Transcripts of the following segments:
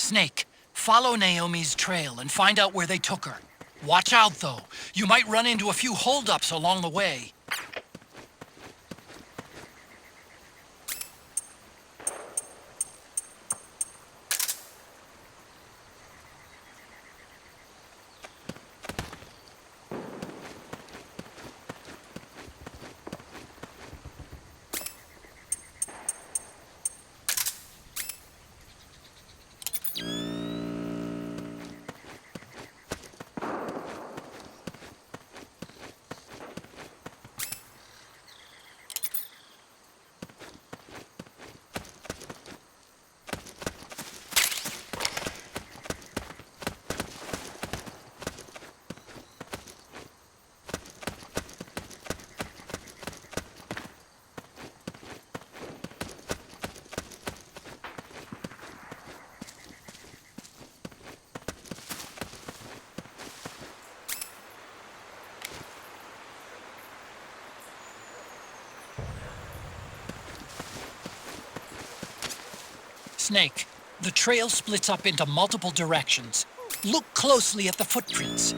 Snake, follow Naomi's trail and find out where they took her. Watch out, though. You might run into a few holdups along the way. Snake, the trail splits up into multiple directions. Look closely at the footprints.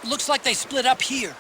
Looks like they split up here.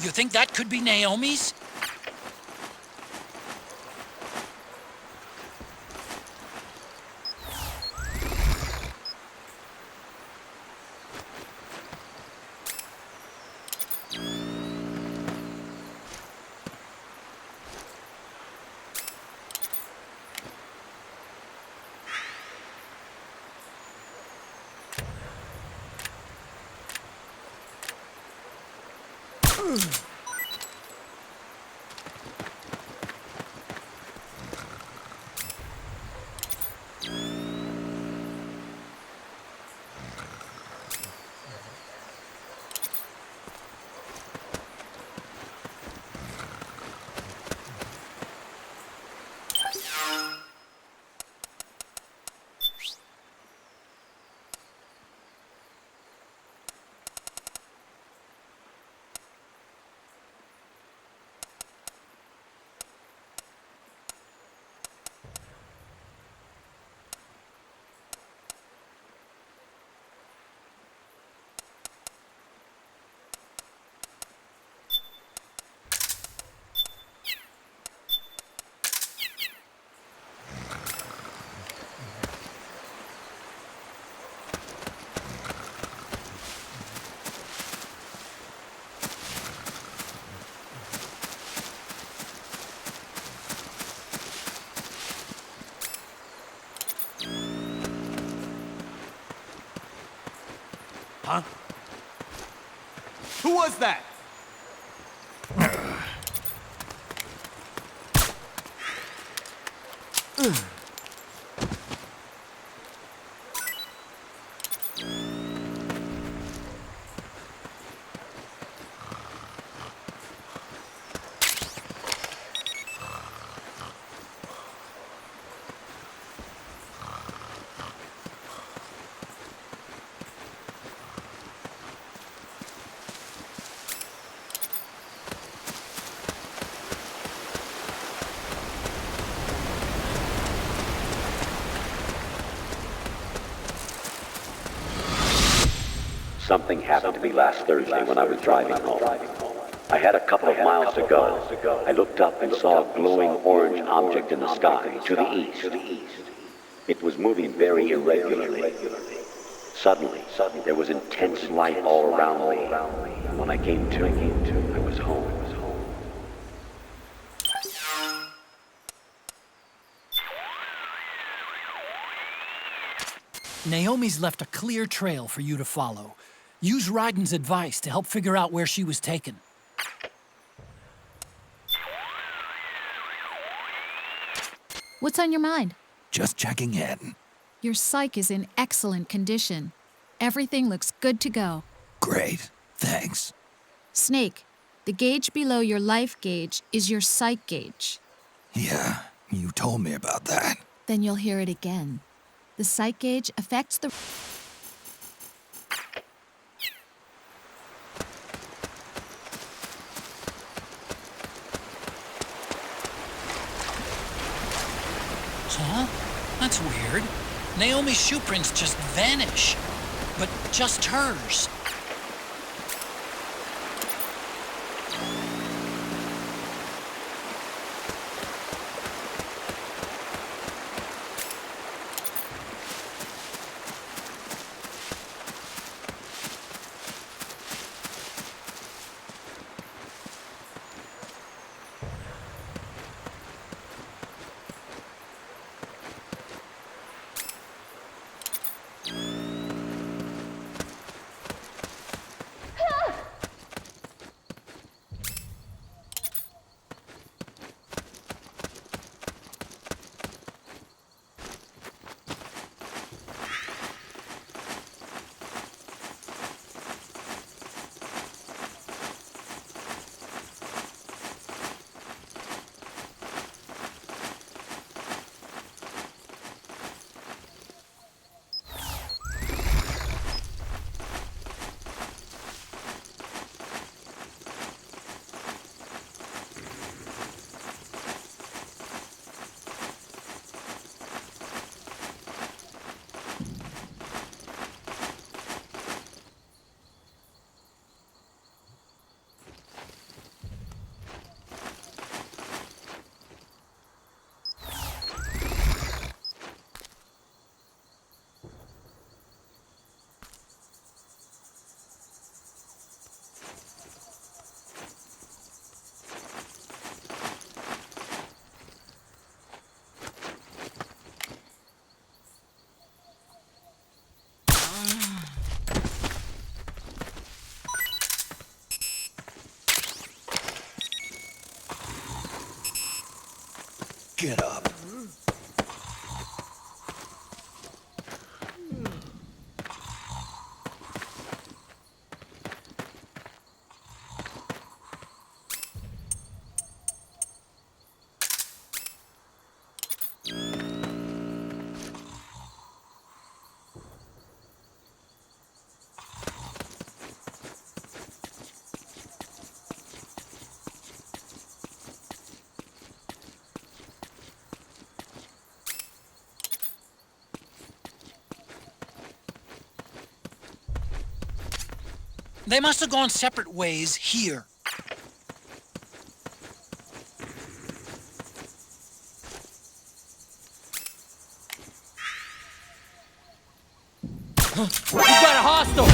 You think that could be Naomi's? Huh? Who was that? Something happened to me last Thursday when I was driving home. I had a couple of miles to go. I looked up and saw a glowing orange object in the sky to the east. It was moving very irregularly. Suddenly, there was intense light all around me. When I came to, I was home. Naomi's left a clear trail for you to follow. Use Raiden's advice to help figure out where she was taken. What's on your mind? Just checking in. Your psyche is in excellent condition. Everything looks good to go. Great, thanks. Snake, the gauge below your life gauge is your psych gauge. Yeah, you told me about that. Then you'll hear it again. The psych gauge affects the... Huh? That's weird. Naomi's shoe prints just vanish. But just hers. Get up. They must have gone separate ways here. We've got a hostile!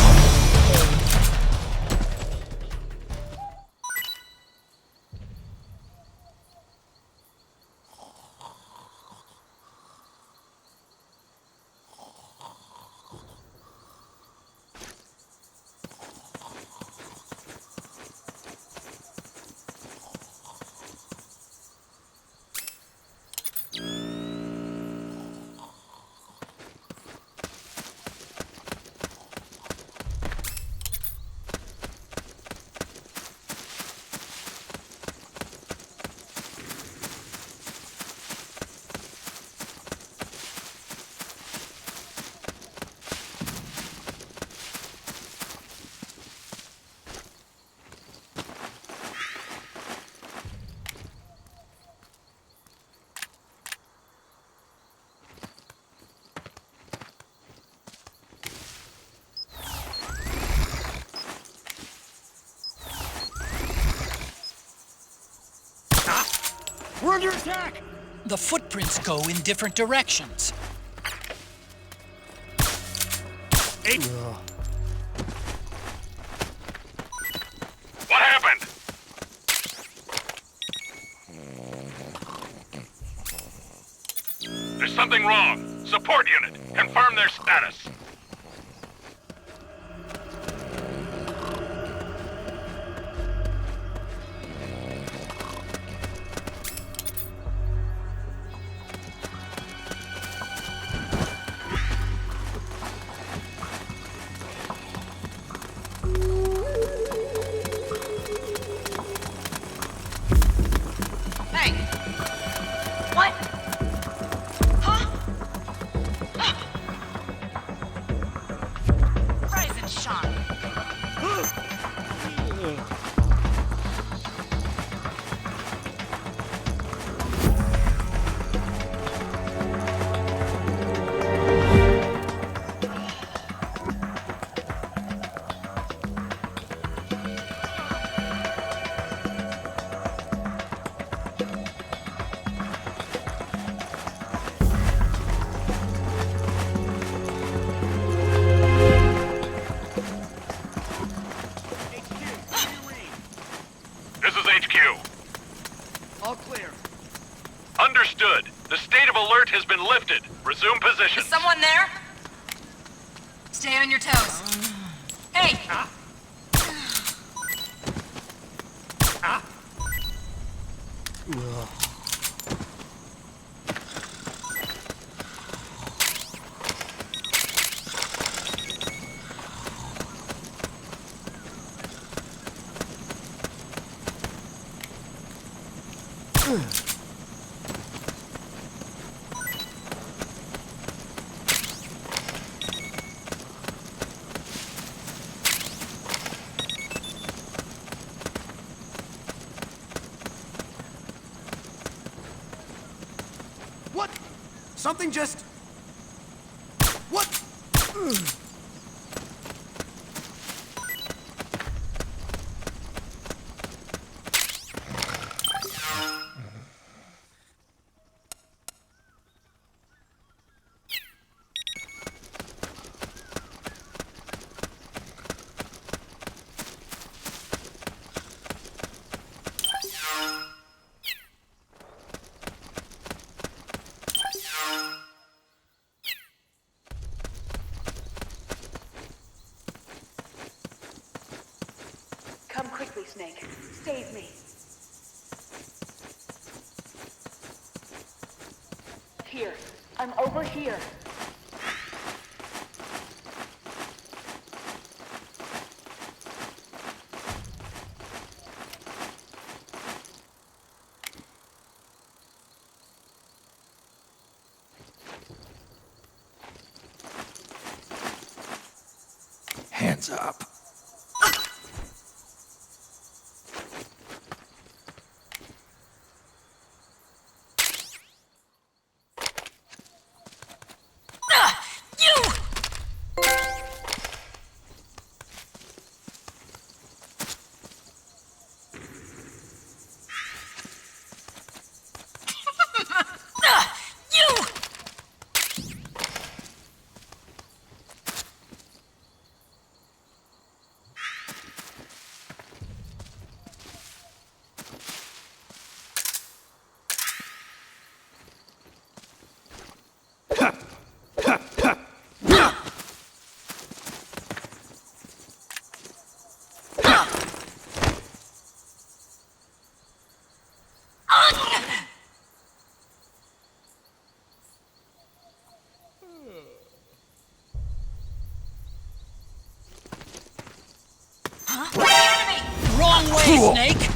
We're under attack! The footprints go in different directions. What happened? There's something wrong. Support unit, confirm their status. Hey! What? Huh? Rise and shine. This is HQ. All clear. Understood. The state of alert has been lifted. Resume position. Is someone there? Stay on your toes. Hey! What? Something just... What? Come quickly, Snake. Save me. Here. I'm over here. Hands up. Wrong way, Snake!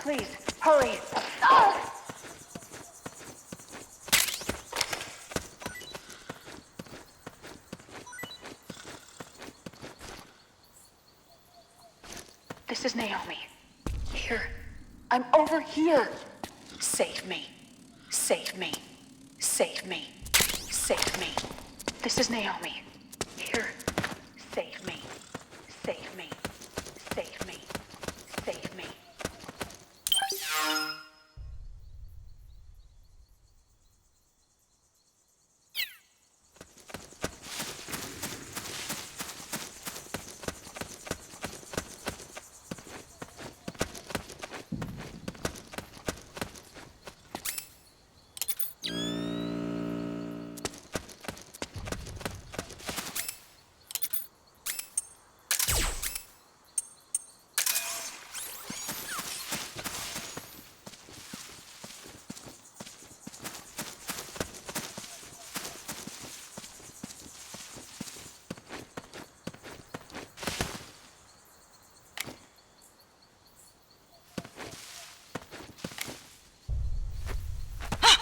Please, hurry. Ah! This is Naomi. Here. I'm over here. Save me. Save me. Save me. Save me. This is Naomi. Here. Save me. Save me. Save me. Save me.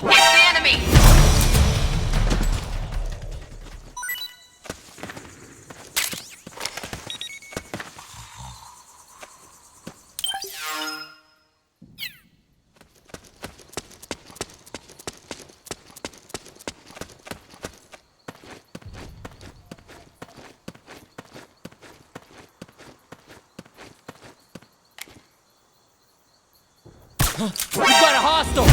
It's the enemy! We've got a hostile!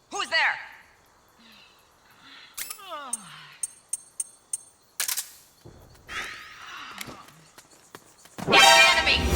Who's there? It's the enemy!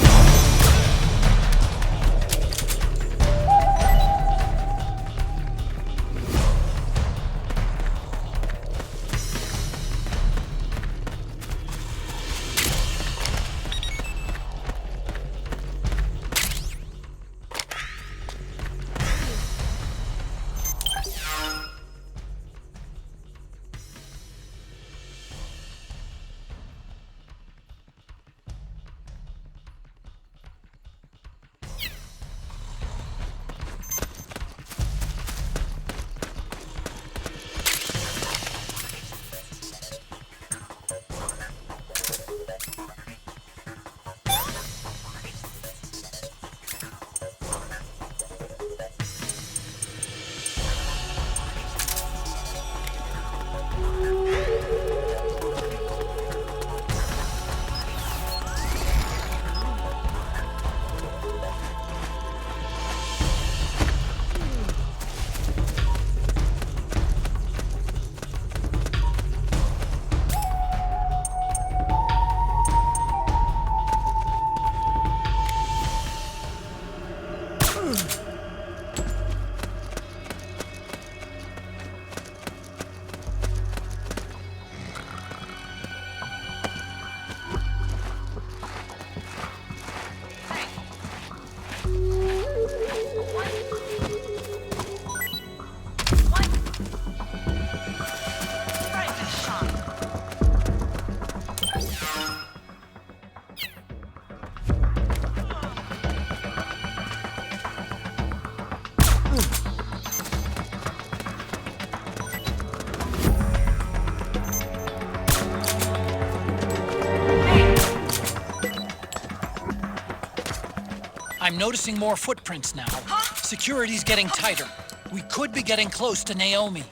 I'm noticing more footprints now. Security's getting tighter. We could be getting close to Naomi.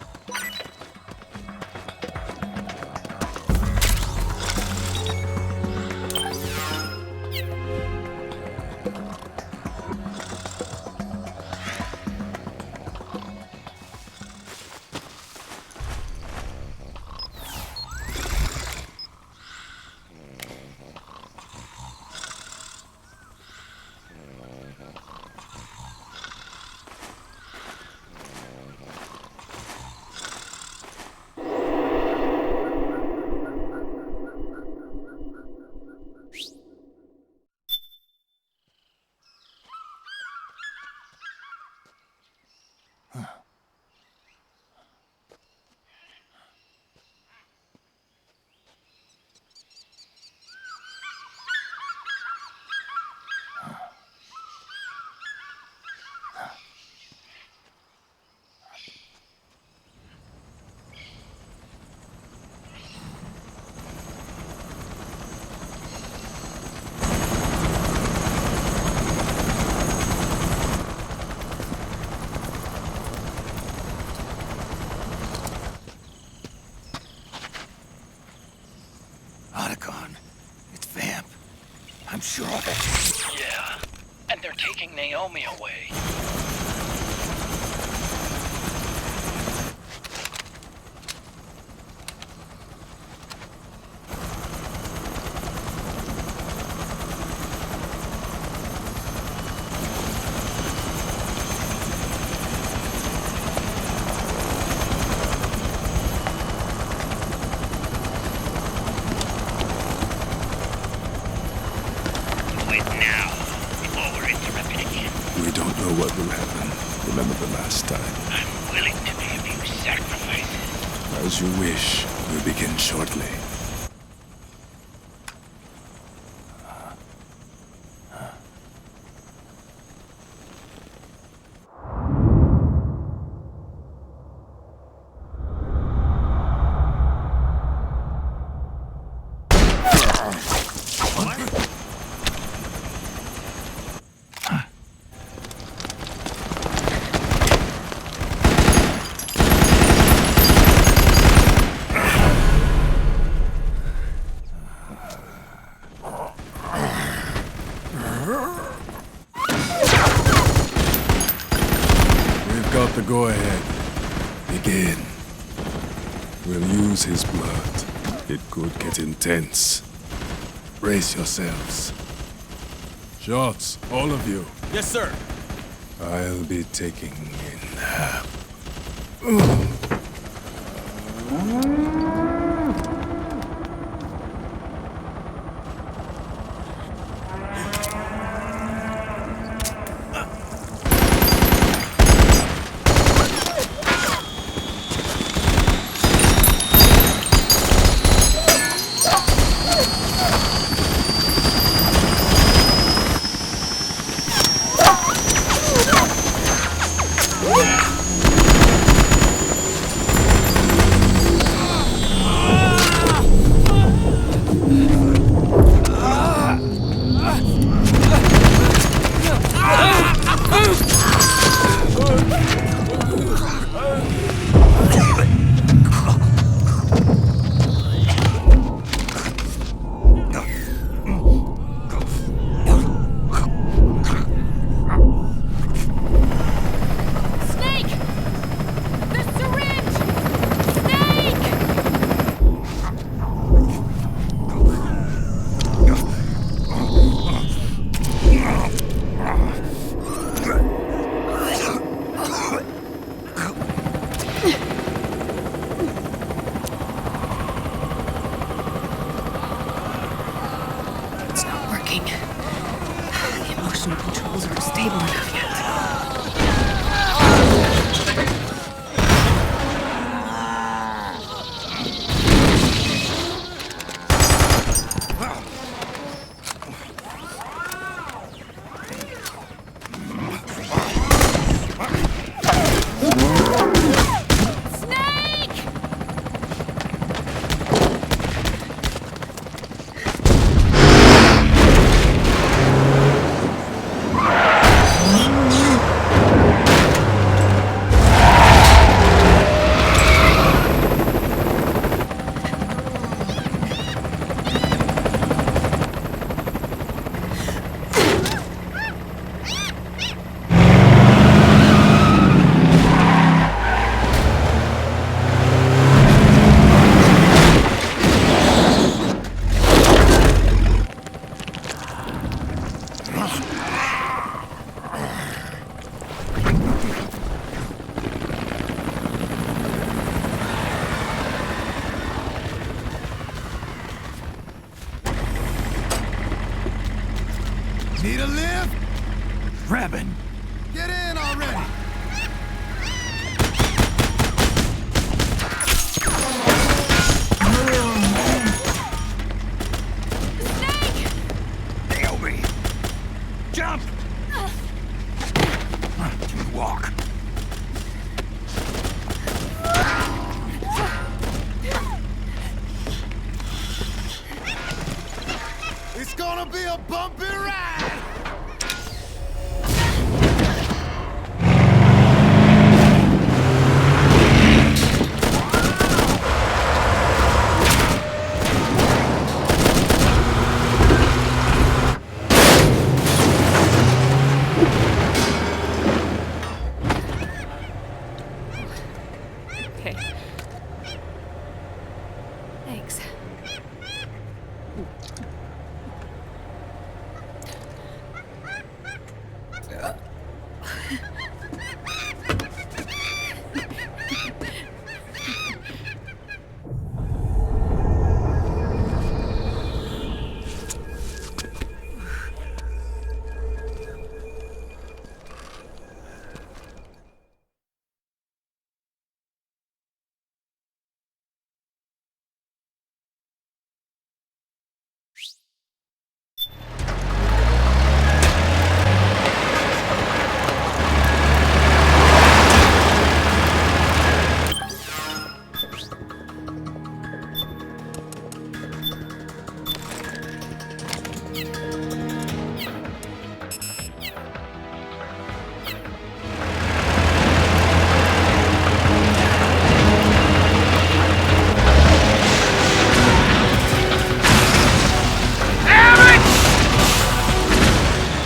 Yeah. And they're taking Naomi away. We don't know what will happen. Remember the last time. I'm willing to be a few sacrifices. As you wish. We'll begin shortly. Got the go-ahead. Begin. We'll use his blood. It could get intense. Brace yourselves. Shots, all of you. Yes, sir. I'll be taking in. Controls aren't stable enough yet. Need a lift? Rabin! Get in already! Naomi! Jump! Walk. It's gonna be a bumpy ride!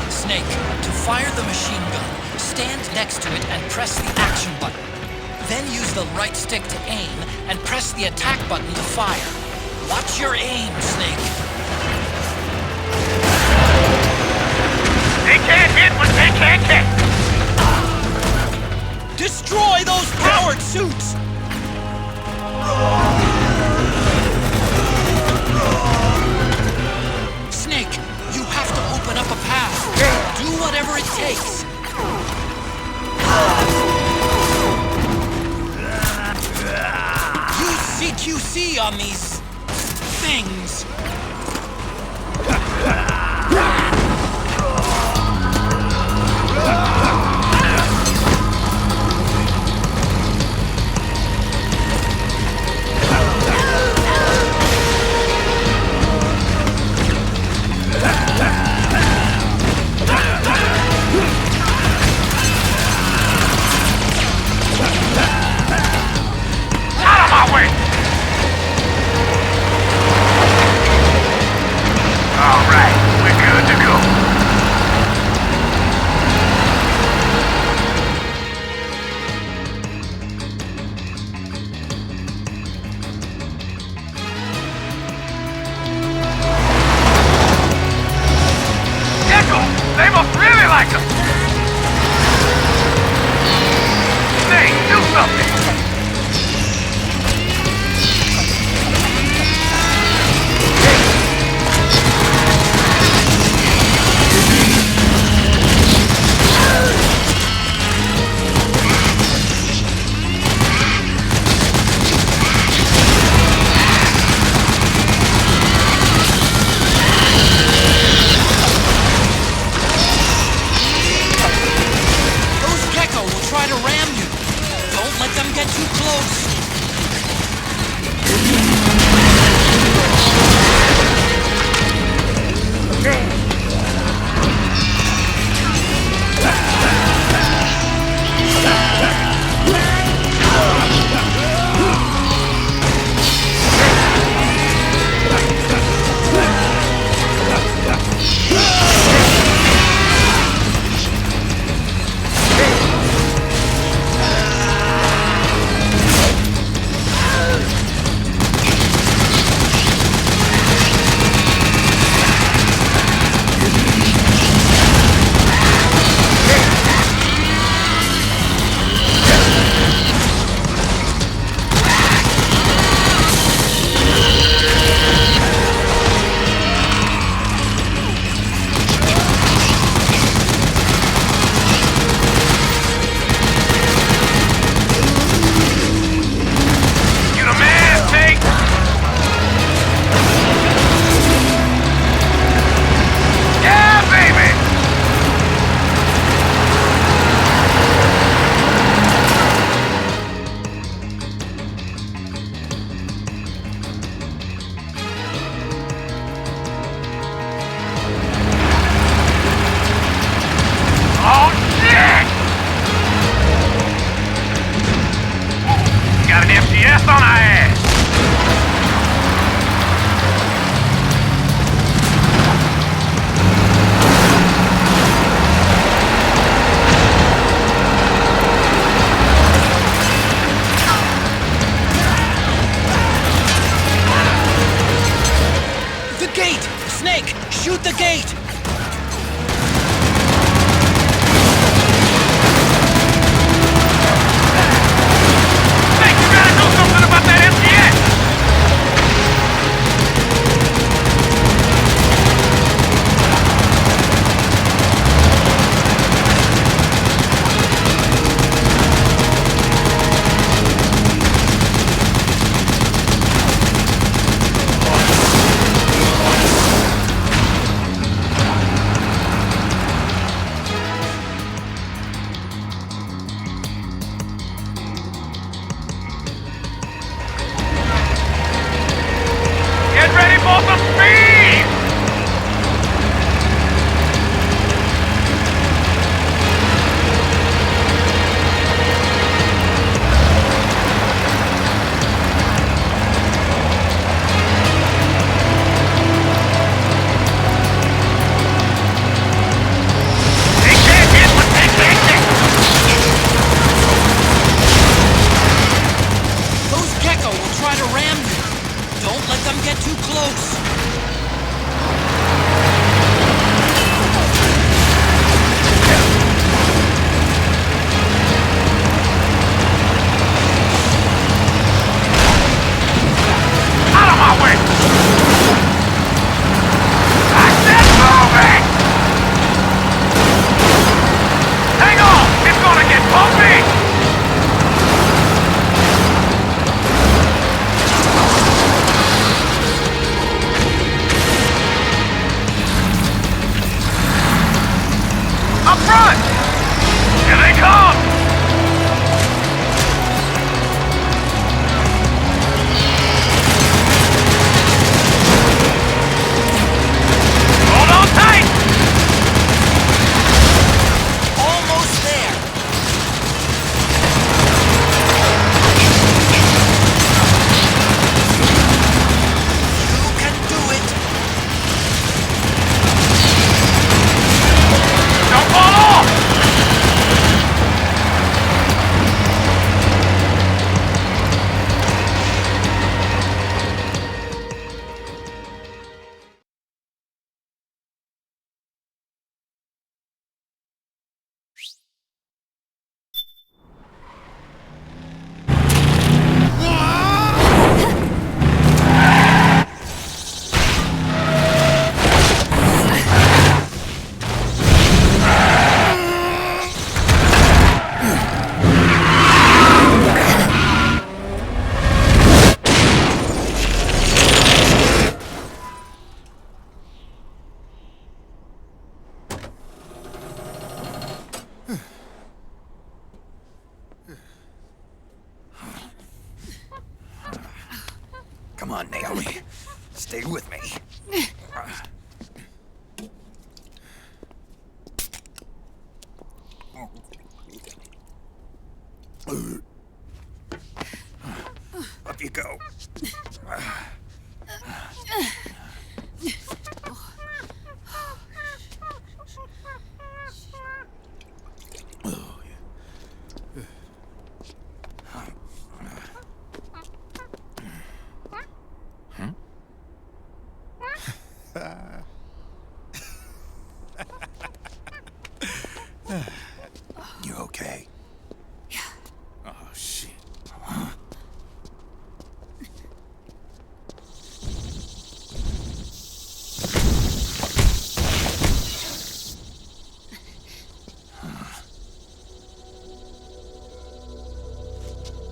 Snake, to fire the machine gun, stand next to it and press the action button. Then use the right stick to aim and press the attack button to fire. Watch your aim, Snake. They can't hit what they can't get. Destroy those powered suits! Snake, you have to open up a path. Do whatever it takes. Use CQC on these things. Out of my way! All right, we're good to go. Gecko, they must really like us. Snake, do something. Those Gecko will try to ram you. Don't let them get too close. Come on, Naomi. Stay with me. Up you go. You okay? Yeah. Oh, shit.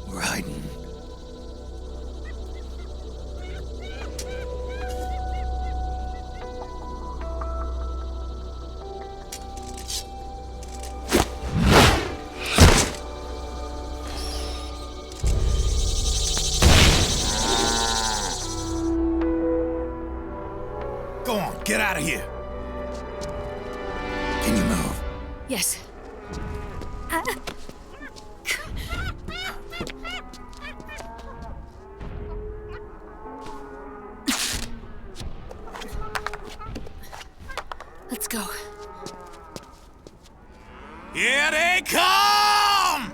We're hiding. Go on, get out of here. Can you move? Yes. Let's go. Here they come!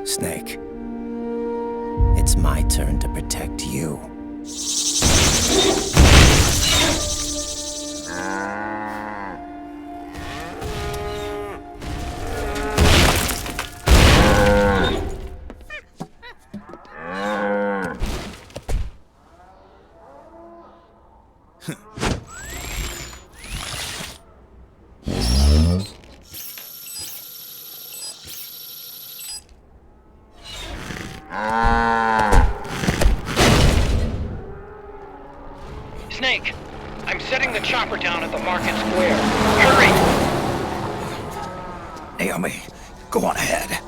Snake, it's my turn to protect you. Snake, I'm setting the chopper down at the market square. Hurry! Naomi, go on ahead.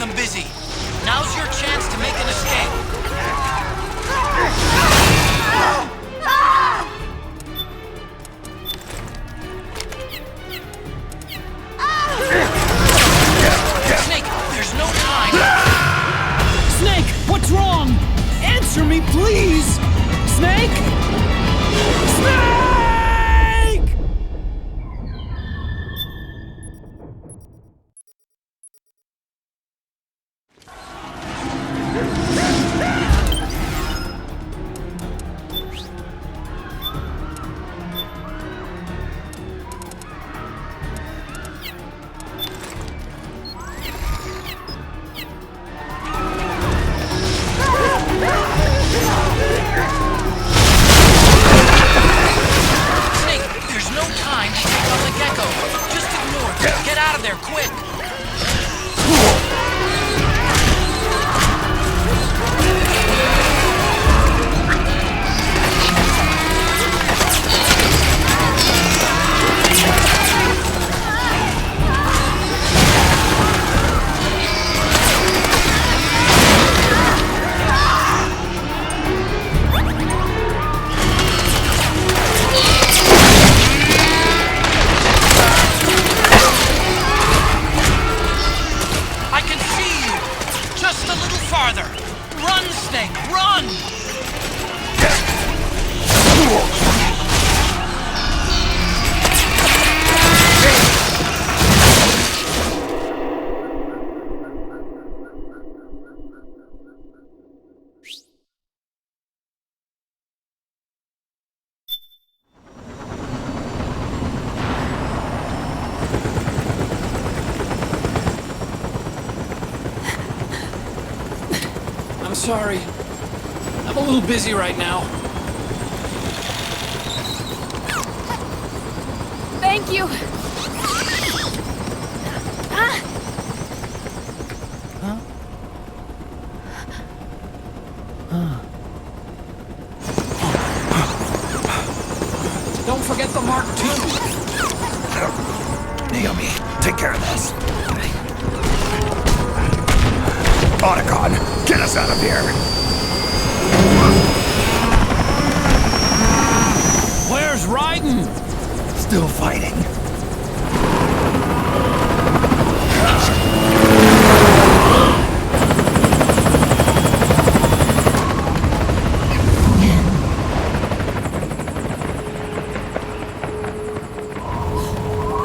them busy. Now's your chance to make an escape. Snake, there's no time. Snake, what's wrong? Answer me, please! Snake? Snake! Snake, there's no time to take on the gecko. Just ignore it. Get out of there, quick! I can see you! Just a little farther! Run, Snake, run! I'm sorry. I'm a little busy right now. Thank you. Don't forget the Mark II. Naomi, take care of this. Otacon, get us out of here. Where's Raiden? Still fighting.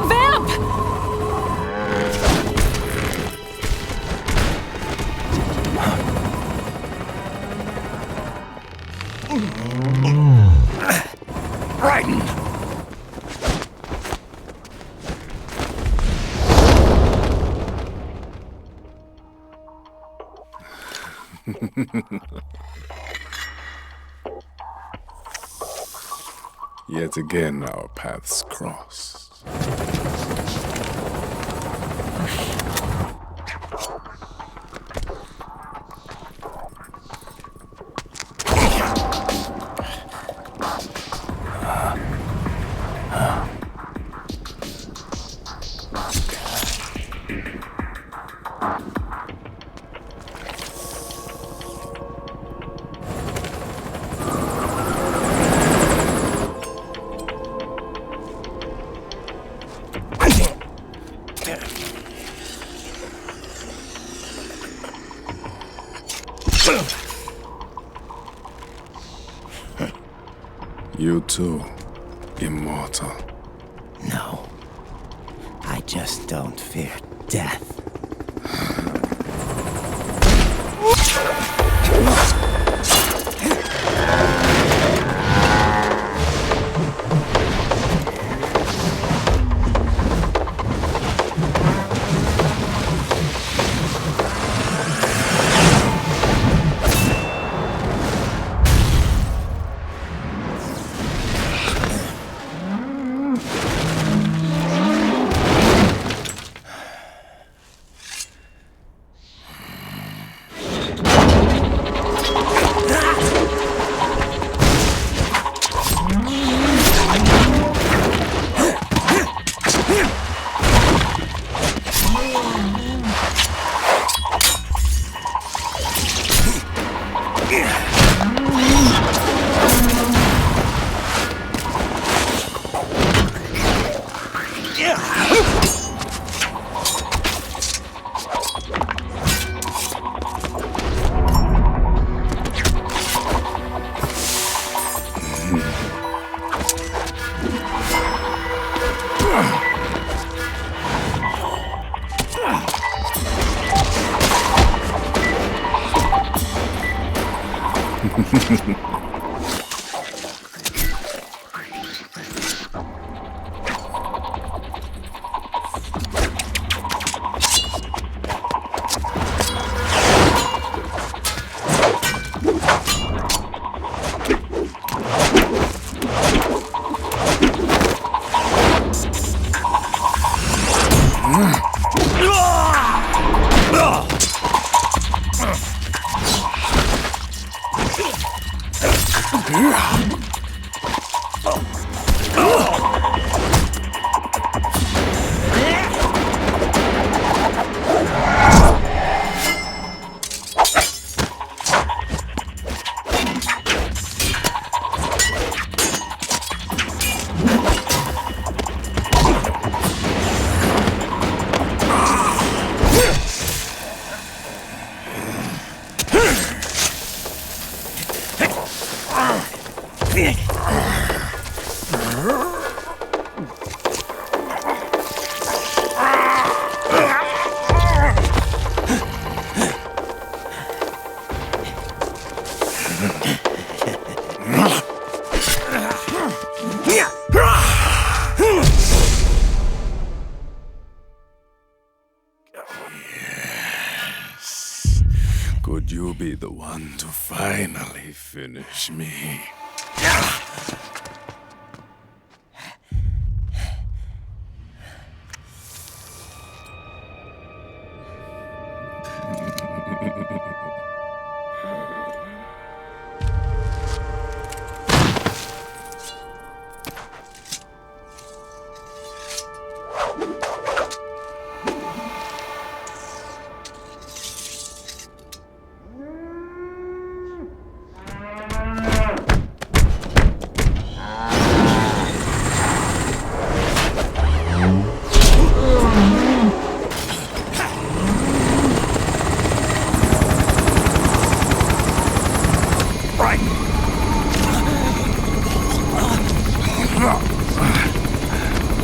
Vamp! Raiden! Yet again, our paths cross. You too, immortal. No. I just don't fear death. Could you be the one to finally finish me?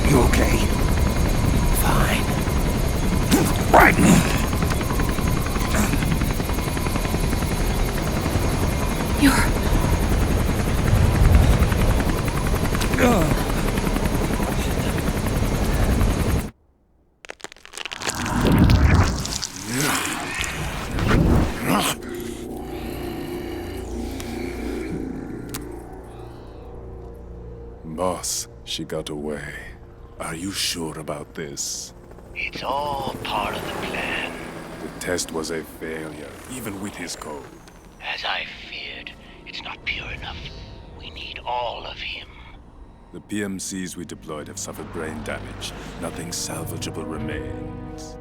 You okay? Fine. Right. Boss, she got away. Are you sure about this? It's all part of the plan. The test was a failure, even with his code. As I feared, it's not pure enough. We need all of him. The PMCs we deployed have suffered brain damage. Nothing salvageable remains.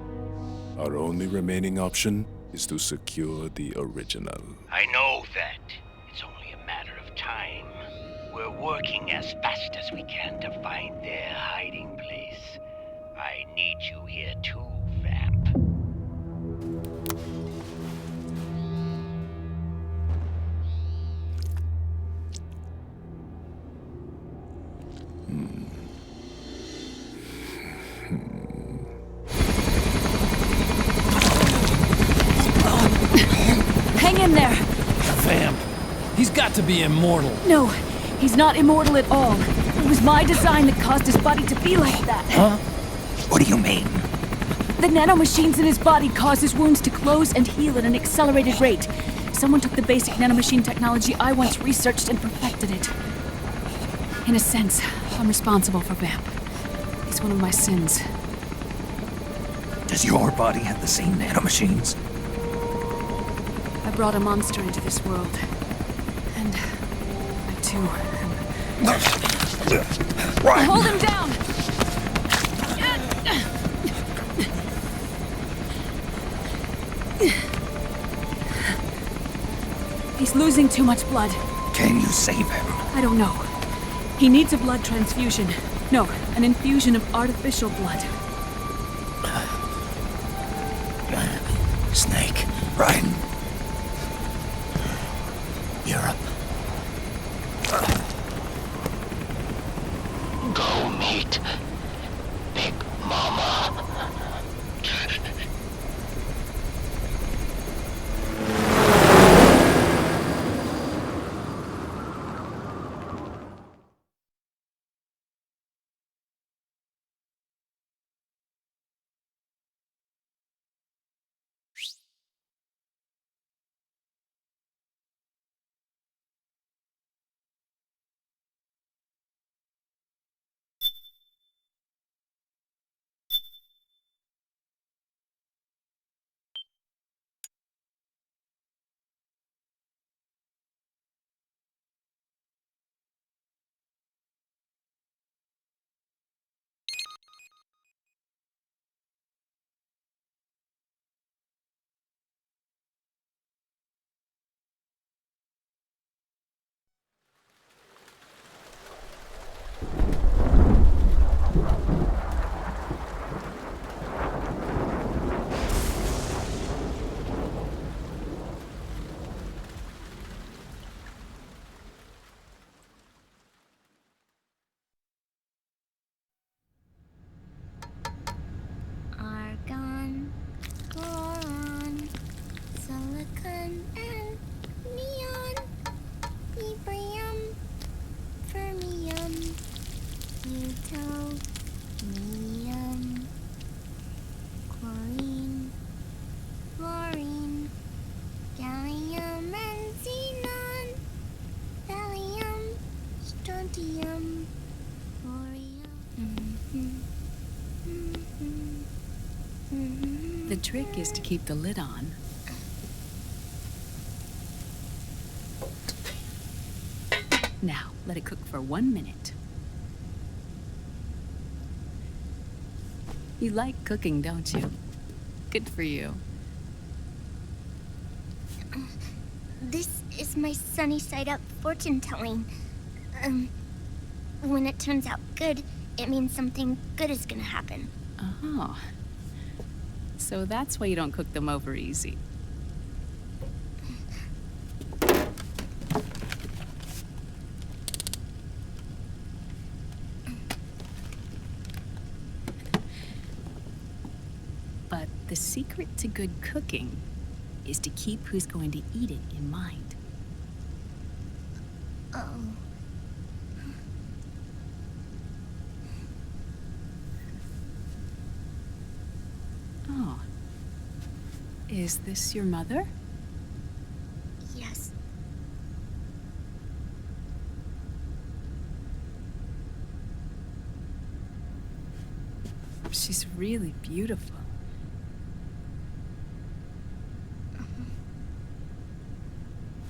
Our only remaining option is to secure the original. I know that. It's only a matter of time. We're working as fast as we can to find their hiding place. I need you here too, Vamp. Hang in there! Vamp. He's got to be immortal. No, he's not immortal at all. It was my design that caused his body to be like that. Huh? What do you mean? The nanomachines in his body cause his wounds to close and heal at an accelerated rate. Someone took the basic nanomachine technology I once researched and perfected it. In a sense, I'm responsible for Vamp. It's one of my sins. Does your body have the same nanomachines? I brought a monster into this world. And I too am... Right. Hold him down! He's losing too much blood. Can you save him? I don't know. He needs a blood transfusion. No, an infusion of artificial blood. Snake. Right. Europe. Go meet Big Mama. Silicon and neon, librium, fermium, plutonium, chlorine, fluorine, gallium and xenon, thallium, strontium, thorium. The trick is to keep the lid on. Now, let it cook for 1 minute. You like cooking, don't you? Good for you. This is my sunny side up fortune telling. When it turns out good, it means something good is gonna happen. Oh. So that's why you don't cook them over easy. But the secret to good cooking is to keep who's going to eat it in mind. Oh. Oh. Is this your mother? Yes. She's really beautiful.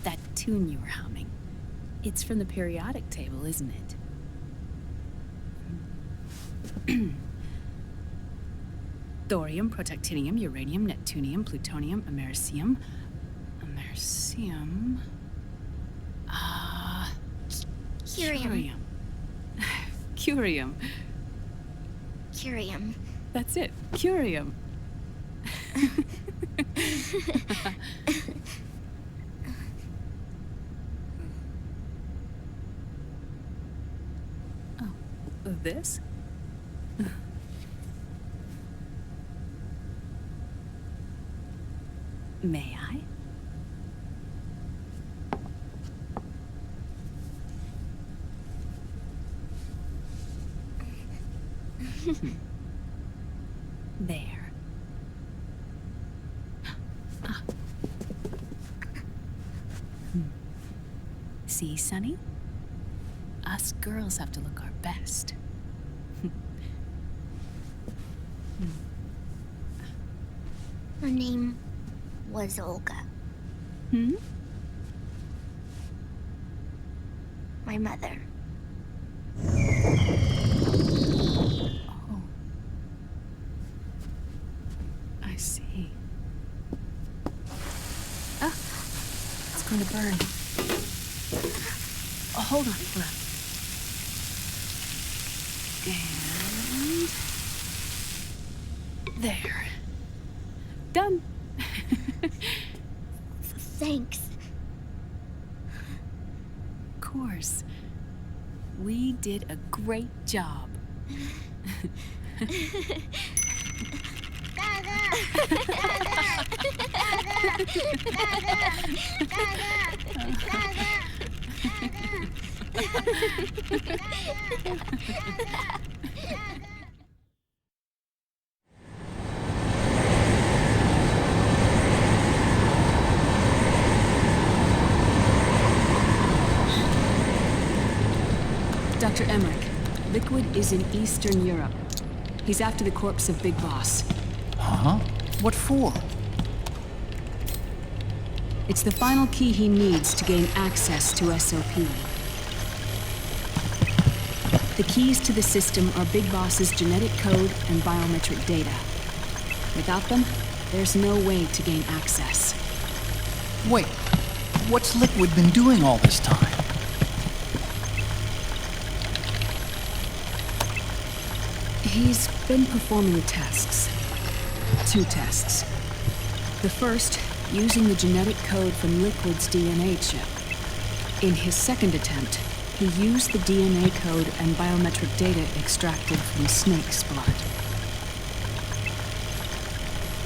That tune you were humming, it's from the periodic table, isn't it? Thorium, protactinium, uranium, neptunium, plutonium, americium. Americium. Curium. Curium. Curium. That's it. Curium. Oh, this? May I? There. See, Sonny? Us girls have to look our best. Her name was Olga. Hmm? My mother. Oh. I see. Ah! It's going to burn. Oh, hold on, hold on. And... there. Done. Thanks. Of course. We did a great job. Dr. Emmerich, Liquid is in Eastern Europe. He's after the corpse of Big Boss. Huh? What for? It's the final key he needs to gain access to SOP. The keys to the system are Big Boss's genetic code and biometric data. Without them, there's no way to gain access. Wait, what's Liquid been doing all this time? He's been performing tests. 2 tests. The first, using the genetic code from Liquid's DNA chip. In his second attempt, he used the DNA code and biometric data extracted from Snake's blood.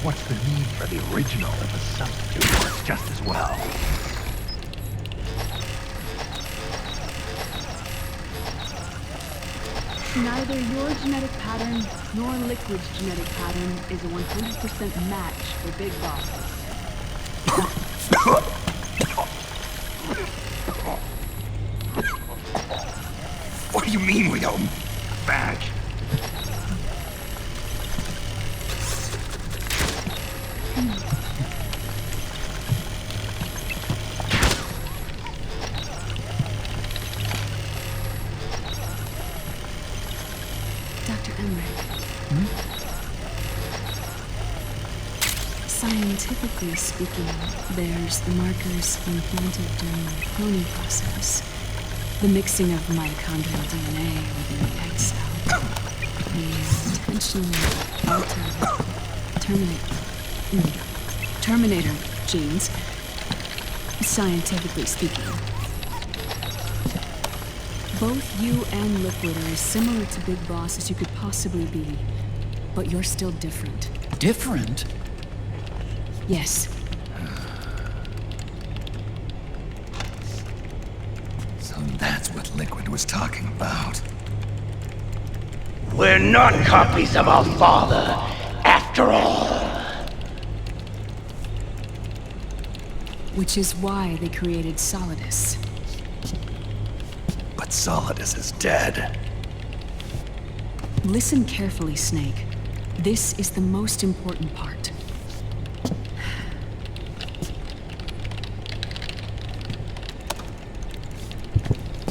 What's the need for the original if a substitute works just as well? Neither your genetic pattern nor Liquid's genetic pattern is a 100% match for Big Boss. What do you mean we don't match? Dr. Emmerich. Scientifically speaking, there's markers implanted during the cloning process. The mixing of mitochondrial DNA within the egg cell. The intentionally altered Terminator genes, scientifically speaking. Both you and Liquid are as similar to Big Boss as you could possibly be, but you're still different. Different? Yes. So that's what Liquid was talking about. We're not copies of our father, after all. Which is why they created Solidus. But Solidus is dead. Listen carefully, Snake. This is the most important part.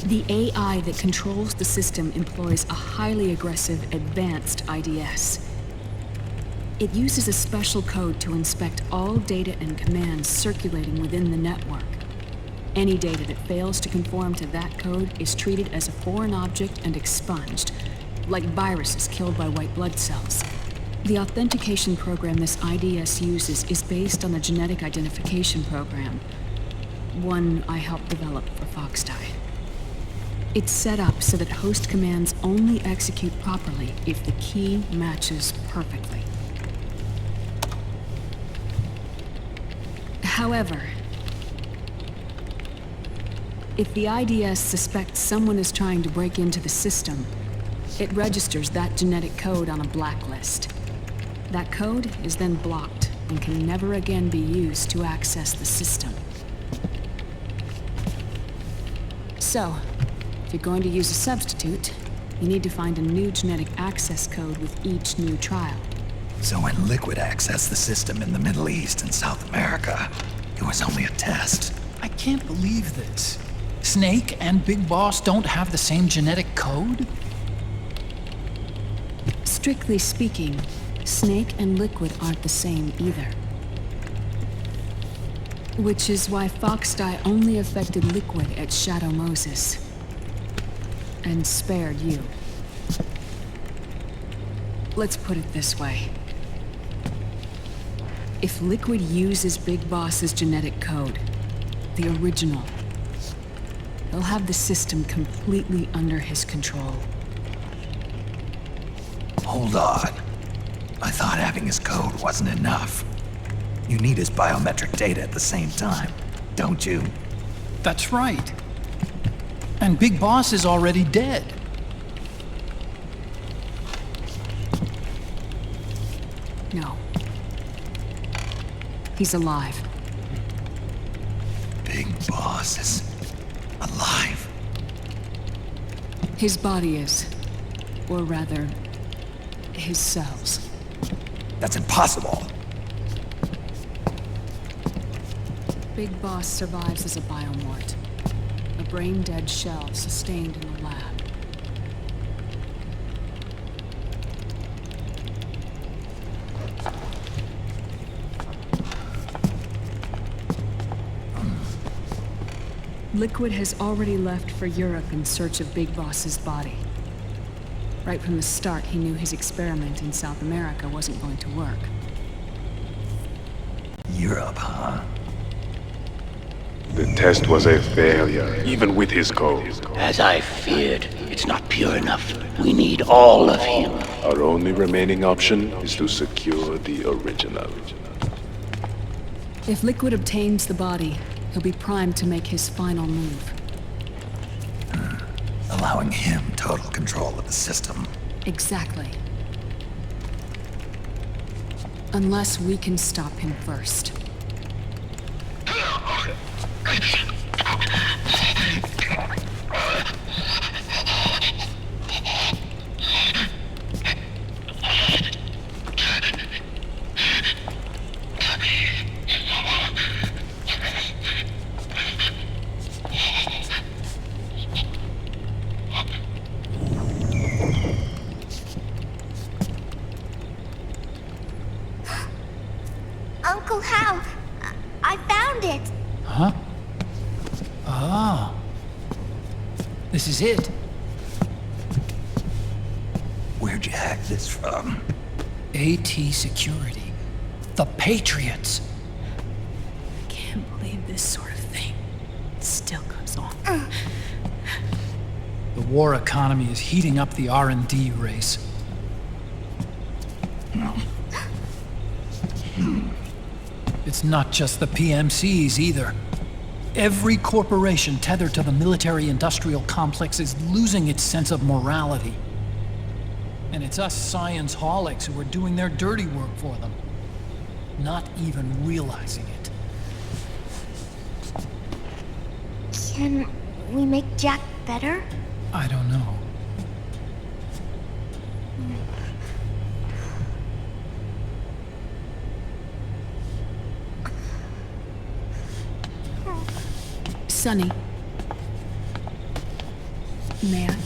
The AI that controls the system employs a highly aggressive, advanced IDS. It uses a special code to inspect all data and commands circulating within the network. Any data that fails to conform to that code is treated as a foreign object and expunged, like viruses killed by white blood cells. The authentication program this IDS uses is based on the genetic identification program, one I helped develop for Foxdie. It's set up so that host commands only execute properly if the key matches perfectly. However, if the IDS suspects someone is trying to break into the system, it registers that genetic code on a blacklist. That code is then blocked and can never again be used to access the system. So, if you're going to use a substitute, you need to find a new genetic access code with each new trial. So when Liquid accessed the system in the Middle East and South America, it was only a test. I can't believe this. Snake and Big Boss don't have the same genetic code? Strictly speaking, Snake and Liquid aren't the same either. Which is why Foxdie only affected Liquid at Shadow Moses. And spared you. Let's put it this way. If Liquid uses Big Boss's genetic code, the original, he'll have the system completely under his control. Hold on. I thought having his code wasn't enough. You need his biometric data at the same time, don't you? That's right. And Big Boss is already dead. No. He's alive. Big Boss is alive. His body is. Or rather, his cells. That's impossible. Big Boss survives as a biomort. A brain-dead shell sustained in the lab. Liquid has already left for Europe in search of Big Boss's body. Right from the start, he knew his experiment in South America wasn't going to work. Europe, huh? Big test was a failure, even with his code. As I feared, it's not pure enough. We need all of him. Our only remaining option is to secure the original. If Liquid obtains the body, he'll be primed to make his final move. Allowing him total control of the system. Exactly. Unless we can stop him first. Uncle Hal, I found it. Huh? Ah. This is it. Where'd you hack this from? AT Security. The Patriots. I can't believe this sort of thing still goes on. The war economy is heating up the R&D race. It's not just the PMCs either. Every corporation tethered to the military-industrial complex is losing its sense of morality. And it's us science-holics who are doing their dirty work for them, not even realizing it. Can we make Jack better? I don't know. Sonny. May I?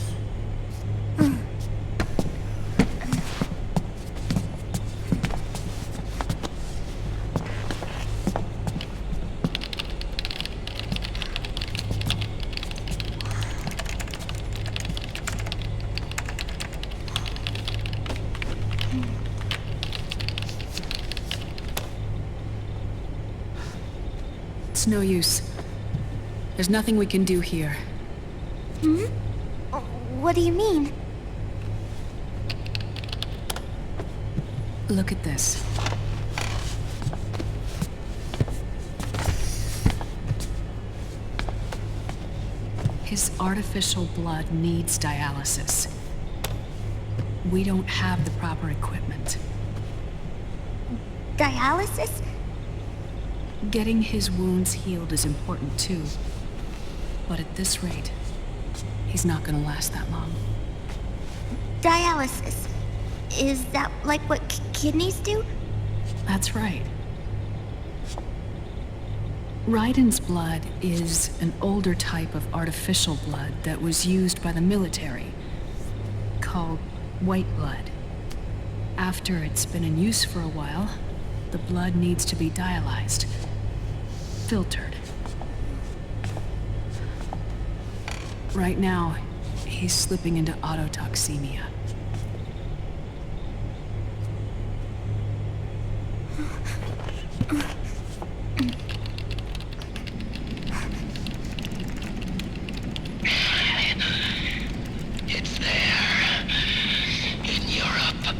It's no use. There's nothing we can do here. Hmm? What do you mean? Look at this. His artificial blood needs dialysis. We don't have the proper equipment. Dialysis? Getting his wounds healed is important too. But at this rate, he's not gonna last that long. Dialysis. Is that like what kidneys do? That's right. Raiden's blood is an older type of artificial blood that was used by the military, called white blood. After it's been in use for a while, the blood needs to be dialyzed, filtered. Right now, he's slipping into autotoxemia. It's there. In Europe.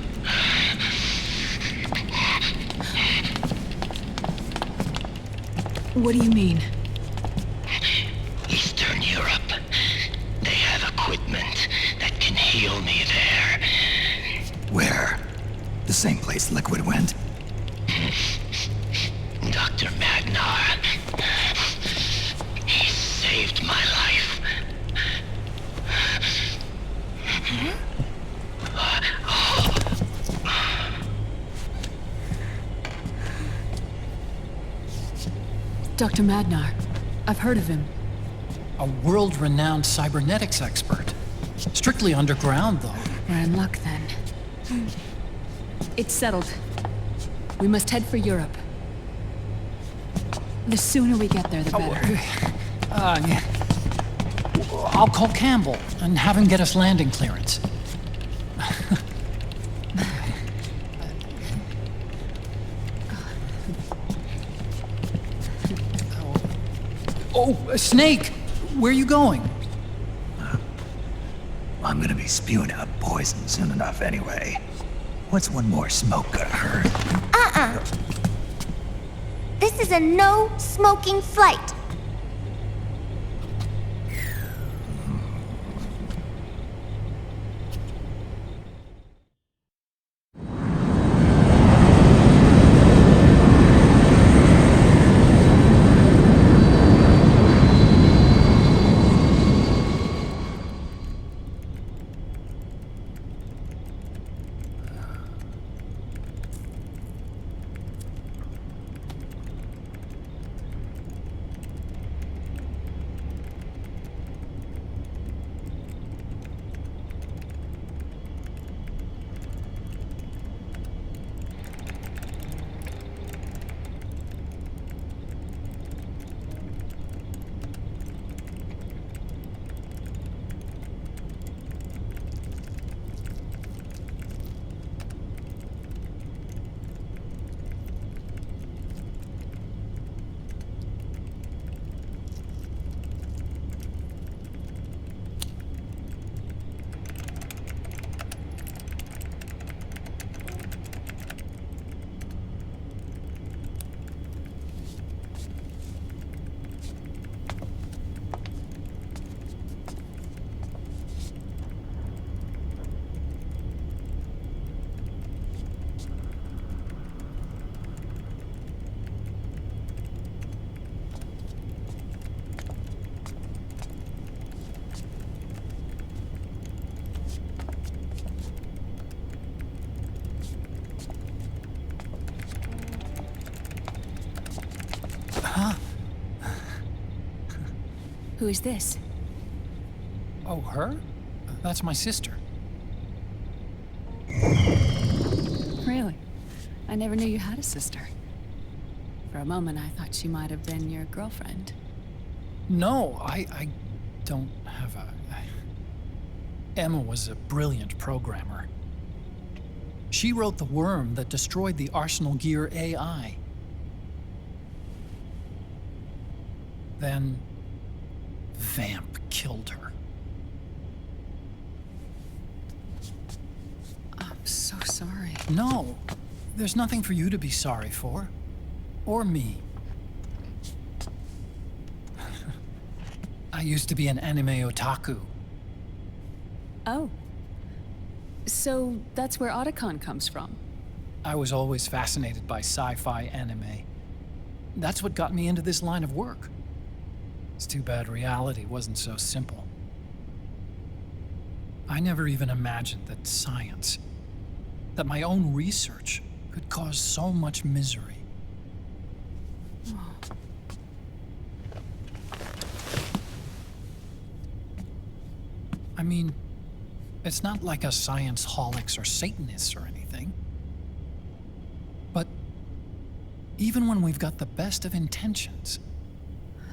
What do you mean? Eastern Europe. They have equipment that can heal me there. Where? The same place Liquid went? Dr. Magnar. He saved my life. Dr. Magnar. I've heard of him. A world-renowned cybernetics expert. Strictly underground, though. We're in luck, then. It's settled. We must head for Europe. The sooner we get there, the better. Yeah. I'll call Campbell and have him get us landing clearance. Oh, Snake! Where are you going? I'm gonna be spewing out poison soon enough anyway. What's one more smoke gonna hurt? This is a no smoking flight. Who is this? Oh, her? That's my sister. Really? I never knew you had a sister. For a moment, I thought she might have been your girlfriend. No, I don't have a... Emma was a brilliant programmer. She wrote the worm that destroyed the Arsenal Gear AI. Then... Vamp killed her. I'm so sorry. No, there's nothing for you to be sorry for. Or me. I used to be an anime otaku. Oh. So that's where Otacon comes from? I was always fascinated by sci-fi anime. That's what got me into this line of work. It's too bad reality wasn't so simple. I never even imagined that science, that my own research, could cause so much misery. I mean, it's not like us science holics or Satanists or anything. But even when we've got the best of intentions,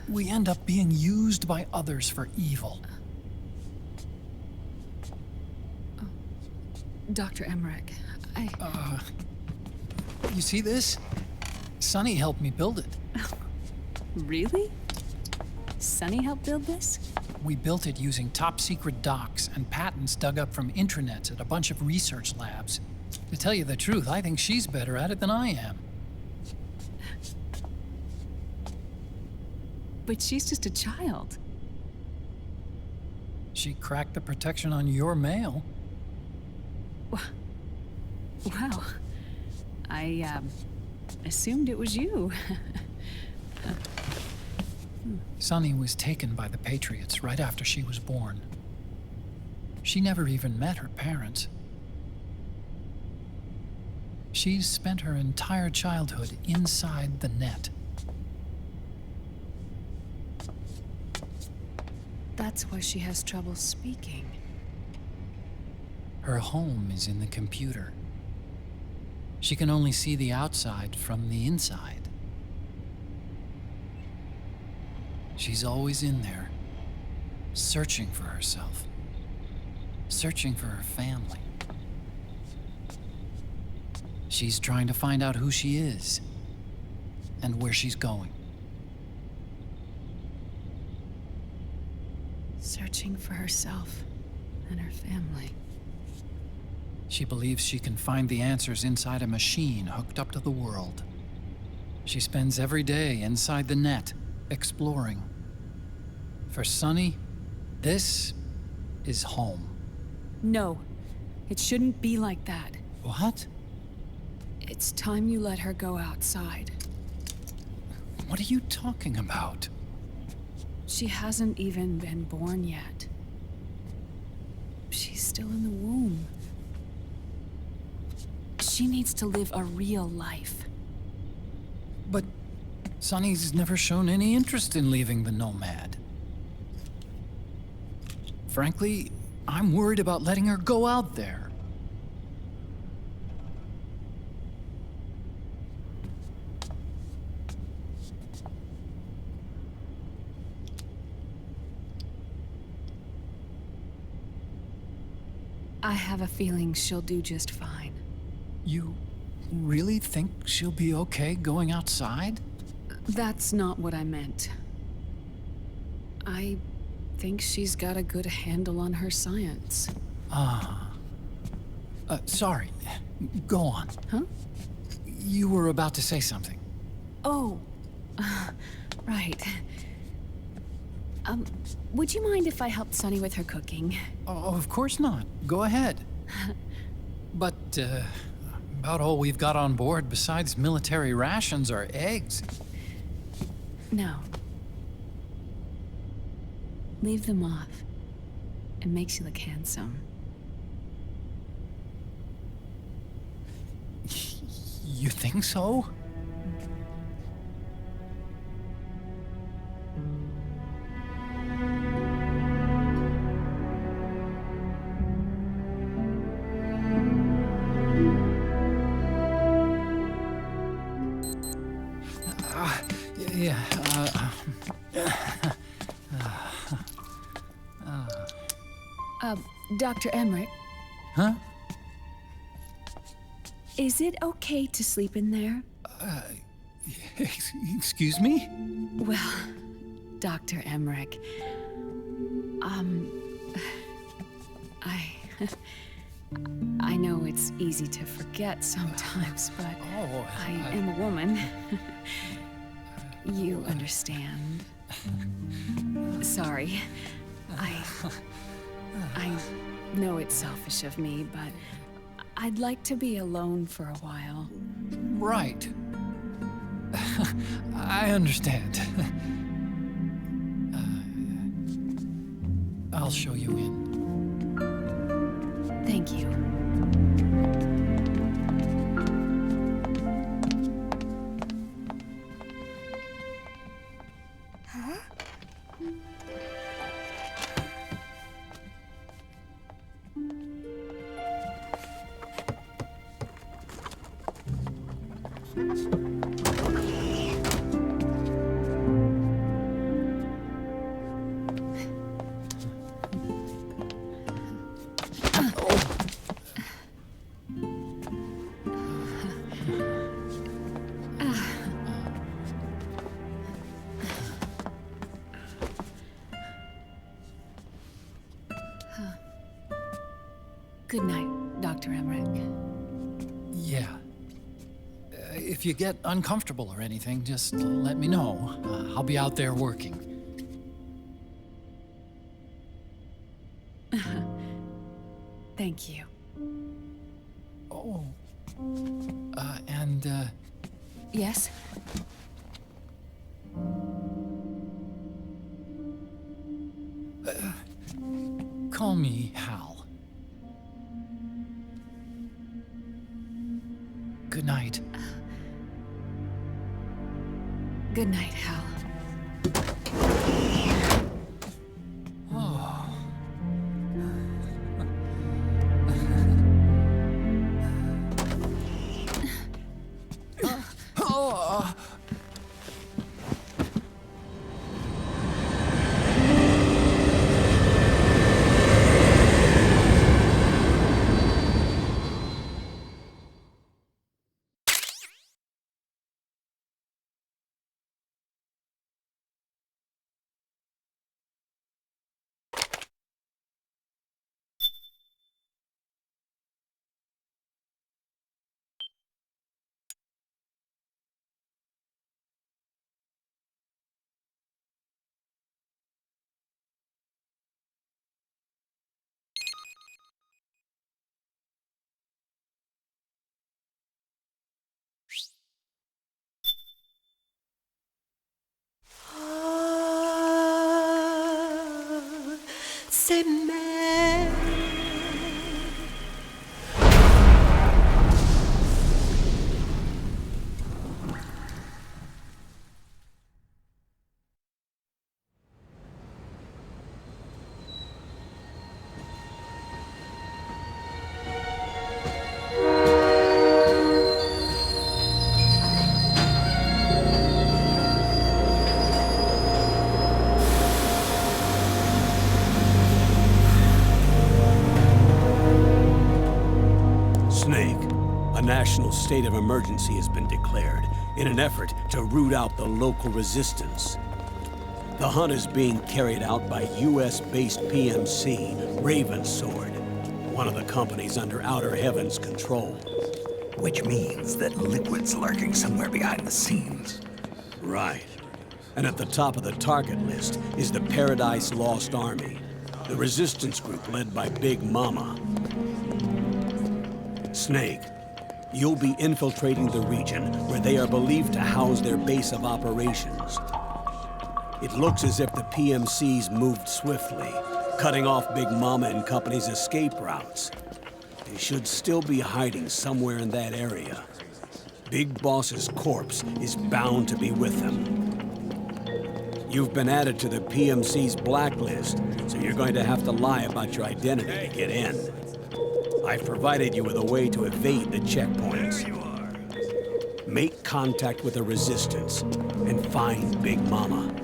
we end up being used by others for evil. Dr. Emmerich, You see this? Sonny helped me build it. Really? Sonny helped build this? We built it using top-secret docs and patents dug up from intranets at a bunch of research labs. To tell you the truth, I think she's better at it than I am. But she's just a child. She cracked the protection on your mail. Wow. I, assumed it was you. Sunny was taken by the Patriots right after she was born. She never even met her parents. She's spent her entire childhood inside the net. That's why she has trouble speaking. Her home is in the computer. She can only see the outside from the inside. She's always in there, searching for herself, searching for her family. She's trying to find out who she is and where she's going. Searching for herself and her family. She believes she can find the answers inside a machine hooked up to the world. She spends every day inside the net, exploring. For Sunny, this is home. No, it shouldn't be like that. What? It's time you let her go outside. What are you talking about? She hasn't even been born yet. She's still in the womb. She needs to live a real life. But Sunny's never shown any interest in leaving the Nomad. Frankly, I'm worried about letting her go out there. I have a feeling she'll do just fine. You really think she'll be okay going outside? That's not what I meant. I think she's got a good handle on her science. Sorry. Go on. Huh? You were about to say something. Oh, right. Would you mind if I helped Sunny with her cooking? Oh, of course not. Go ahead. But, about all we've got on board besides military rations are eggs. No. Leave them off. It makes you look handsome. You think so? Dr. Emmerich? Huh? Is it okay to sleep in there? Excuse me? Well, Dr. Emmerich, I know it's easy to forget sometimes, but I am a woman. You understand. Sorry. I know it's selfish of me, but I'd like to be alone for a while. Right. I understand. I'll show you in. Thank you. Huh? Good night, Dr. Emmerich. Yeah. If you get uncomfortable or anything, just let me know. I'll be out there working. Thank you. Oh. Yes? Call me Hal. Good night. Good night, Hal. C'est mad. National state of emergency has been declared in an effort to root out the local resistance. The hunt is being carried out by US-based PMC, Ravensword, one of the companies under Outer Heaven's control. Which means that Liquid's lurking somewhere behind the scenes. Right. And at the top of the target list is the Paradise Lost Army, the resistance group led by Big Mama. Snake, you'll be infiltrating the region where they are believed to house their base of operations. It looks as if the PMCs moved swiftly, cutting off Big Mama and company's escape routes. They should still be hiding somewhere in that area. Big Boss's corpse is bound to be with them. You've been added to the PMC's blacklist, so you're going to have to lie about your identity to get in. I've provided you with a way to evade the checkpoints. Make contact with the Resistance and find Big Mama.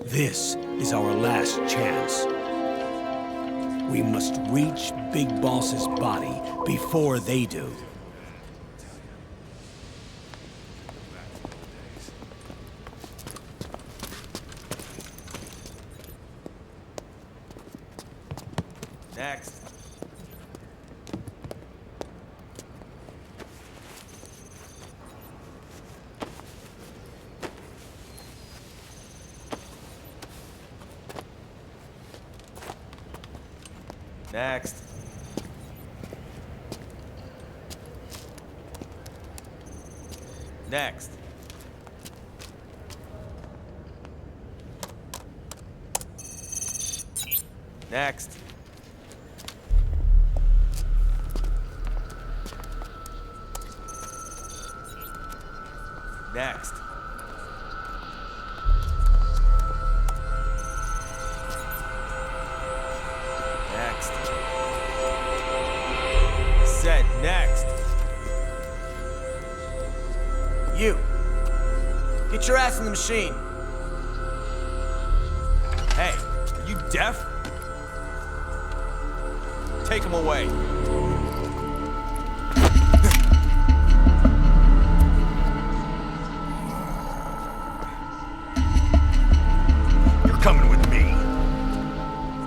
This is our last chance. We must reach Big Boss's body before they do. Next. Next. Next. Next. Next. Next. Said next. You. Get your ass in the machine. Hey, are you deaf? Take him away. You're coming with me.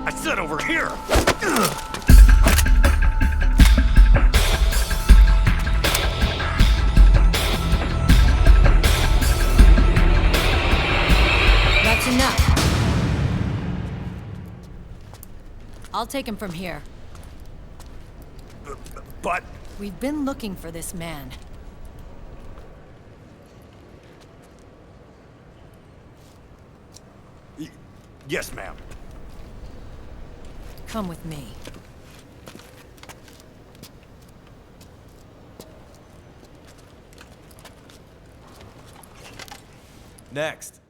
I said over here. That's enough. I'll take him from here. But... We've been looking for this man. Yes, ma'am. Come with me. Next.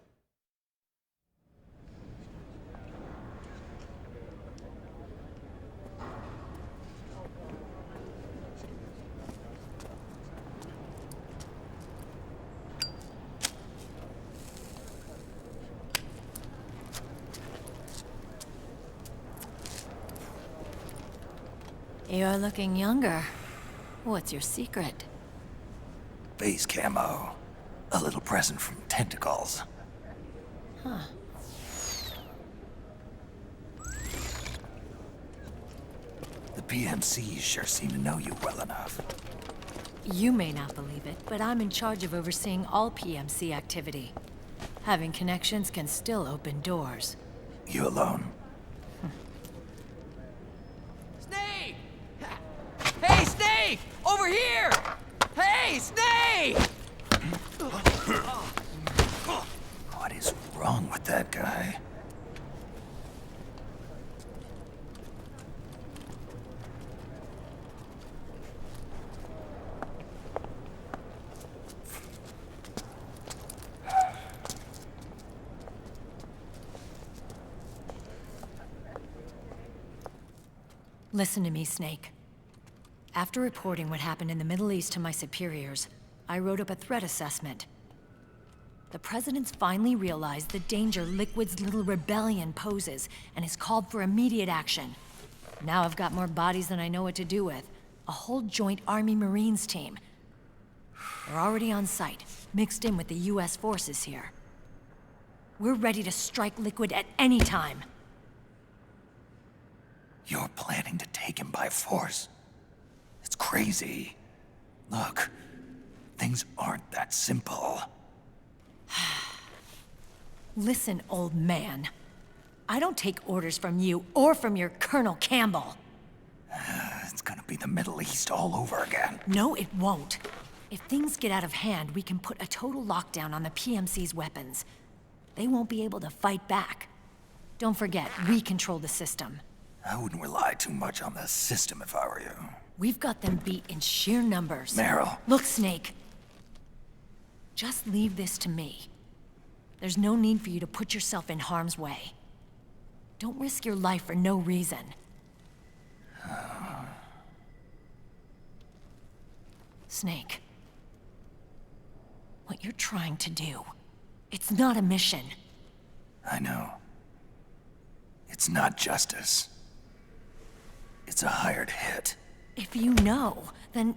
You're looking younger. What's your secret? Base camo. A little present from Tentacles. Huh. The PMCs sure seem to know you well enough. You may not believe it, but I'm in charge of overseeing all PMC activity. Having connections can still open doors. You alone? Snake! Hey, Snake! Over here! Hey, Snake! What is wrong with that guy? Listen to me, Snake. After reporting what happened in the Middle East to my superiors, I wrote up a threat assessment. The President's finally realized the danger Liquid's little rebellion poses and has called for immediate action. Now I've got more bodies than I know what to do with. A whole joint Army-Marines team. They're already on site, mixed in with the US forces here. We're ready to strike Liquid at any time. You're planning to take him by force? It's crazy. Look, things aren't that simple. Listen, old man. I don't take orders from you or from your Colonel Campbell. It's gonna be the Middle East all over again. No, it won't. If things get out of hand, we can put a total lockdown on the PMC's weapons. They won't be able to fight back. Don't forget, we control the system. I wouldn't rely too much on the system if I were you. We've got them beat in sheer numbers. Meryl. Look, Snake. Just leave this to me. There's no need for you to put yourself in harm's way. Don't risk your life for no reason. Snake. What you're trying to do, it's not a mission. I know. It's not justice. It's a hired hit. If you know, then...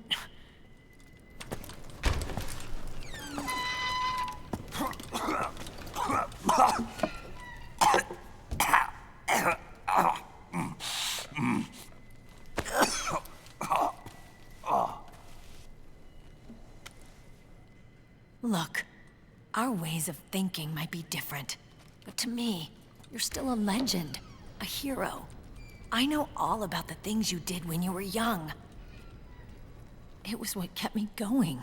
Look, our ways of thinking might be different, but to me, you're still a legend, a hero. I know all about the things you did when you were young. It was what kept me going.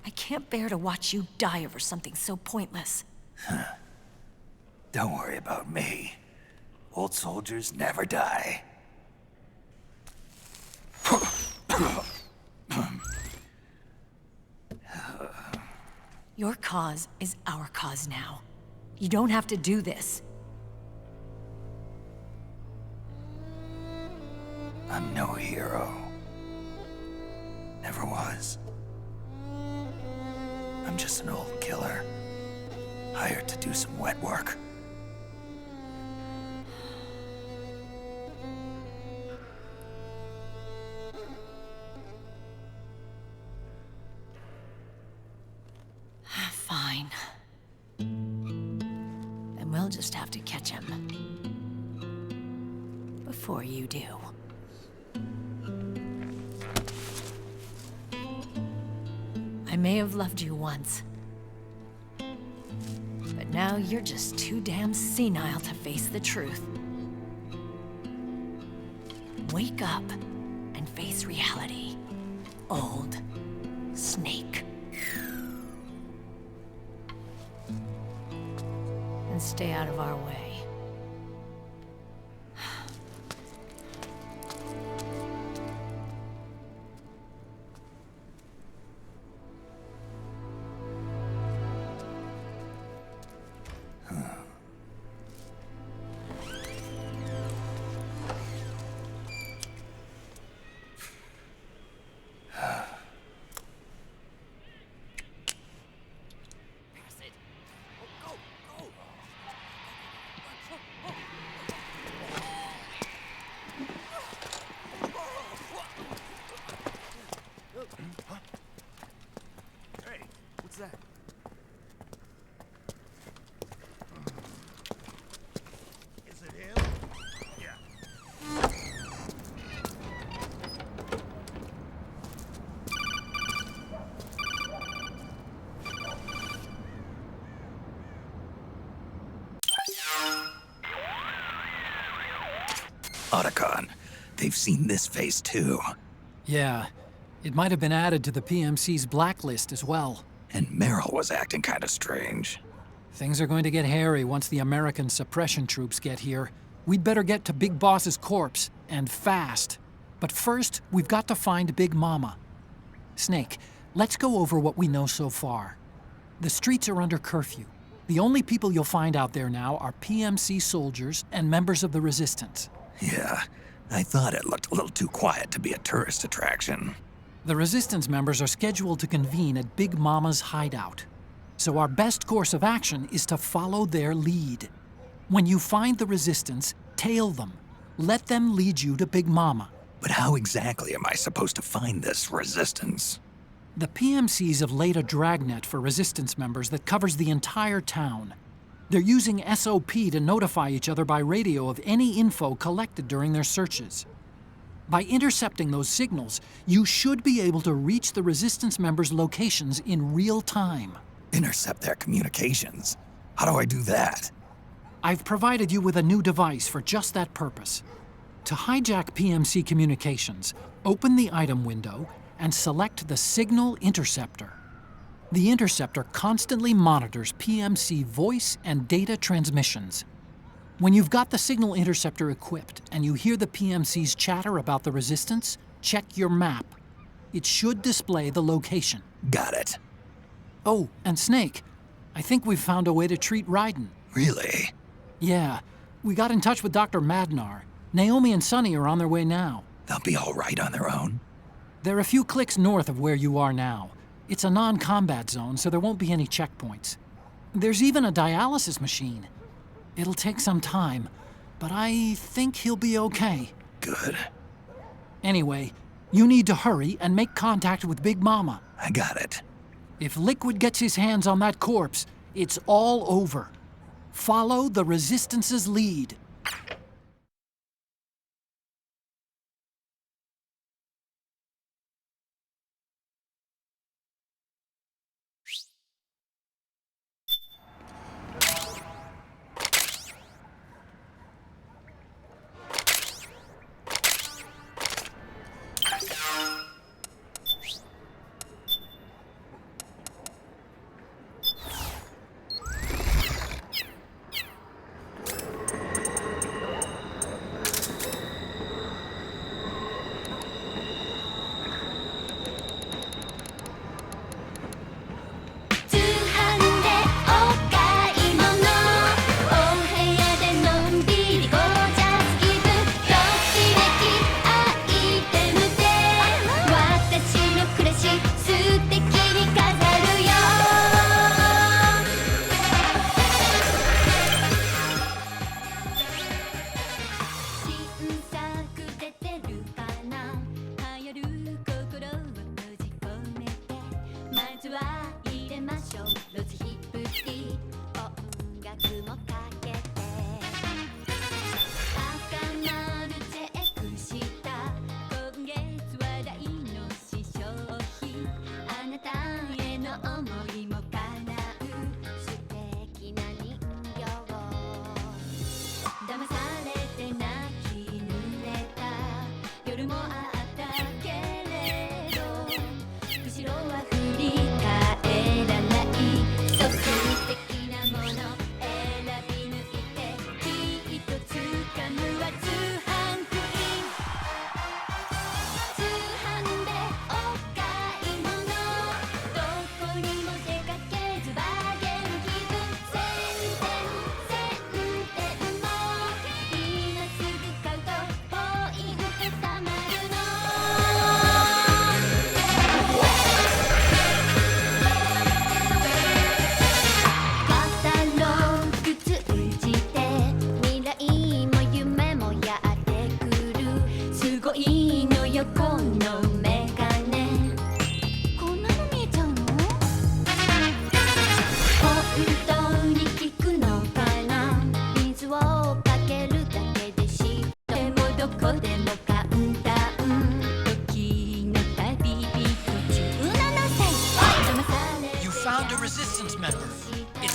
I can't bear to watch you die over something so pointless. Don't worry about me. Old soldiers never die. Your cause is our cause now. You don't have to do this. I'm no hero. Never was. I'm just an old killer, hired to do some wet work. Fine. Then we'll just have to catch him. Before you do. I may have loved you once. But now you're just too damn senile to face the truth. Wake up and face reality. Old Snake. And stay out of our way. Hey, what's that? Is it him? Yeah. Otacon, they've seen this face too. Yeah, it might have been added to the PMC's blacklist as well. And Meryl was acting kind of strange. Things are going to get hairy once the American suppression troops get here. We'd better get to Big Boss's corpse, and fast. But first, we've got to find Big Mama. Snake, let's go over what we know so far. The streets are under curfew. The only people you'll find out there now are PMC soldiers and members of the Resistance. Yeah, I thought it looked a little too quiet to be a tourist attraction. The Resistance members are scheduled to convene at Big Mama's hideout. So our best course of action is to follow their lead. When you find the Resistance, tail them. Let them lead you to Big Mama. But how exactly am I supposed to find this Resistance? The PMCs have laid a dragnet for Resistance members that covers the entire town. They're using SOP to notify each other by radio of any info collected during their searches. By intercepting those signals, you should be able to reach the Resistance members' locations in real time. Intercept their communications? How do I do that? I've provided you with a new device for just that purpose. To hijack PMC communications, open the item window and select the Signal Interceptor. The interceptor constantly monitors PMC voice and data transmissions. When you've got the Signal Interceptor equipped and you hear the PMC's chatter about the Resistance, check your map. It should display the location. Got it. Oh, and Snake, I think we've found a way to treat Raiden. Really? Yeah, we got in touch with Dr. Madnar. Naomi and Sonny are on their way now. They'll be all right on their own? They're a few clicks north of where you are now. It's a non-combat zone, so there won't be any checkpoints. There's even a dialysis machine. It'll take some time, but I think he'll be okay. Good. Anyway, you need to hurry and make contact with Big Mama. I got it. If Liquid gets his hands on that corpse, it's all over. Follow the Resistance's lead.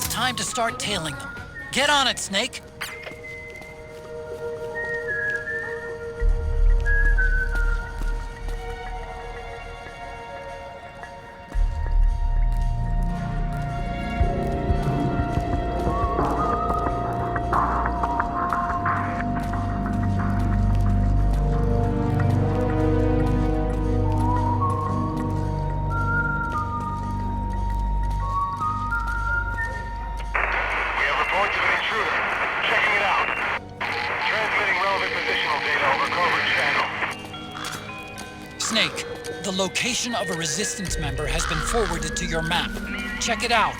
Time to start tailing them. Get on it, Snake! Checking it out. Transmitting relevant positional data over coverage. Snake, the location of a Resistance member has been forwarded to your map. Check it out.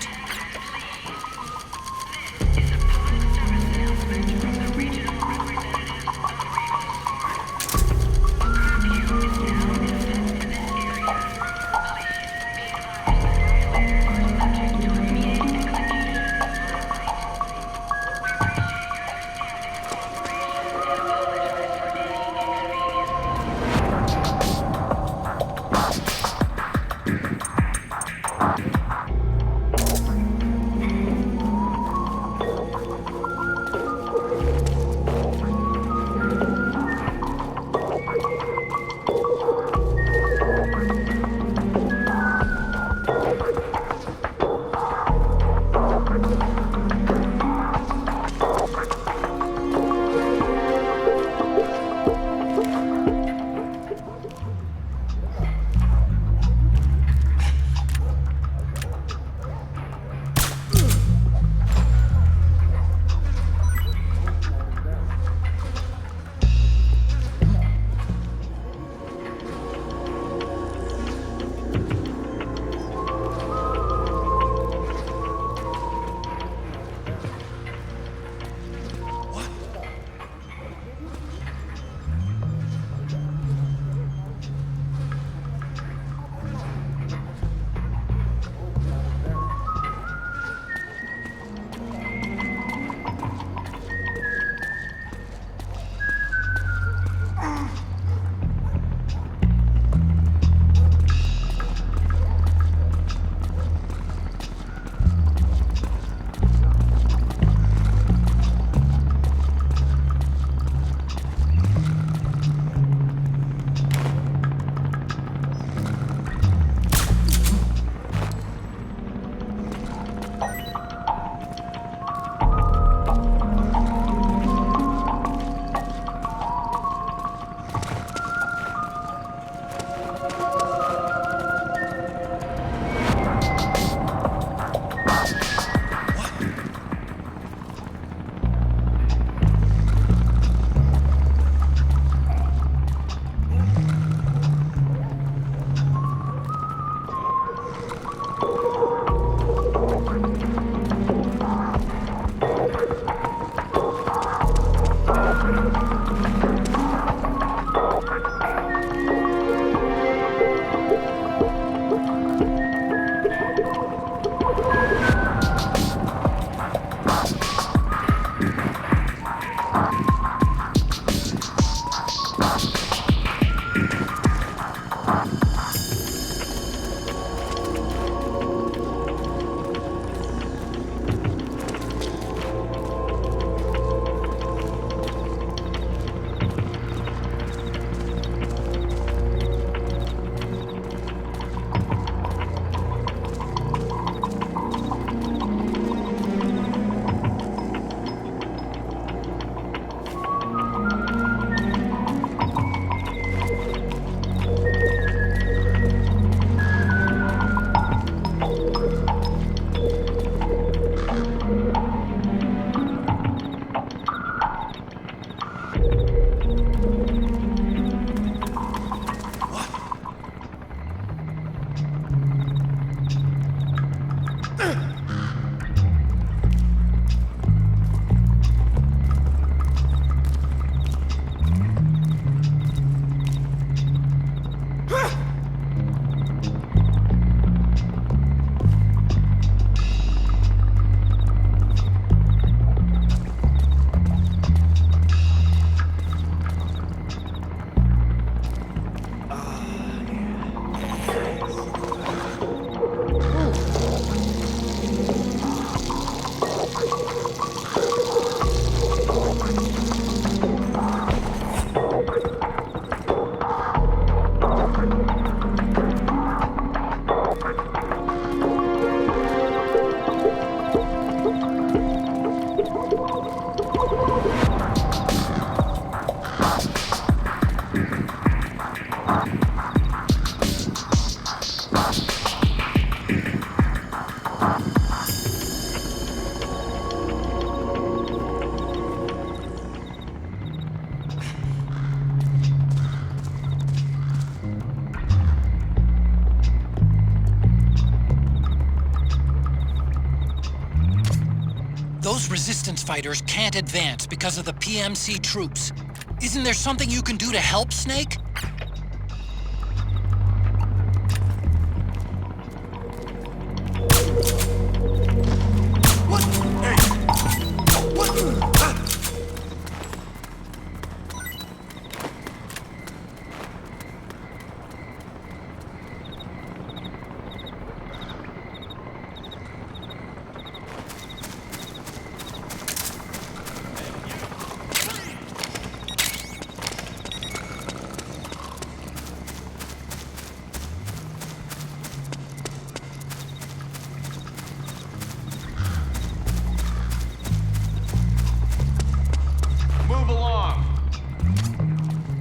Those resistance fighters can't advance because of the PMC troops. Isn't there something you can do to help, Snake?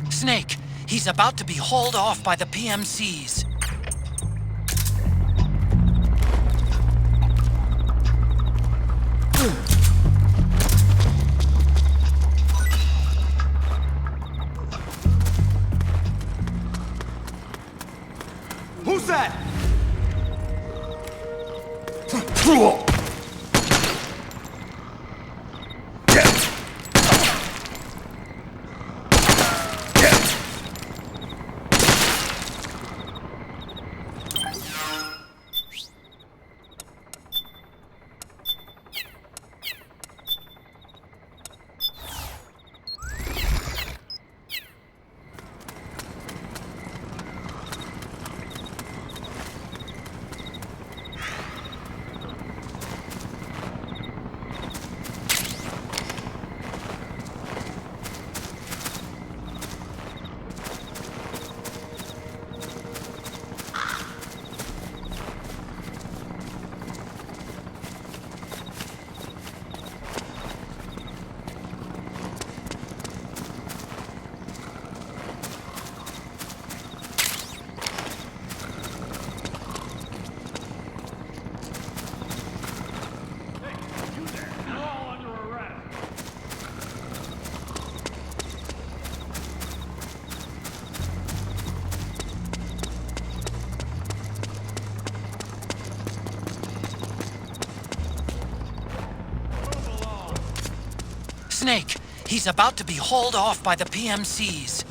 Snake, he's about to be hauled off by the PMCs. Who's that? Snake, he's about to be hauled off by the PMCs.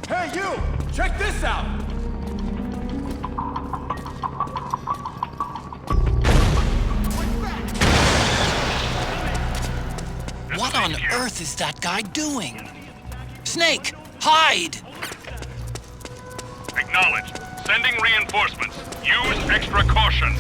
Hey, you! Check this out! What on earth is that guy doing? Snake, hide! Acknowledged. Sending reinforcements. Use extra caution.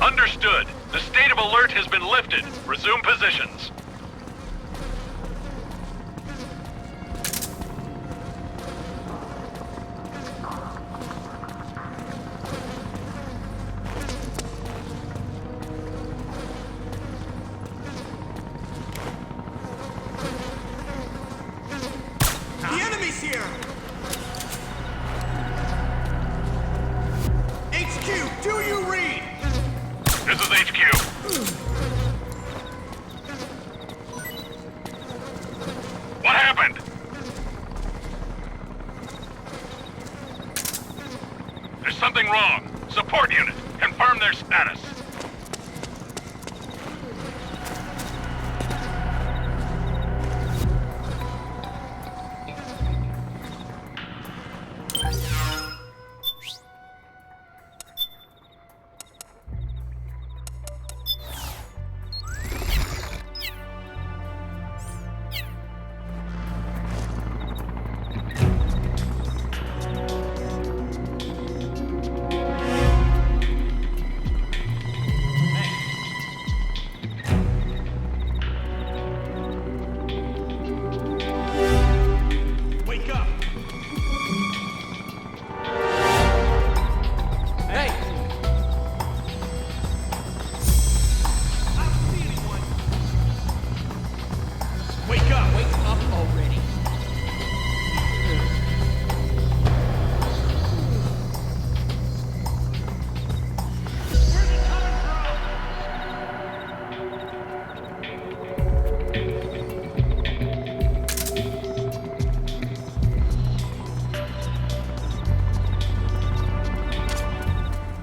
Understood. The state of alert has been lifted. Resume positions. The enemy's here! HQ, do you read? This is HQ. What happened? There's something wrong. Support unit, confirm their status.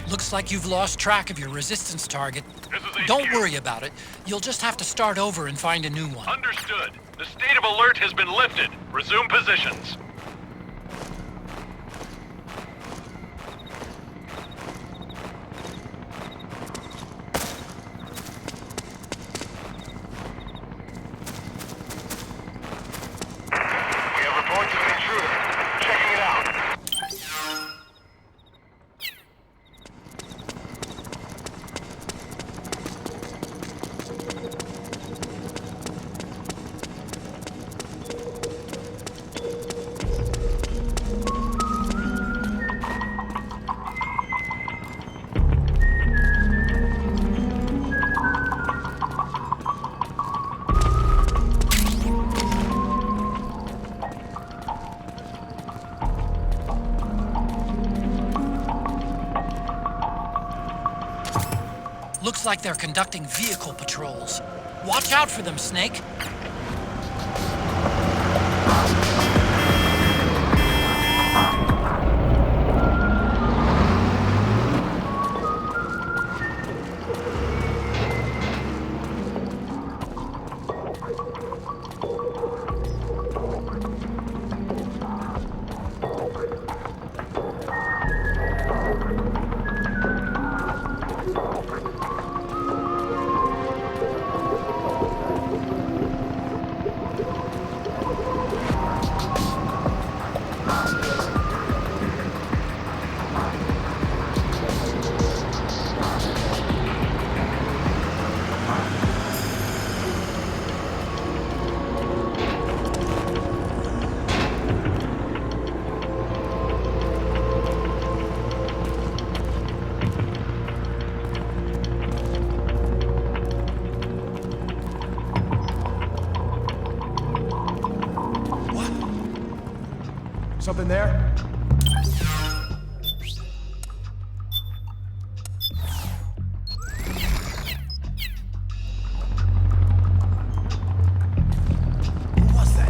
Looks like you've lost track of your resistance target. Don't worry about it. You'll just have to start over and find a new one. Understood. The state of alert has been lifted. Resume positions. We have reports of an intruder. Checking it out. Looks like they're conducting vehicle patrols. Watch out for them, Snake. Something there? Who was that?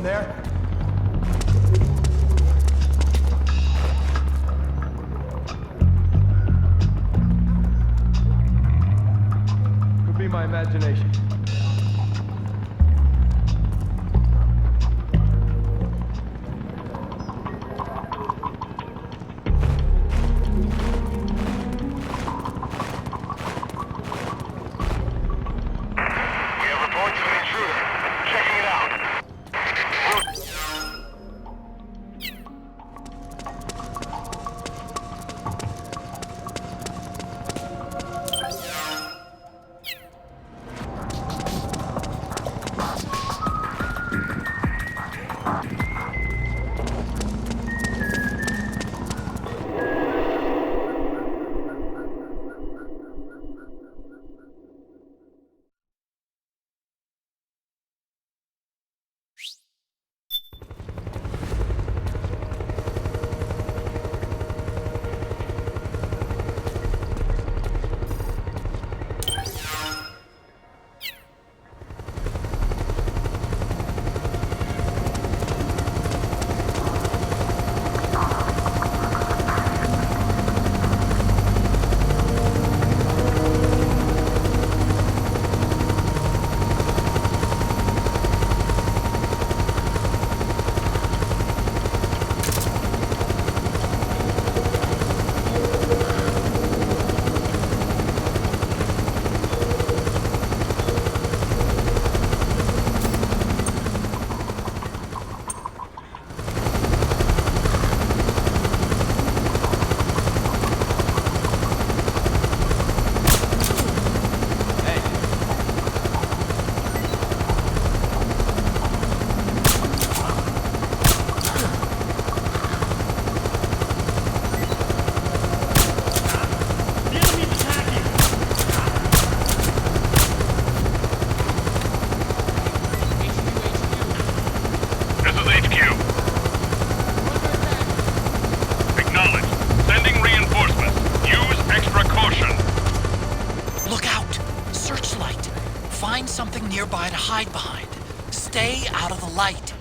there? Could be my imagination. Find something nearby to hide behind. Stay out of the light.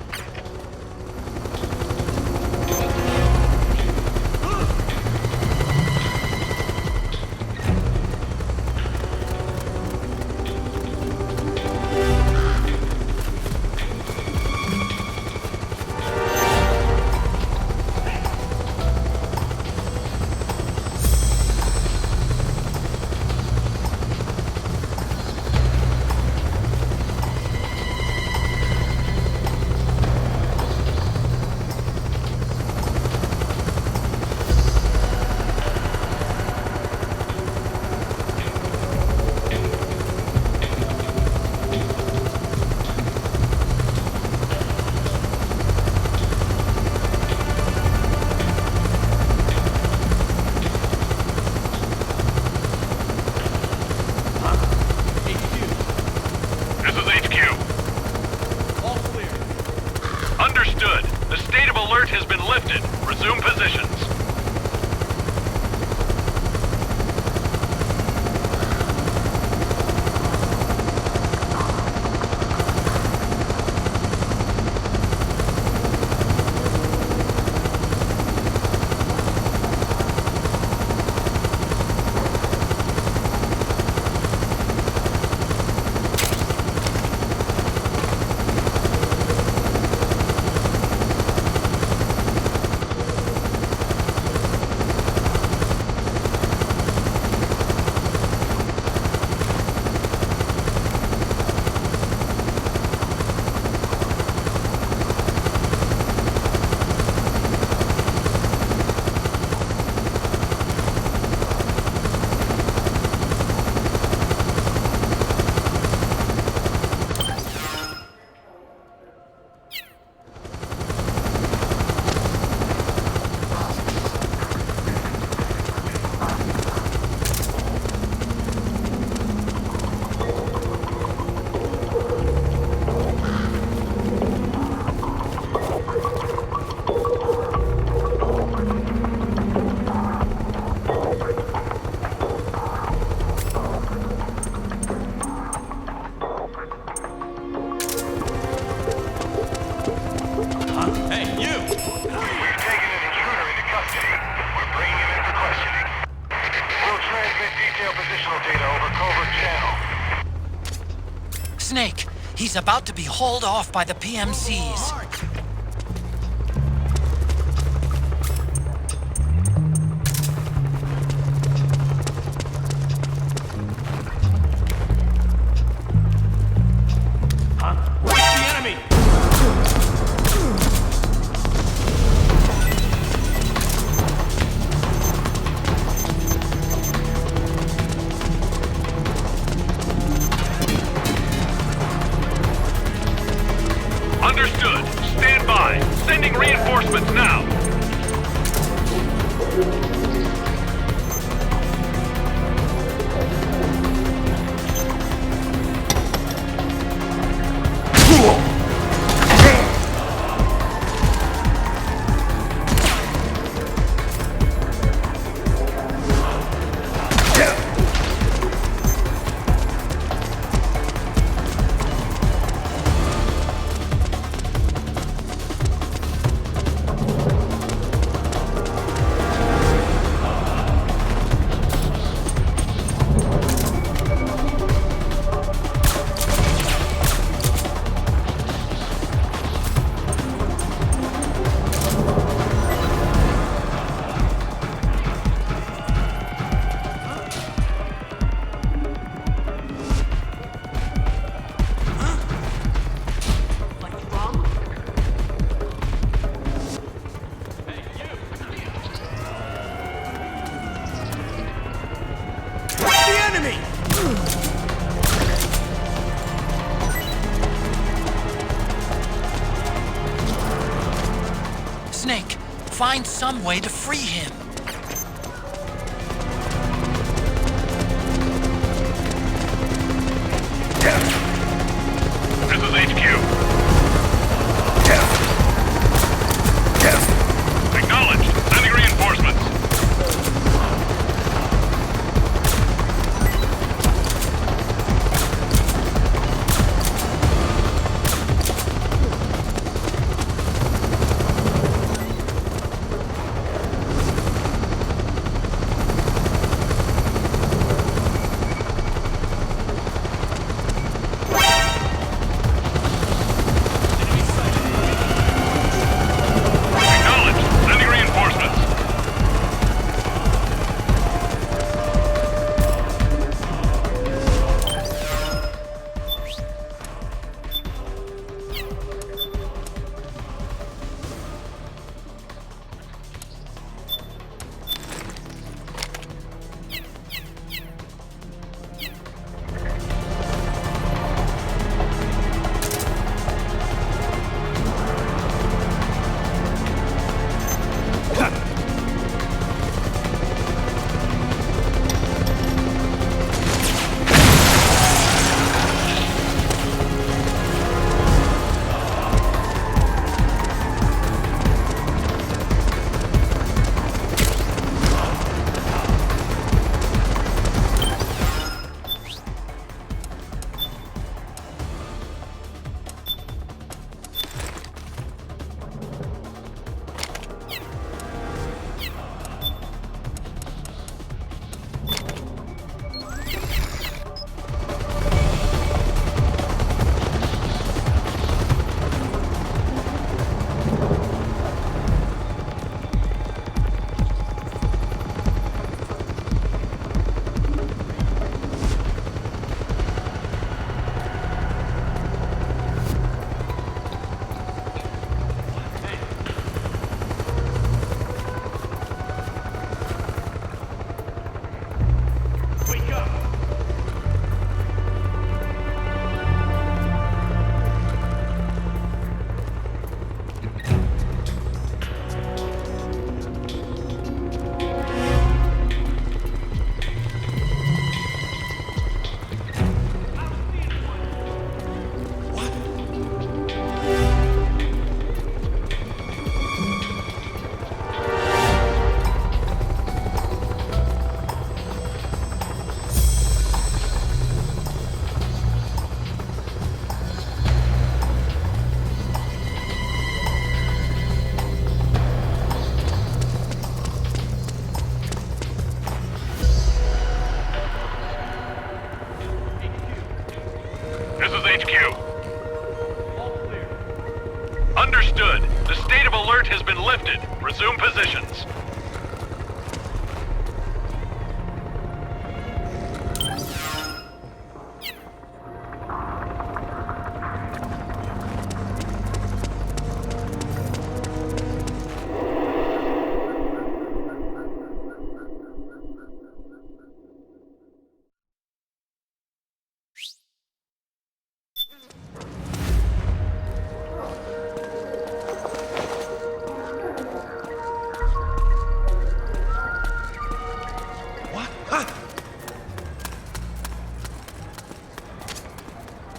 Snake, he's about to be hauled off by the PMCs. Understood. Stand by. Sending reinforcements now. Snake, find some way to free him. This is HQ. Acknowledged. Sending reinforcements.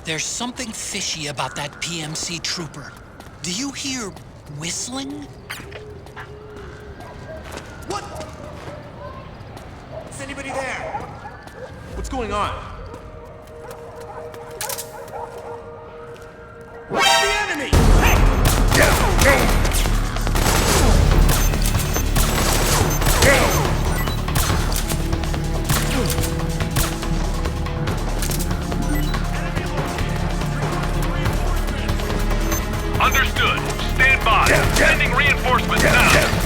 There's something fishy about that PMC trooper. Do you hear whistling? What? Is anybody there? What's going on? Where's the enemy? Hey! Understood. Stand by. Sending reinforcements now.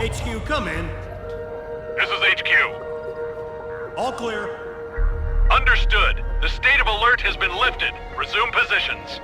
HQ, come in. This is HQ. All clear. Understood. The state of alert has been lifted. Resume positions.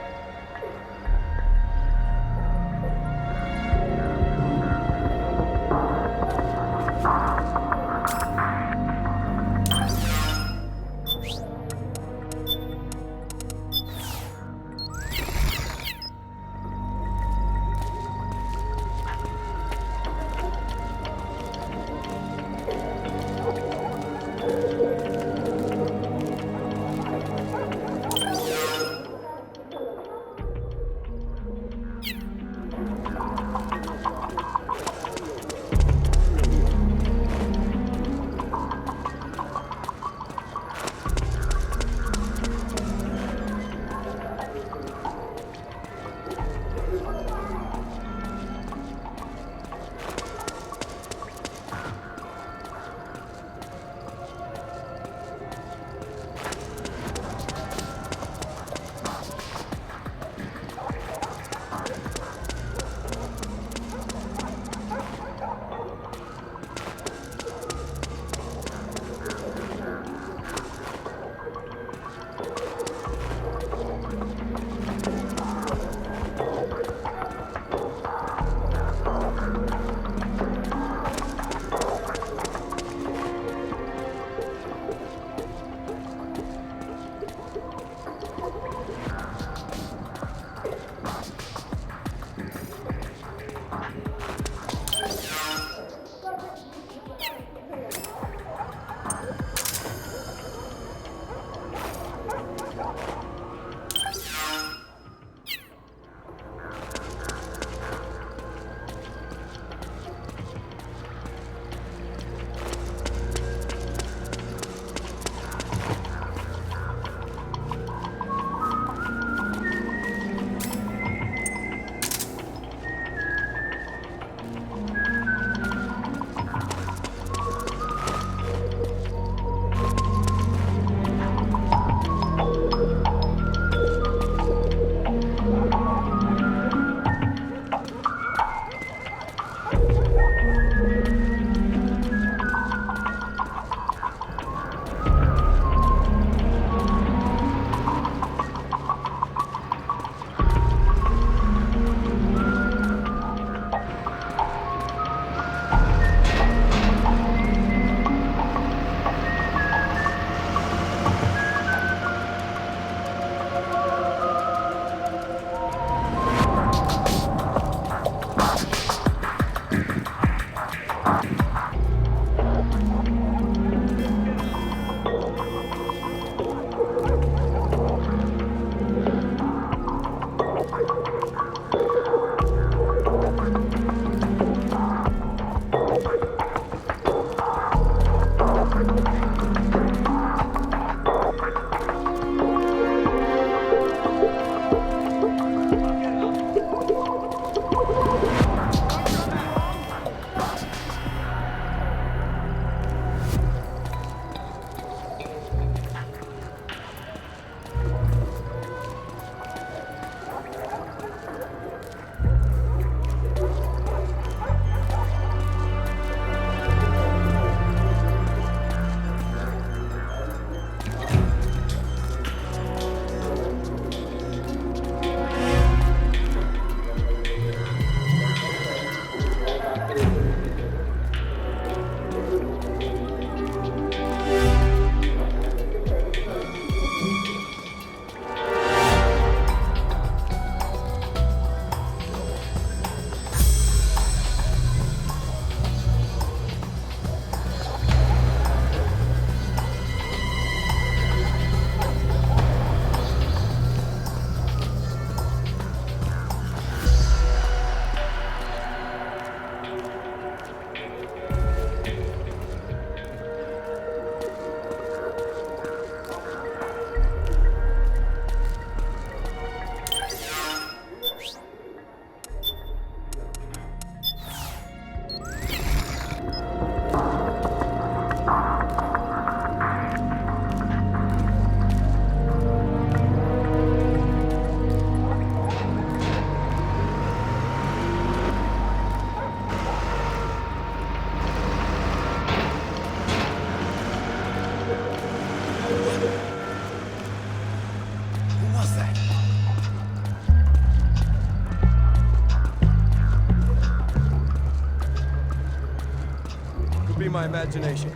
Could be my imagination.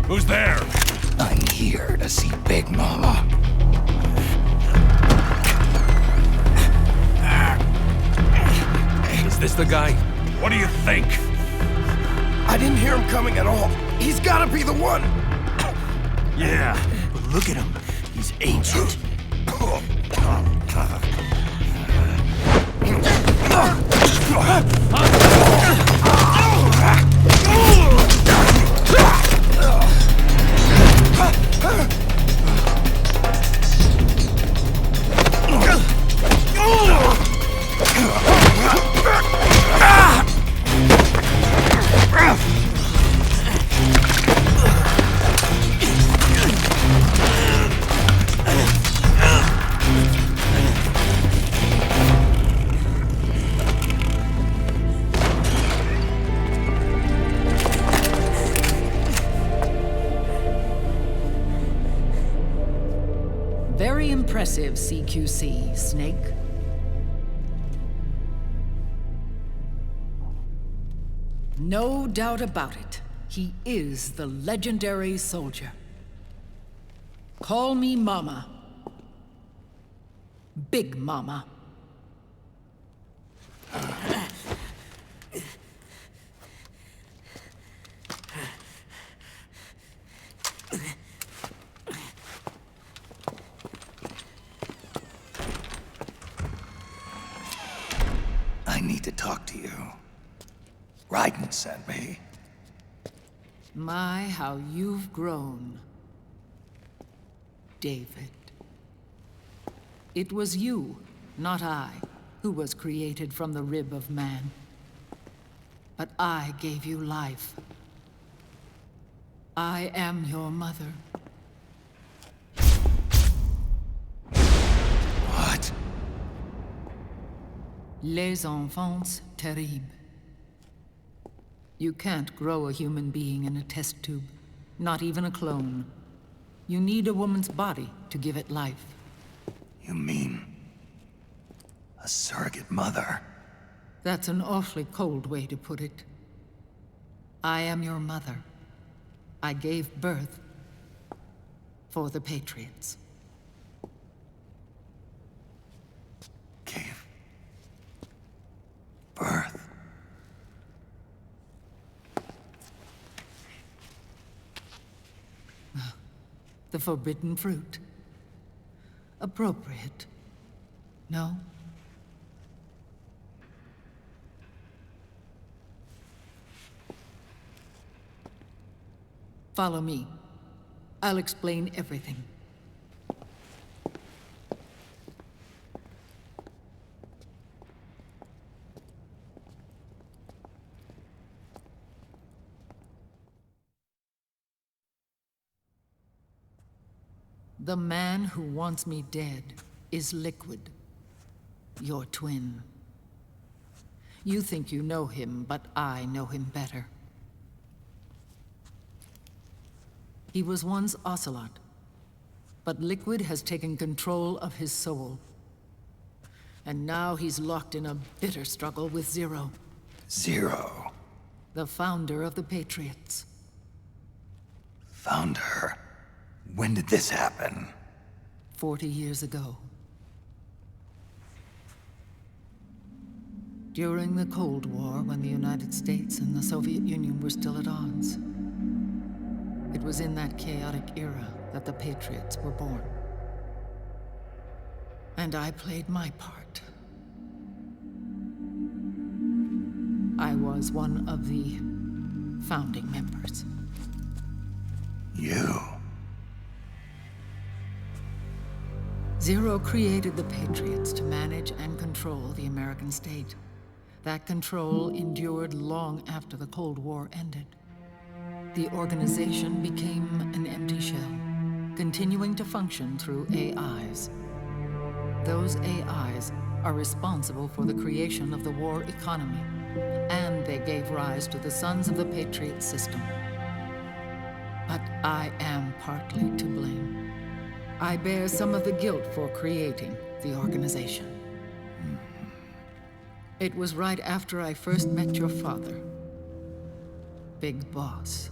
Who's there? I'm here to see Big Mama. Is this the guy? What do you think? I didn't hear him coming at all. He's gotta be the one. Yeah, but look at him. He's ancient. Very impressive, CQC, Snake. No doubt about it. He is the legendary soldier. Call me Mama. Big Mama. I need to talk to you. Raiden sent me. My, how you've grown, David. It was you, not I, who was created from the rib of man. But I gave you life. I am your mother. What? Les enfants terribles. You can't grow a human being in a test tube, not even a clone. You need a woman's body to give it life. You mean a surrogate mother? That's an awfully cold way to put it. I am your mother. I gave birth for the Patriots. Gave birth? The forbidden fruit. Appropriate. No? Follow me. I'll explain everything. The man who wants me dead is Liquid, your twin. You think you know him, but I know him better. He was once Ocelot, But Liquid has taken control of his soul. And now he's locked in a bitter struggle with Zero. Zero? The founder of the Patriots. Founder? When did this happen? 40 years ago. During the Cold War, when the United States and the Soviet Union were still at odds. It was in that chaotic era that the Patriots were born. And I played my part. I was one of the founding members. You? Zero created the Patriots to manage and control the American state. That control endured long after the Cold War ended. The organization became an empty shell, continuing to function through AIs. Those AIs are responsible for the creation of the war economy, and they gave rise to the Sons of the Patriot system. But I am partly to blame. I bear some of the guilt for creating the organization. It was right after I first met your father, Big Boss.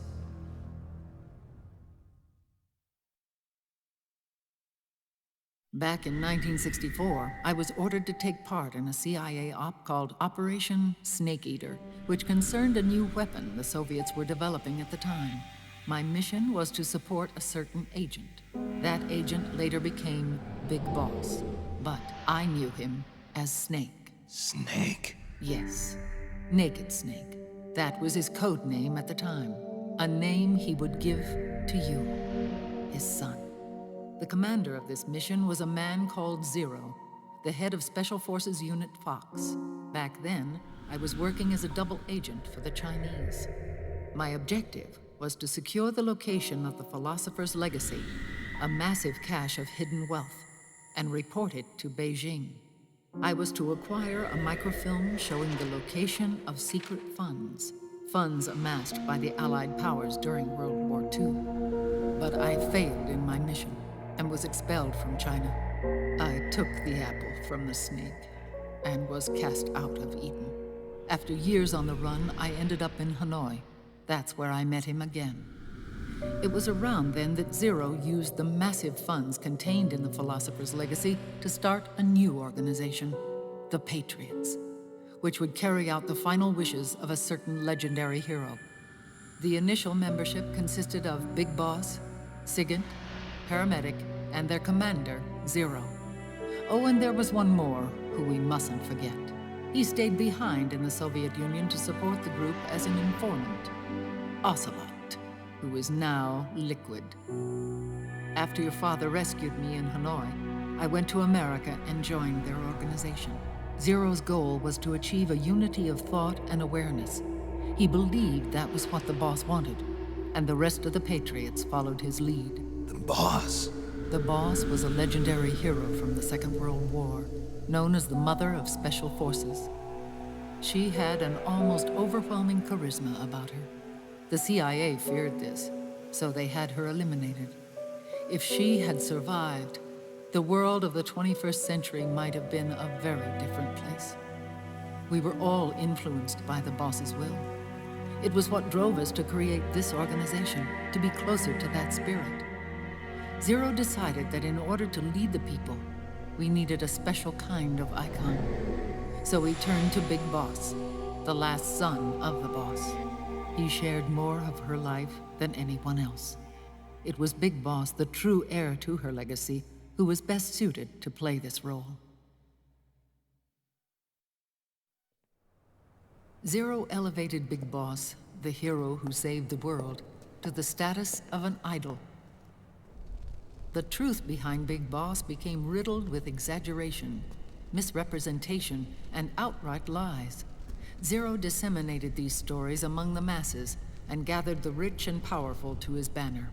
Back in 1964, I was ordered to take part in a CIA op called Operation Snake Eater, which concerned a new weapon the Soviets were developing at the time. My mission was to support a certain agent. That agent later became Big Boss, but I knew him as Snake. Snake? Yes, Naked Snake. That was his code name at the time. A name he would give to you, his son. The commander of this mission was a man called Zero, the head of Special Forces Unit Fox. Back then, I was working as a double agent for the Chinese. My objective was to secure the location of the Philosopher's Legacy, a massive cache of hidden wealth, and report it to Beijing. I was to acquire a microfilm showing the location of secret funds, funds amassed by the Allied powers during World War II. But I failed in my mission and was expelled from China. I took the apple from the snake and was cast out of Eden. After years on the run, I ended up in Hanoi. That's where I met him again. It was around then that Zero used the massive funds contained in the Philosopher's Legacy to start a new organization, the Patriots, which would carry out the final wishes of a certain legendary hero. The initial membership consisted of Big Boss, Sigint, Paramedic, and their commander, Zero. Oh, and there was one more who we mustn't forget. He stayed behind in the Soviet Union to support the group as an informant, Ocelot, who is now Liquid. After your father rescued me in Hanoi, I went to America and joined their organization. Zero's goal was to achieve a unity of thought and awareness. He believed that was what the boss wanted, and the rest of the Patriots followed his lead. The boss? The boss was a legendary hero from the Second World War, known as the Mother of Special Forces. She had an almost overwhelming charisma about her. The CIA feared this, so they had her eliminated. If she had survived, the world of the 21st century might have been a very different place. We were all influenced by the boss's will. It was what drove us to create this organization, to be closer to that spirit. Zero decided that in order to lead the people, we needed a special kind of icon. So he turned to Big Boss, the last son of the boss. He shared more of her life than anyone else. It was Big Boss, the true heir to her legacy, who was best suited to play this role. Zero elevated Big Boss, the hero who saved the world, to the status of an idol. The truth behind Big Boss became riddled with exaggeration, misrepresentation, and outright lies. Zero disseminated these stories among the masses and gathered the rich and powerful to his banner.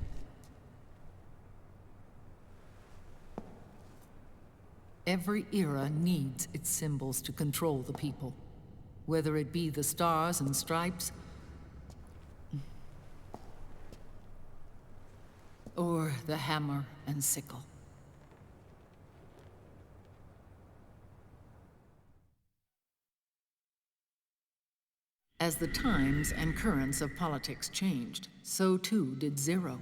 Every era needs its symbols to control the people, whether it be the stars and stripes, or the hammer and sickle. As the times and currents of politics changed, so too did Zero.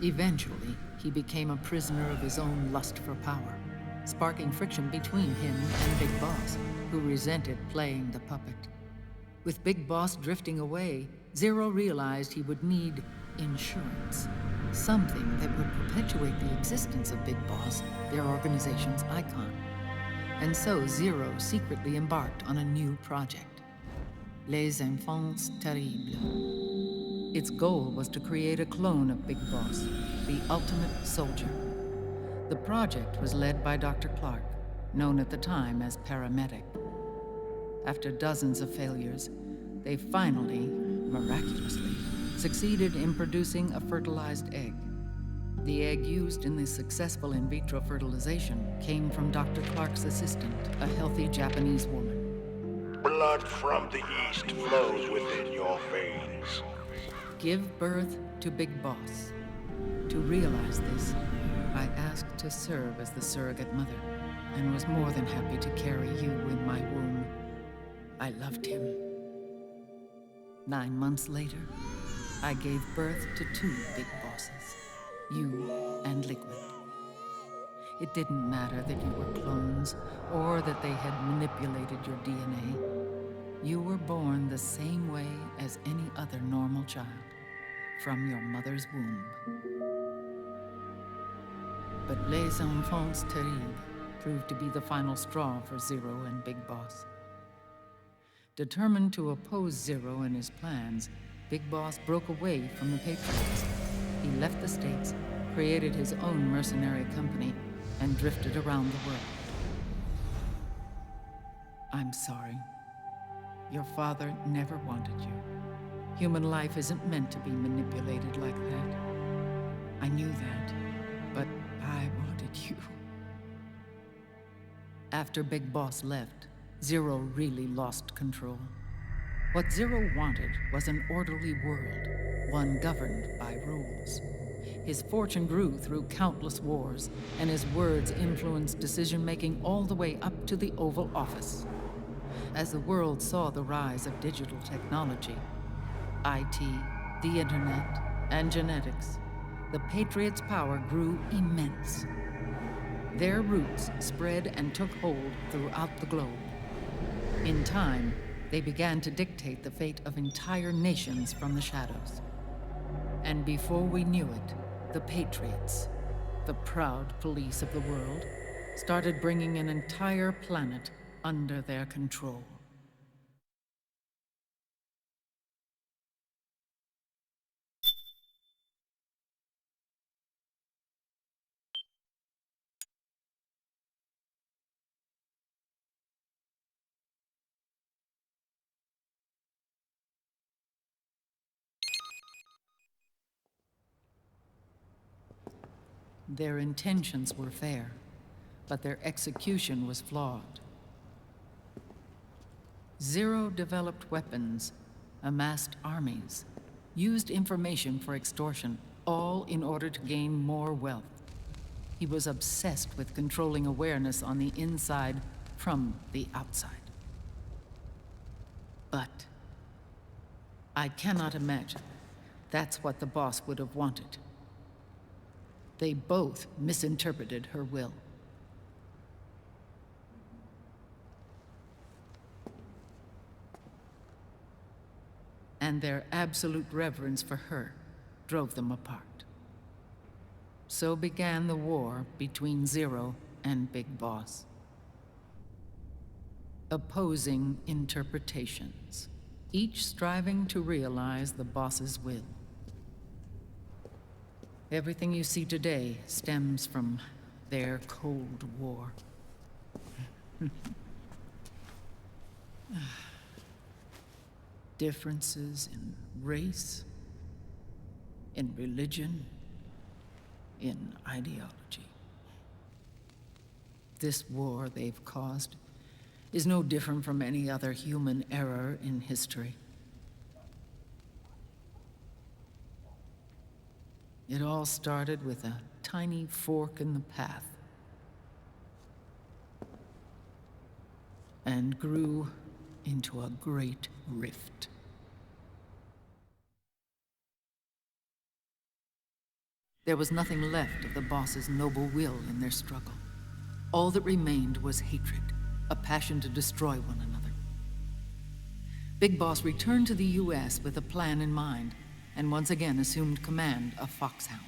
Eventually, he became a prisoner of his own lust for power, sparking friction between him and Big Boss, who resented playing the puppet. With Big Boss drifting away, Zero realized he would need insurance, something that would perpetuate the existence of Big Boss, their organization's icon. And so Zero secretly embarked on a new project. Les Enfants Terribles. Its goal was to create a clone of Big Boss, the ultimate soldier. The project was led by Dr. Clark, known at the time as Paramedic. After dozens of failures, they finally, miraculously, succeeded in producing a fertilized egg. The egg used in the successful in vitro fertilization came from Dr. Clark's assistant, a healthy Japanese woman. Blood from the east flows within your veins. Give birth to Big Boss. To realize this, I asked to serve as the surrogate mother, and was more than happy to carry you in my womb. I loved him. 9 months later, I gave birth to 2 Big Bosses, you and Liquid. It didn't matter that you were clones, or that they had manipulated your DNA. You were born the same way as any other normal child, from your mother's womb. But Les Enfants Terribles proved to be the final straw for Zero and Big Boss. Determined to oppose Zero and his plans, Big Boss broke away from the Patriots. He left the States, created his own mercenary company, and drifted around the world. I'm sorry. Your father never wanted you. Human life isn't meant to be manipulated like that. I knew that, but I wanted you. After Big Boss left, Zero really lost control. What Zero wanted was an orderly world, one governed by rules. His fortune grew through countless wars, and his words influenced decision-making all the way up to the Oval Office. As the world saw the rise of digital technology, IT, the internet, and genetics, the Patriots' power grew immense. Their roots spread and took hold throughout the globe. In time, they began to dictate the fate of entire nations from the shadows. And before we knew it, the Patriots, the proud police of the world, started bringing an entire planet under their control. Their intentions were fair, but their execution was flawed. Zero developed weapons, amassed armies, used information for extortion, all in order to gain more wealth. He was obsessed with controlling awareness on the inside from the outside. But I cannot imagine that's what the boss would have wanted. They both misinterpreted her will. And their absolute reverence for her drove them apart. So began the war between Zero and Big Boss. Opposing interpretations, each striving to realize the boss's will. Everything you see today stems from their Cold War. Differences in race, in religion, in ideology. This war they've caused is no different from any other human error in history. It all started with a tiny fork in the path. And grew into a great rift. There was nothing left of the boss's noble will in their struggle. All that remained was hatred, a passion to destroy one another. Big Boss returned to the US with a plan in mind, and once again assumed command of Foxhound.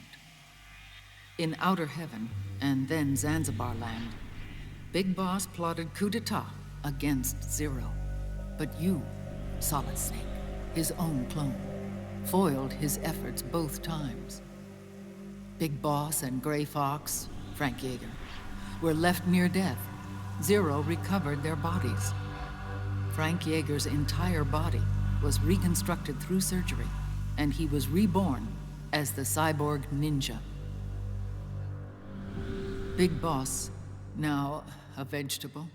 In Outer Heaven, and then Zanzibar Land, Big Boss plotted coup d'etat against Zero. But you, Solid Snake, his own clone, foiled his efforts both times. Big Boss and Gray Fox, Frank Yeager, were left near death. Zero recovered their bodies. Frank Yeager's entire body was reconstructed through surgery, and he was reborn as the cyborg ninja. Big Boss, now a vegetable,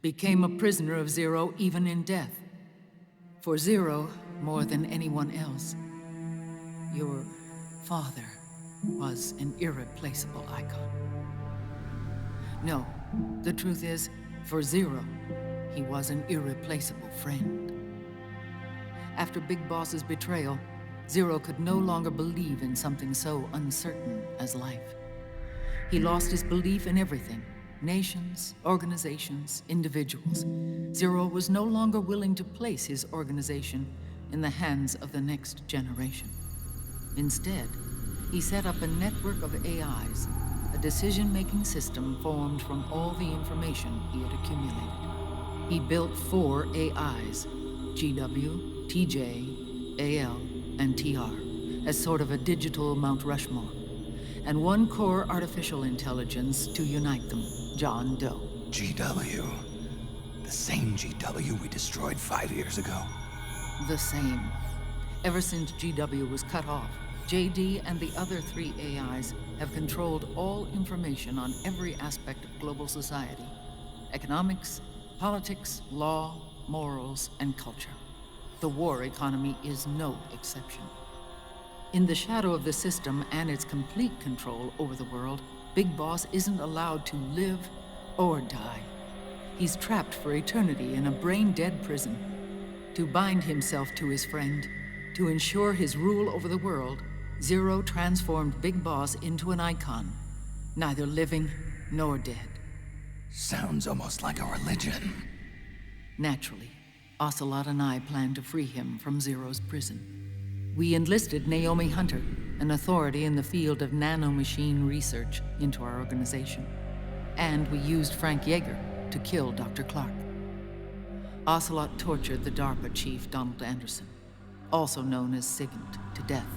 became a prisoner of Zero even in death. For Zero, more than anyone else, your father was an irreplaceable icon. No, the truth is, for Zero, he was an irreplaceable friend. After Big Boss's betrayal, Zero could no longer believe in something so uncertain as life. He lost his belief in everything. Nations, organizations, individuals. Zero was no longer willing to place his organization in the hands of the next generation. Instead, he set up a network of AIs, a decision-making system formed from all the information he had accumulated. He built 4 AIs, GW, TJ, AL, and TR, as sort of a digital Mount Rushmore, and 1 core artificial intelligence to unite them, John Doe. GW. The same GW we destroyed 5 years ago. The same. Ever since GW was cut off, JD and the other 3 AIs have controlled all information on every aspect of global society. Economics, politics, law, morals, and culture. The war economy is no exception. In the shadow of the system and its complete control over the world, Big Boss isn't allowed to live or die. He's trapped for eternity in a brain-dead prison. To bind himself to his friend, to ensure his rule over the world, Zero transformed Big Boss into an icon, neither living nor dead. Sounds almost like a religion. Naturally, Ocelot and I plan to free him from Zero's prison. We enlisted Naomi Hunter, an authority in the field of nanomachine research, into our organization. And we used Frank Yeager to kill Dr. Clark. Ocelot tortured the DARPA chief, Donald Anderson, also known as Sigint, to death,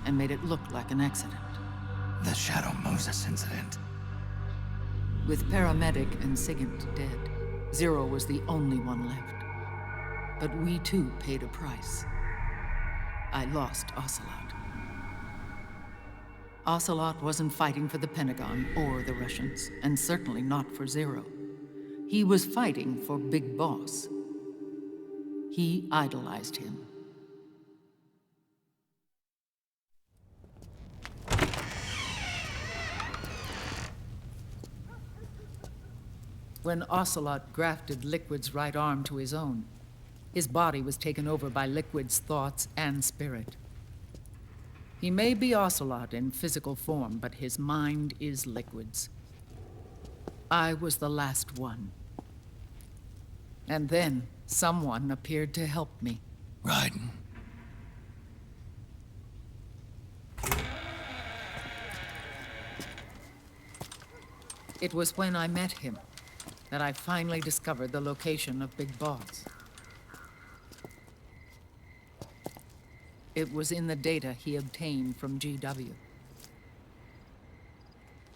and made it look like an accident. The Shadow Moses incident. With Paramedic and Sigint dead, Zero was the only one left. But we too paid a price. I lost Ocelot. Ocelot wasn't fighting for the Pentagon or the Russians, and certainly not for Zero. He was fighting for Big Boss. He idolized him. When Ocelot grafted Liquid's right arm to his own, his body was taken over by Liquid's thoughts and spirit. He may be Ocelot in physical form, but his mind is Liquid's. I was the last one. And then someone appeared to help me. Raiden. It was when I met him that I finally discovered the location of Big Boss. It was in the data he obtained from GW.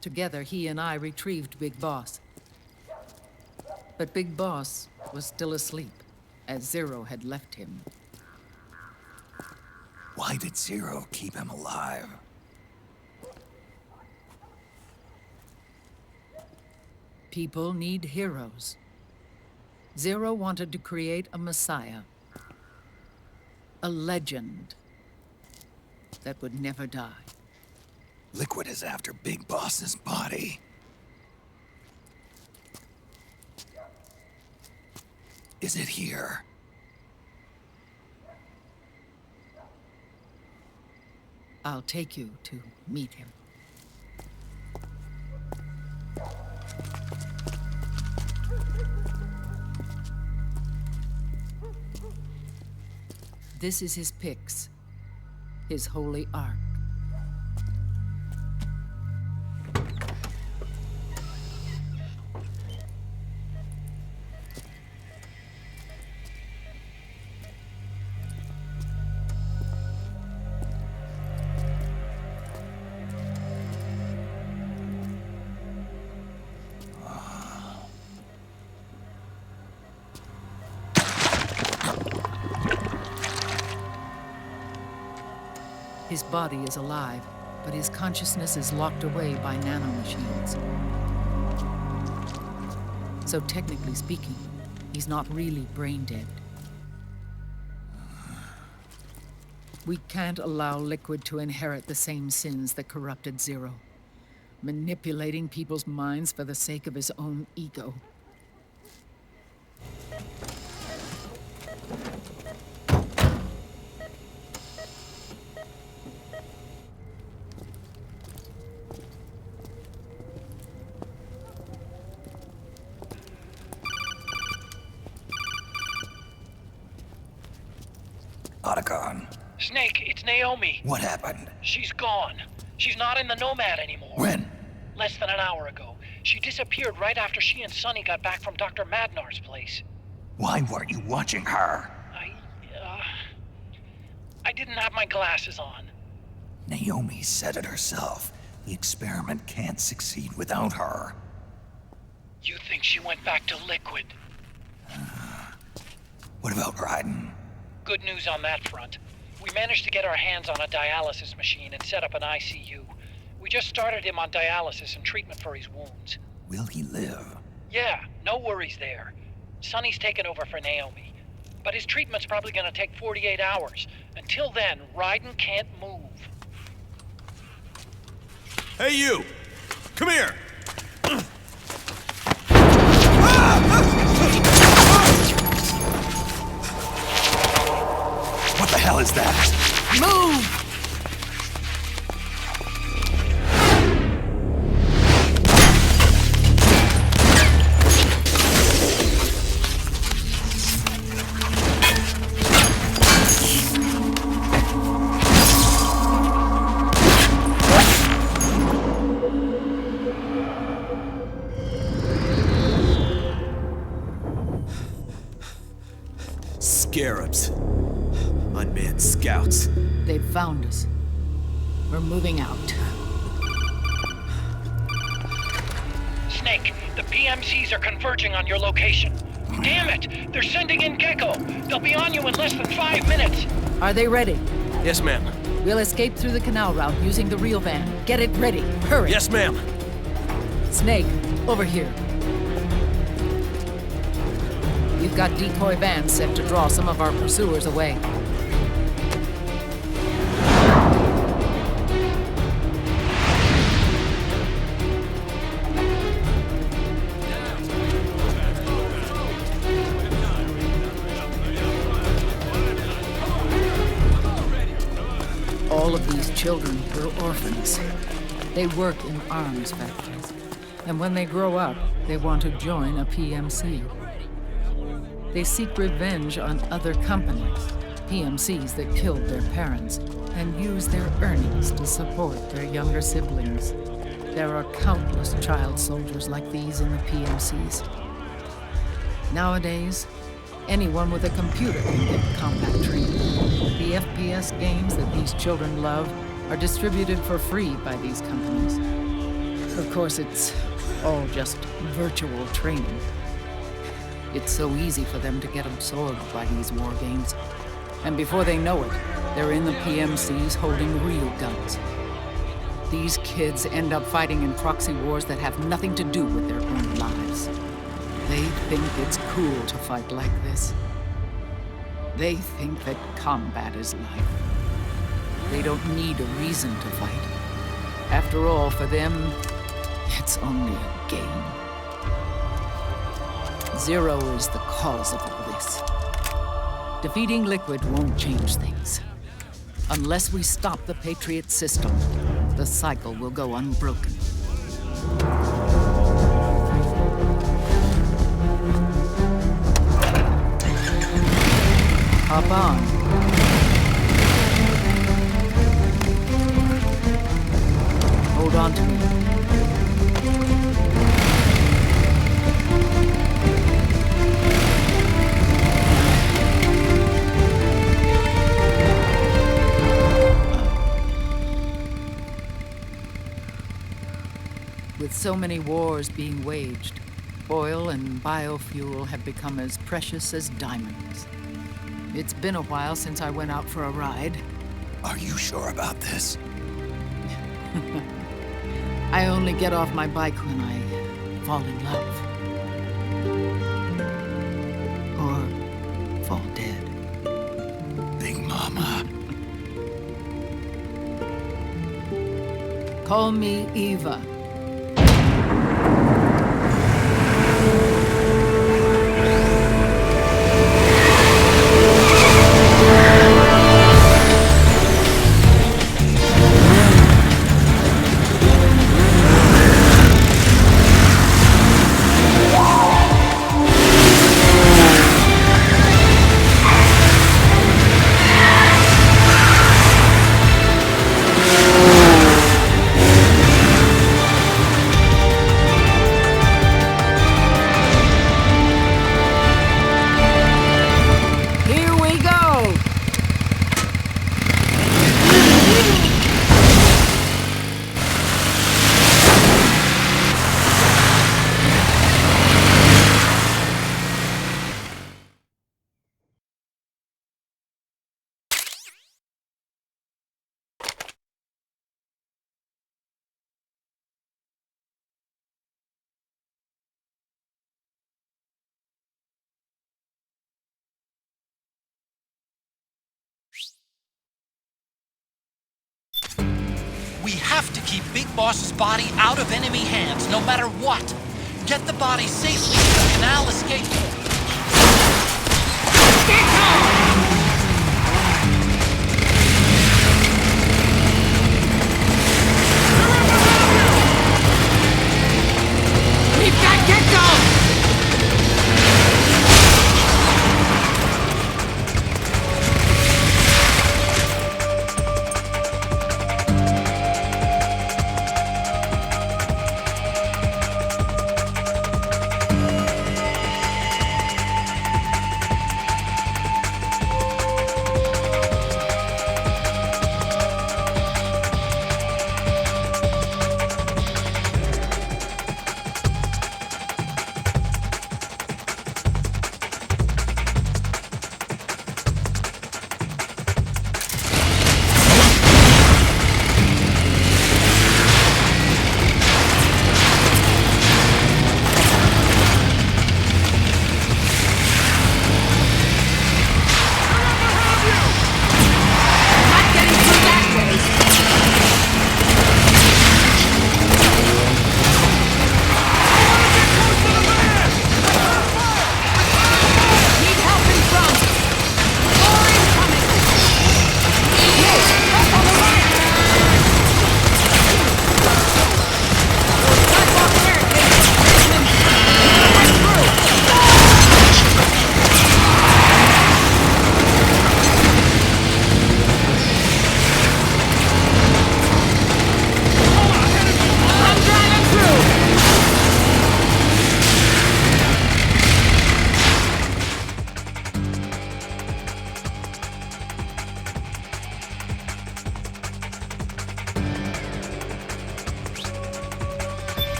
Together, he and I retrieved Big Boss. But Big Boss was still asleep, as Zero had left him. Why did Zero keep him alive? People need heroes. Zero wanted to create a messiah. A legend that would never die. Liquid is after Big Boss's body. Is it here? I'll take you to meet him. This is his pyx, his holy ark. His body is alive, but his consciousness is locked away by nanomachines. So technically speaking, he's not really brain dead. We can't allow Liquid to inherit the same sins that corrupted Zero, manipulating people's minds for the sake of his own ego. Otacon. Snake, it's Naomi. What happened? She's gone. She's not in the Nomad anymore. When? Less than an hour ago. She disappeared right after she and Sonny got back from Dr. Madnar's place. Why weren't you watching her? I didn't have my glasses on. Naomi said it herself. The experiment can't succeed without her. You think she went back to Liquid? What about Raiden? Good news on that front. We managed to get our hands on a dialysis machine and set up an ICU. We just started him on dialysis and treatment for his wounds. Will he live? Yeah, no worries there. Sonny's taken over for Naomi. But his treatment's probably gonna take 48 hours. Until then, Raiden can't move. Hey, you! Come here! What the hell is that? Move! Scarabs. Unmanned scouts. They've found us. We're moving out. Snake, the PMCs are converging on your location. Damn it! They're sending in Gecko! They'll be on you in less than 5 minutes! Are they ready? Yes, ma'am. We'll escape through the canal route using the real van. Get it ready. Hurry! Yes, ma'am. Snake, over here. We've got decoy vans set to draw some of our pursuers away. All of these children were orphans. They work in arms factories. And when they grow up, they want to join a PMC. They seek revenge on other companies, PMCs that killed their parents, and use their earnings to support their younger siblings. There are countless child soldiers like these in the PMCs. Nowadays, anyone with a computer can get combat training. The FPS games that these children love are distributed for free by these companies. Of course, it's all just virtual training. It's so easy for them to get absorbed by these war games. And before they know it, they're in the PMCs holding real guns. These kids end up fighting in proxy wars that have nothing to do with their own lives. They think it's cool to fight like this. They think that combat is life. They don't need a reason to fight. After all, for them, it's only a game. Zero is the cause of all this. Defeating Liquid won't change things. Unless we stop the Patriot system, the cycle will go unbroken. Hop on. Hold on to me. With so many wars being waged, oil and biofuel have become as precious as diamonds. It's been a while since I went out for a ride. Are you sure about this? I only get off my bike when I fall in love. Or fall dead. Big Mama. Call me Eva. We have to keep Big Boss's body out of enemy hands, no matter what. Get the body safely to the canal escape port. We've got Gekko!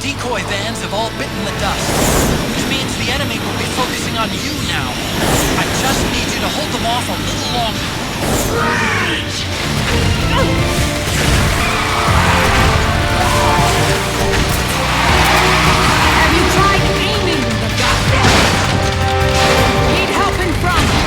decoy vans have all bitten the dust, which means the enemy will be focusing on you now. I just need you to hold them off a little longer. Have you tried aiming the gun? Need help in front.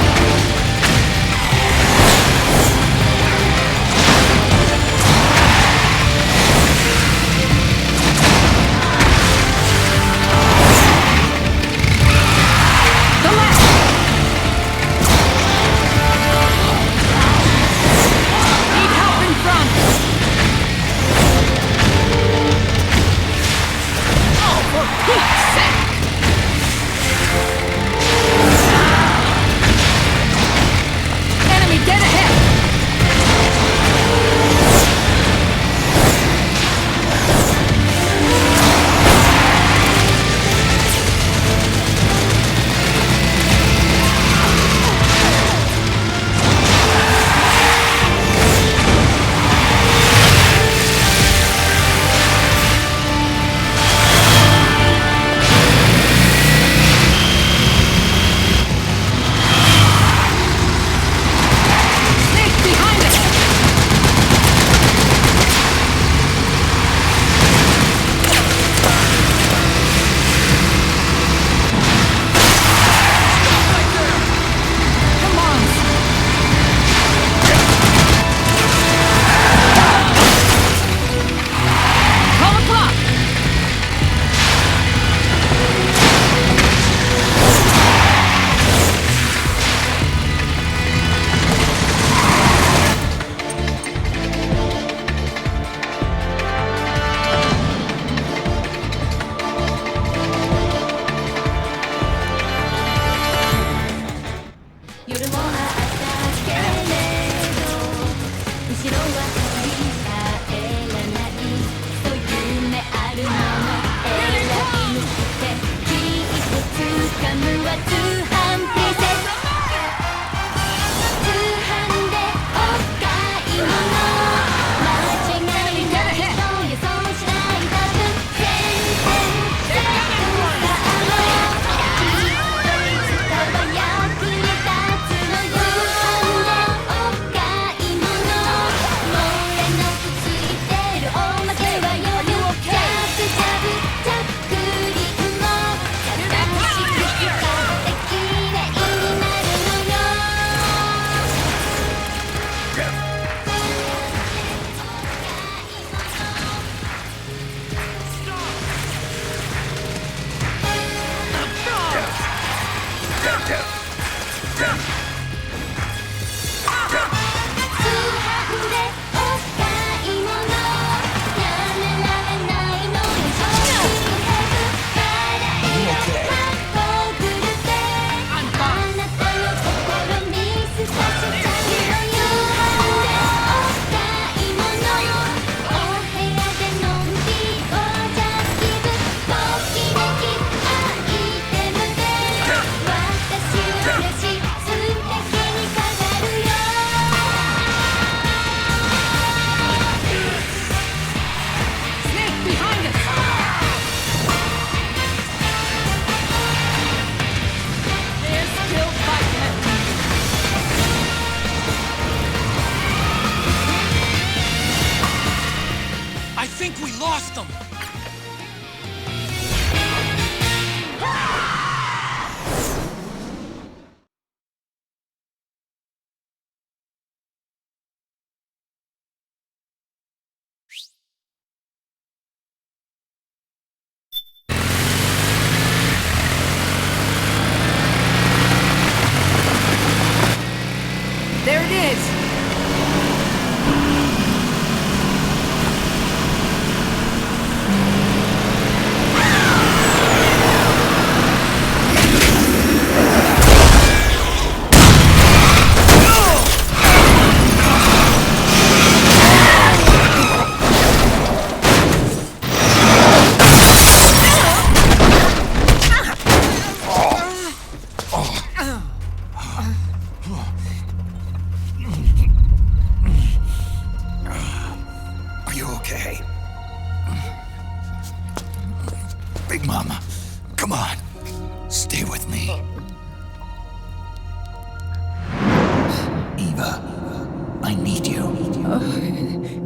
is!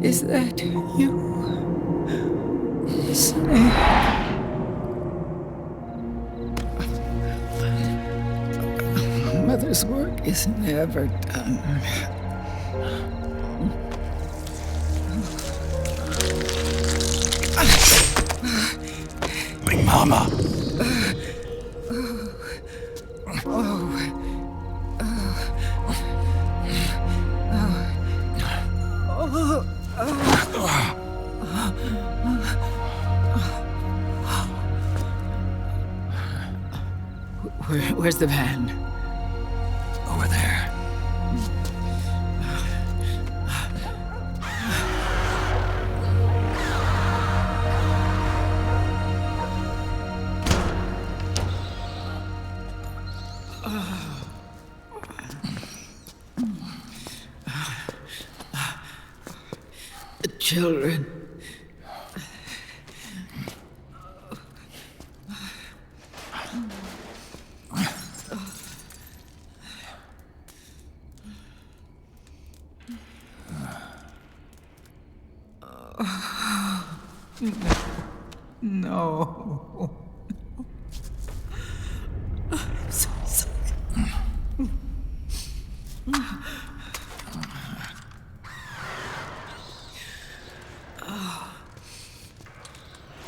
Is that you? Snake? Mother's work is never done. Big Mama. Where's the van? Over there. The children. No. I'm so sorry.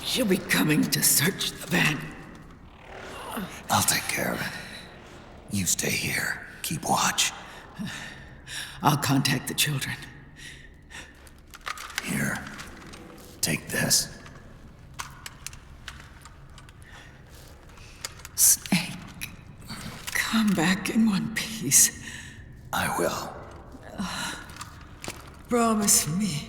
She'll be coming to search the van. I'll take care of it. You stay here. Keep watch. I'll contact the children. Here. Take this. Snake, come back in one piece. I will. Promise me.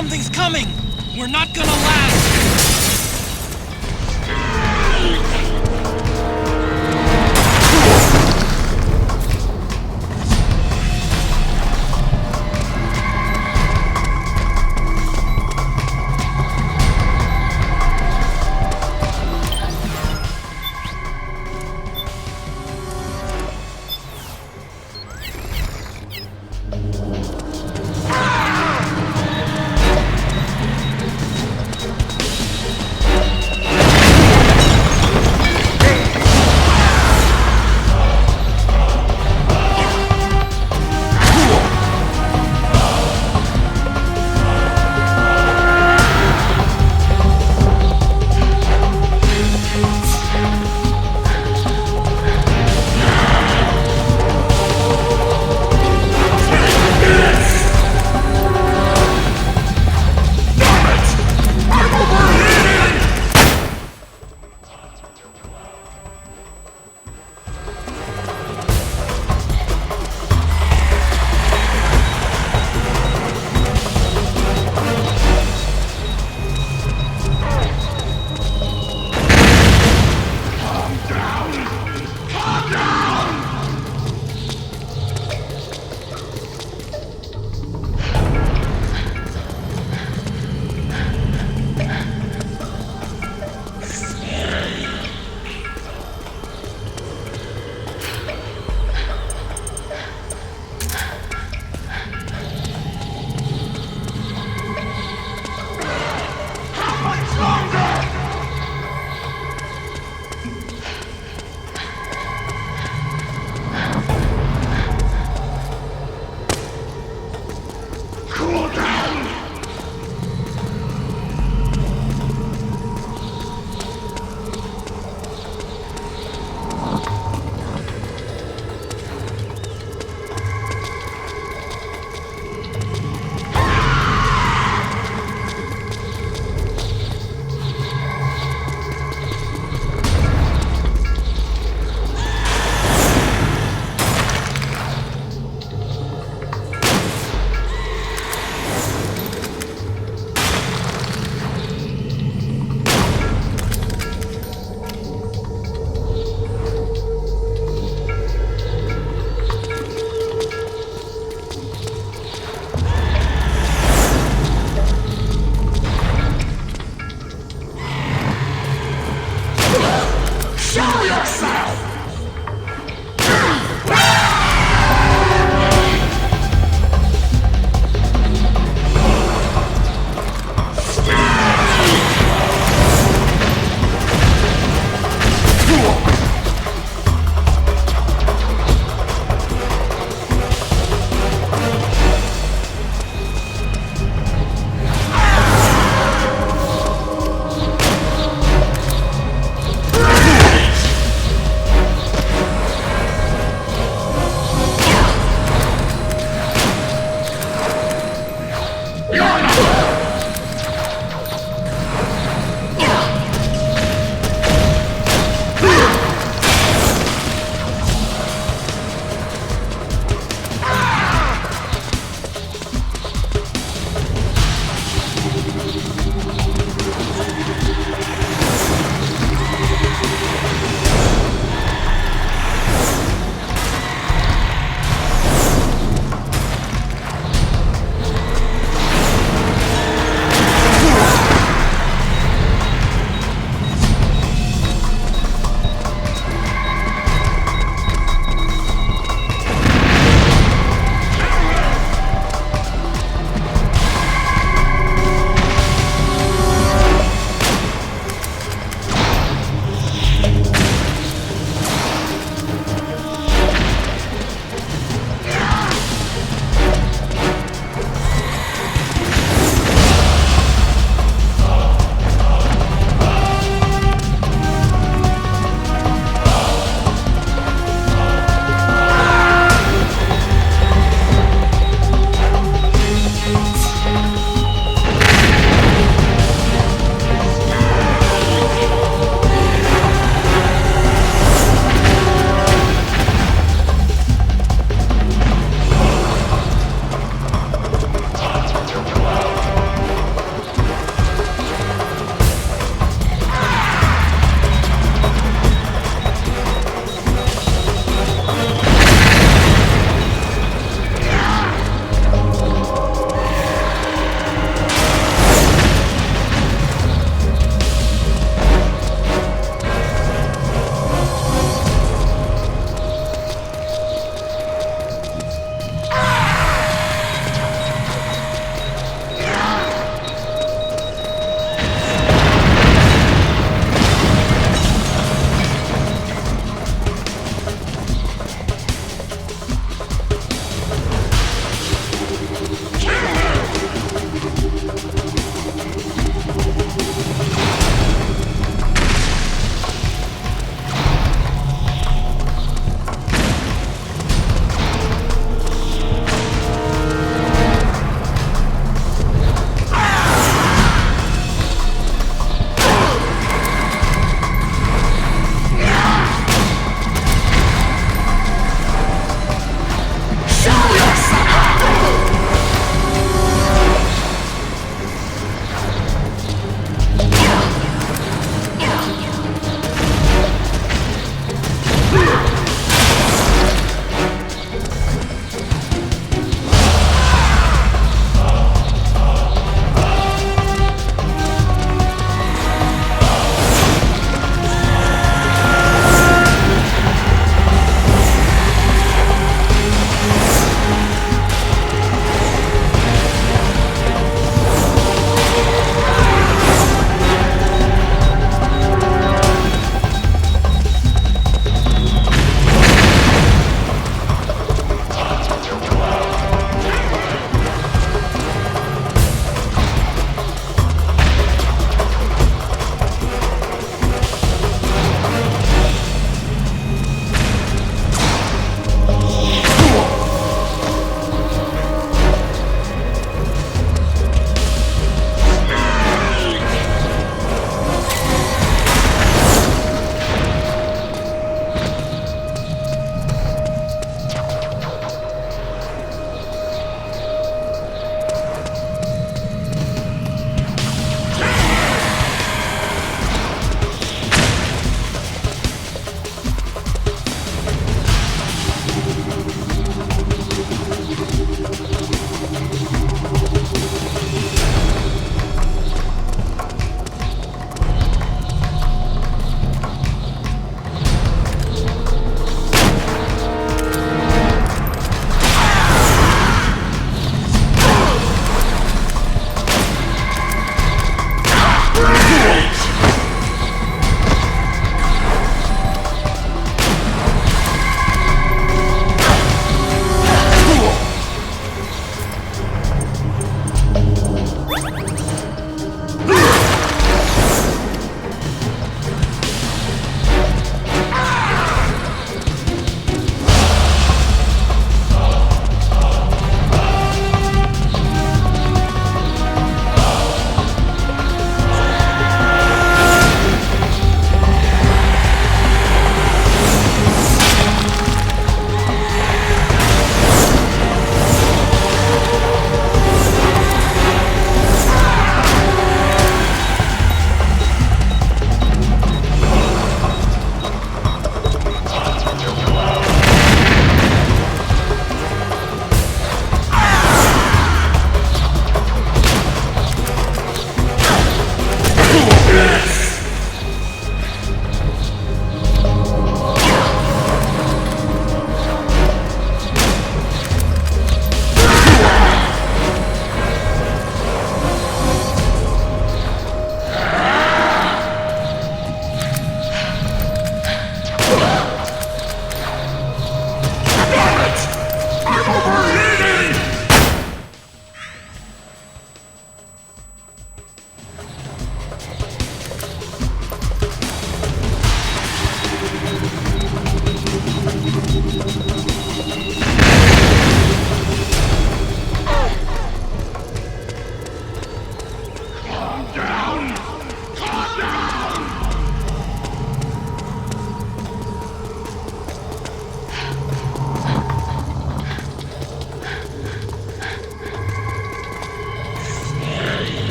Something's coming! We're not gonna last!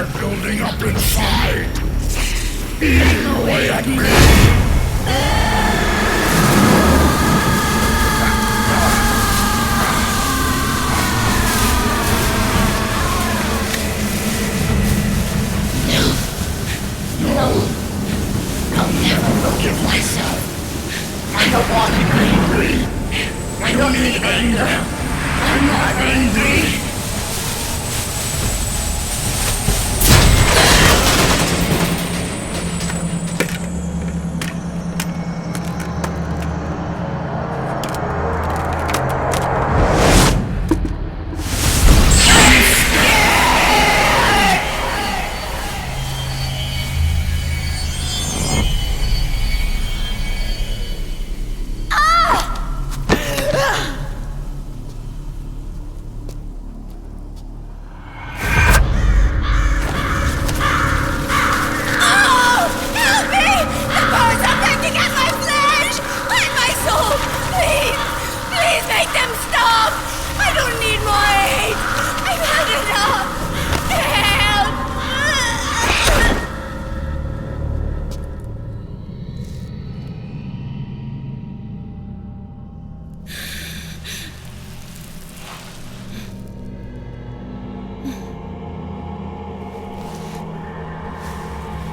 nightmare building up inside. Eating away at me. No. I'll never forgive myself. I don't want to be angry. I don't need anger. I'm not angry.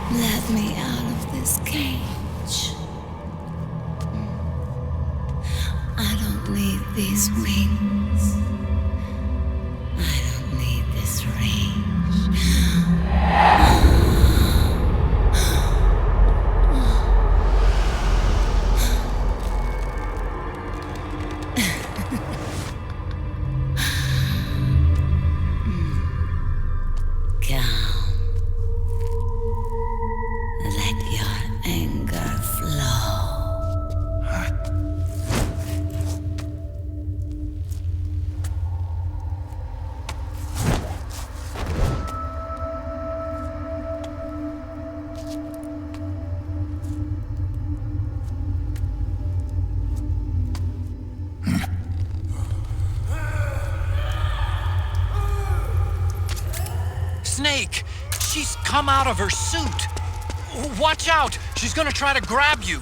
Let me out of this cage. I don't need these wings. I don't need this range. Let your anger flow. Snake! She's come out of her suit! Watch out! She's gonna try to grab you!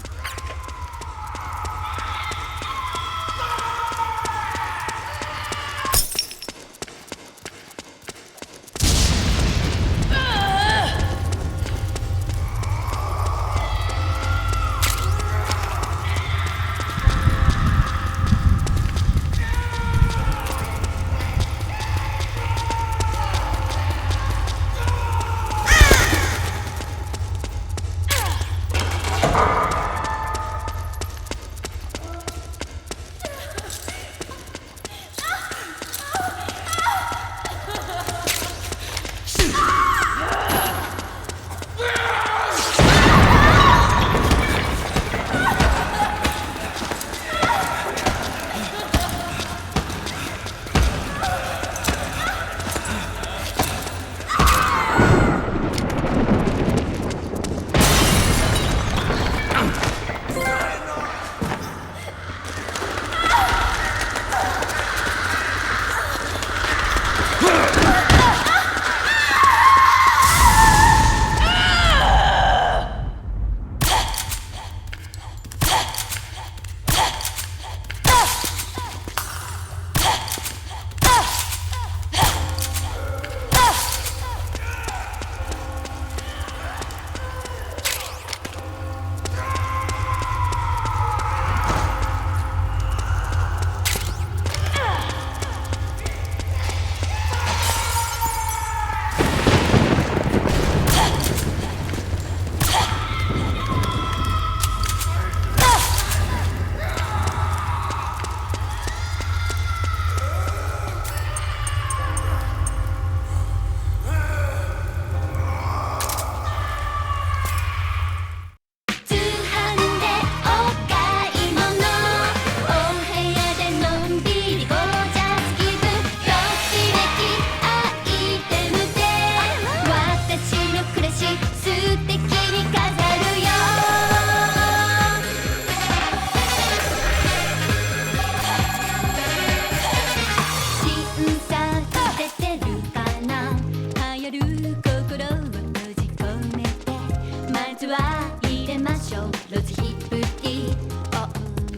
ツは入れましょうロズヒップティ音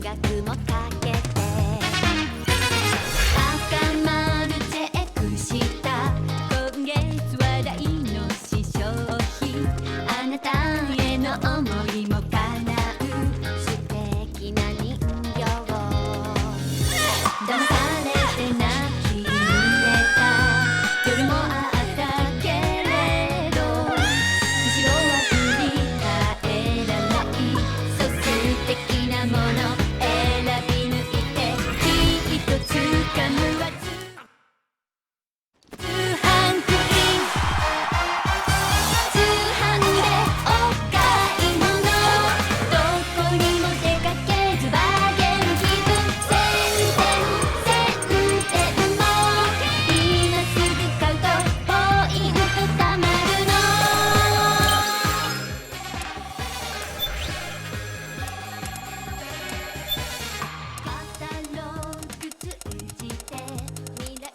楽もかけて赤丸チェックした今月話題の試商品あなたへの思いも叶う素敵な人形騙されて泣き濡れた夜もあったけれど後ろは振り返らないそう素敵なもの選び抜いてきっと掴むは通販クイーン通販でお買い物どこにも出かけずバーゲン気分1000点も今すぐ買うとポイント貯まるのカタログ通じて未来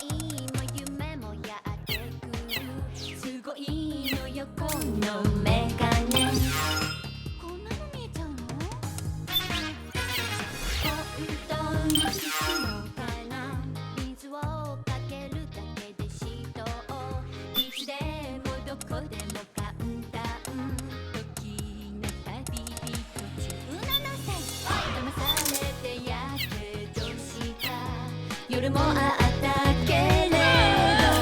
も夢もやってくるすごいのよこのメガネこんなの見えちゃうの本当に必要かな水をかけるだけで人をいつでもどこでも簡単時の旅人17歳騙されてやけどした夜もあったけれど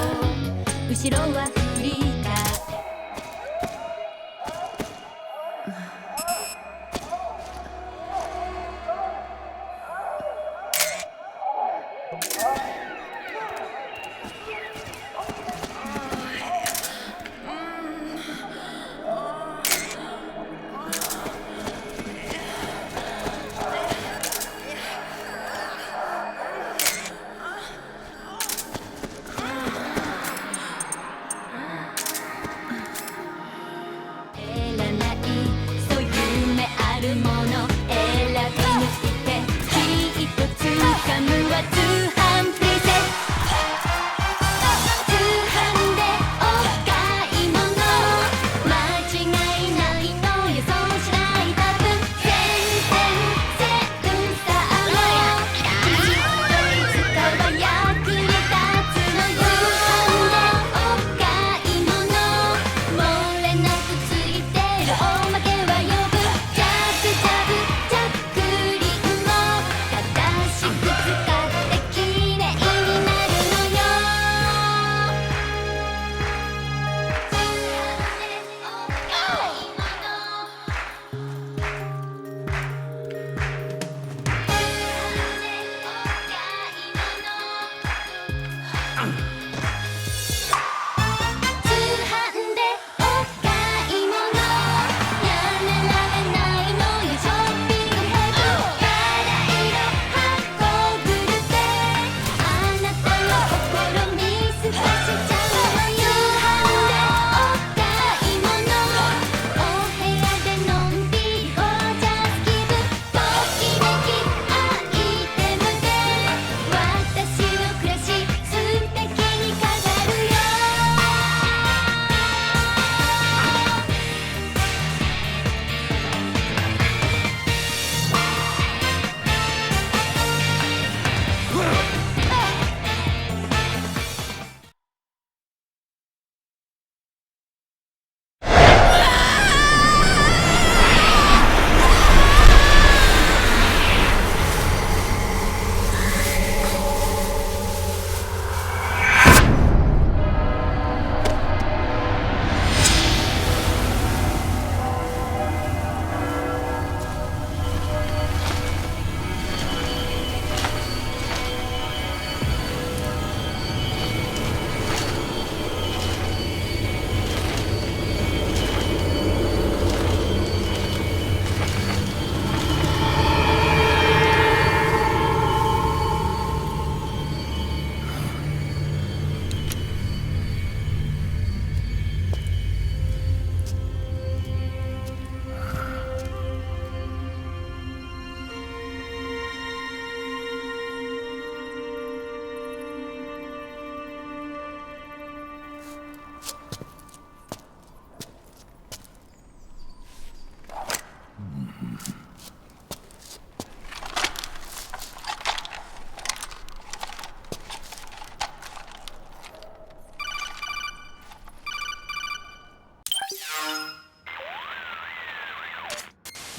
後ろは振り返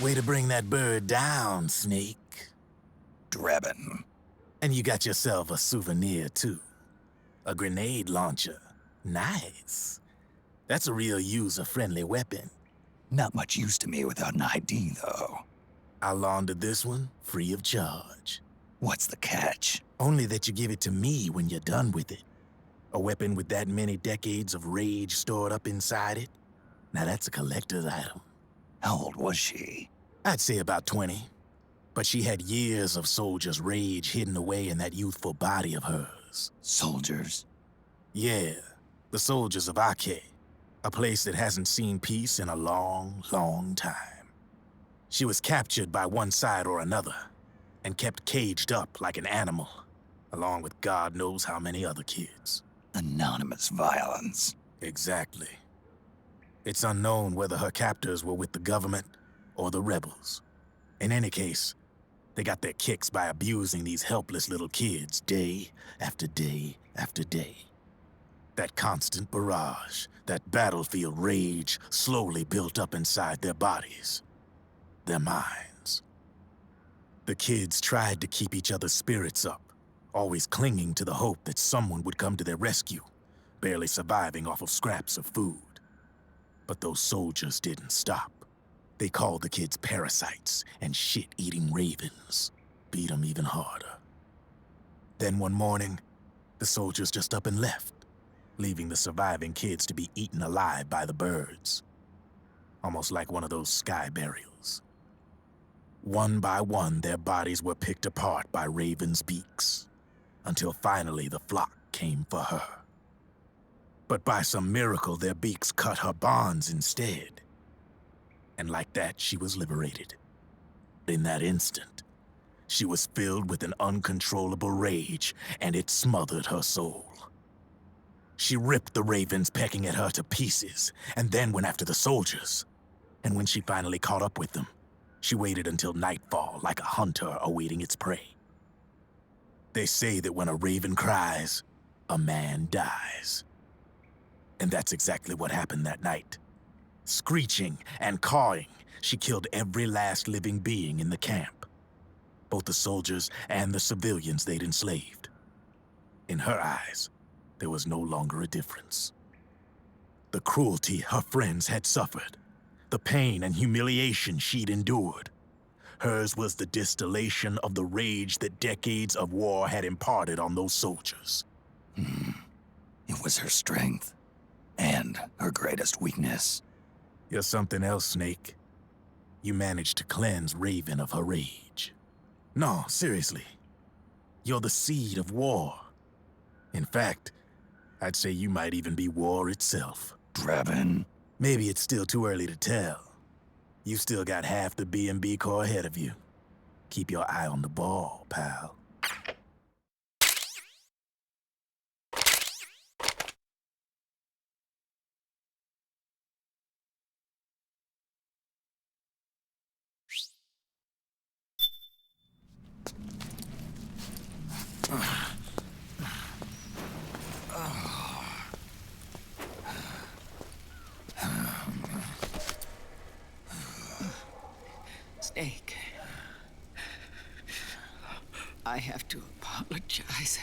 Way to bring that bird down, Snake. Drebin. And you got yourself a souvenir, too. A grenade launcher. Nice. That's a real user-friendly weapon. Not much use to me without an ID, though. I'll launder this one free of charge. What's the catch? Only that you give it to me when you're done with it. A weapon with that many decades of rage stored up inside it? Now that's a collector's item. How old was she? I'd say about 20. But she had years of soldiers' rage hidden away in that youthful body of hers. Soldiers? Yeah, the soldiers of Ake. A place that hasn't seen peace in a long, long time. She was captured by one side or another, and kept caged up like an animal, along with God knows how many other kids. Anonymous violence. Exactly. It's unknown whether her captors were with the government or the rebels. In any case, they got their kicks by abusing these helpless little kids day after day after day. That constant barrage, that battlefield rage slowly built up inside their bodies, their minds. The kids tried to keep each other's spirits up, always clinging to the hope that someone would come to their rescue, barely surviving off of scraps of food. But those soldiers didn't stop. They called the kids parasites and shit-eating ravens, beat them even harder. Then one morning, the soldiers just up and left, leaving the surviving kids to be eaten alive by the birds. Almost like one of those sky burials. One by one, their bodies were picked apart by ravens' beaks, until finally the flock came for her. But by some miracle, their beaks cut her bonds instead. And like that, she was liberated. In that instant, she was filled with an uncontrollable rage, and it smothered her soul. She ripped the ravens pecking at her to pieces, and then went after the soldiers. And when she finally caught up with them, she waited until nightfall like a hunter awaiting its prey. They say that when a raven cries, a man dies. And that's exactly what happened that night. Screeching and cawing, she killed every last living being in the camp. Both the soldiers and the civilians they'd enslaved. In her eyes, there was no longer a difference. The cruelty her friends had suffered, the pain and humiliation she'd endured. Hers was the distillation of the rage that decades of war had imparted on those soldiers. It was her strength, and her greatest weakness. You're something else, Snake. You managed to cleanse Raven of her rage. No, seriously. You're the seed of war. In fact, I'd say you might even be war itself. Drebin? Maybe it's still too early to tell. You still got half the B&B Corps ahead of you. Keep your eye on the ball, pal. Snake, I have to apologize.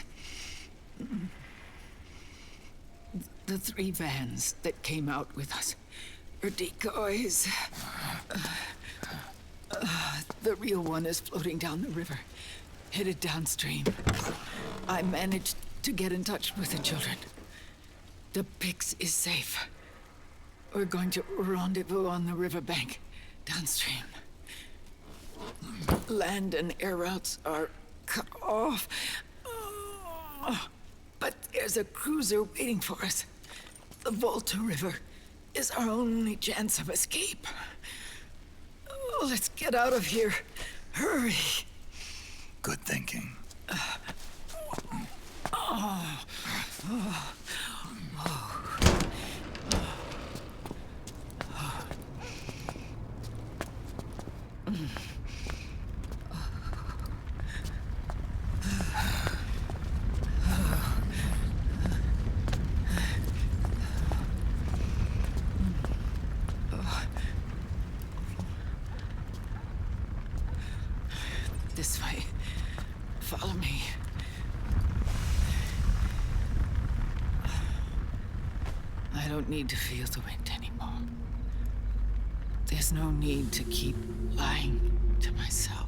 The 3 vans that came out with us are decoys. The real one is floating down the river, headed downstream. I managed to get in touch with the children. The Pix is safe. We're going to rendezvous on the riverbank, downstream. Land and air routes are cut off. But there's a cruiser waiting for us. The Volta River is our only chance of escape. Let's get out of here. Hurry. Good thinking. This way. Follow me. I don't need to feel the wind anymore. There's no need to keep lying to myself.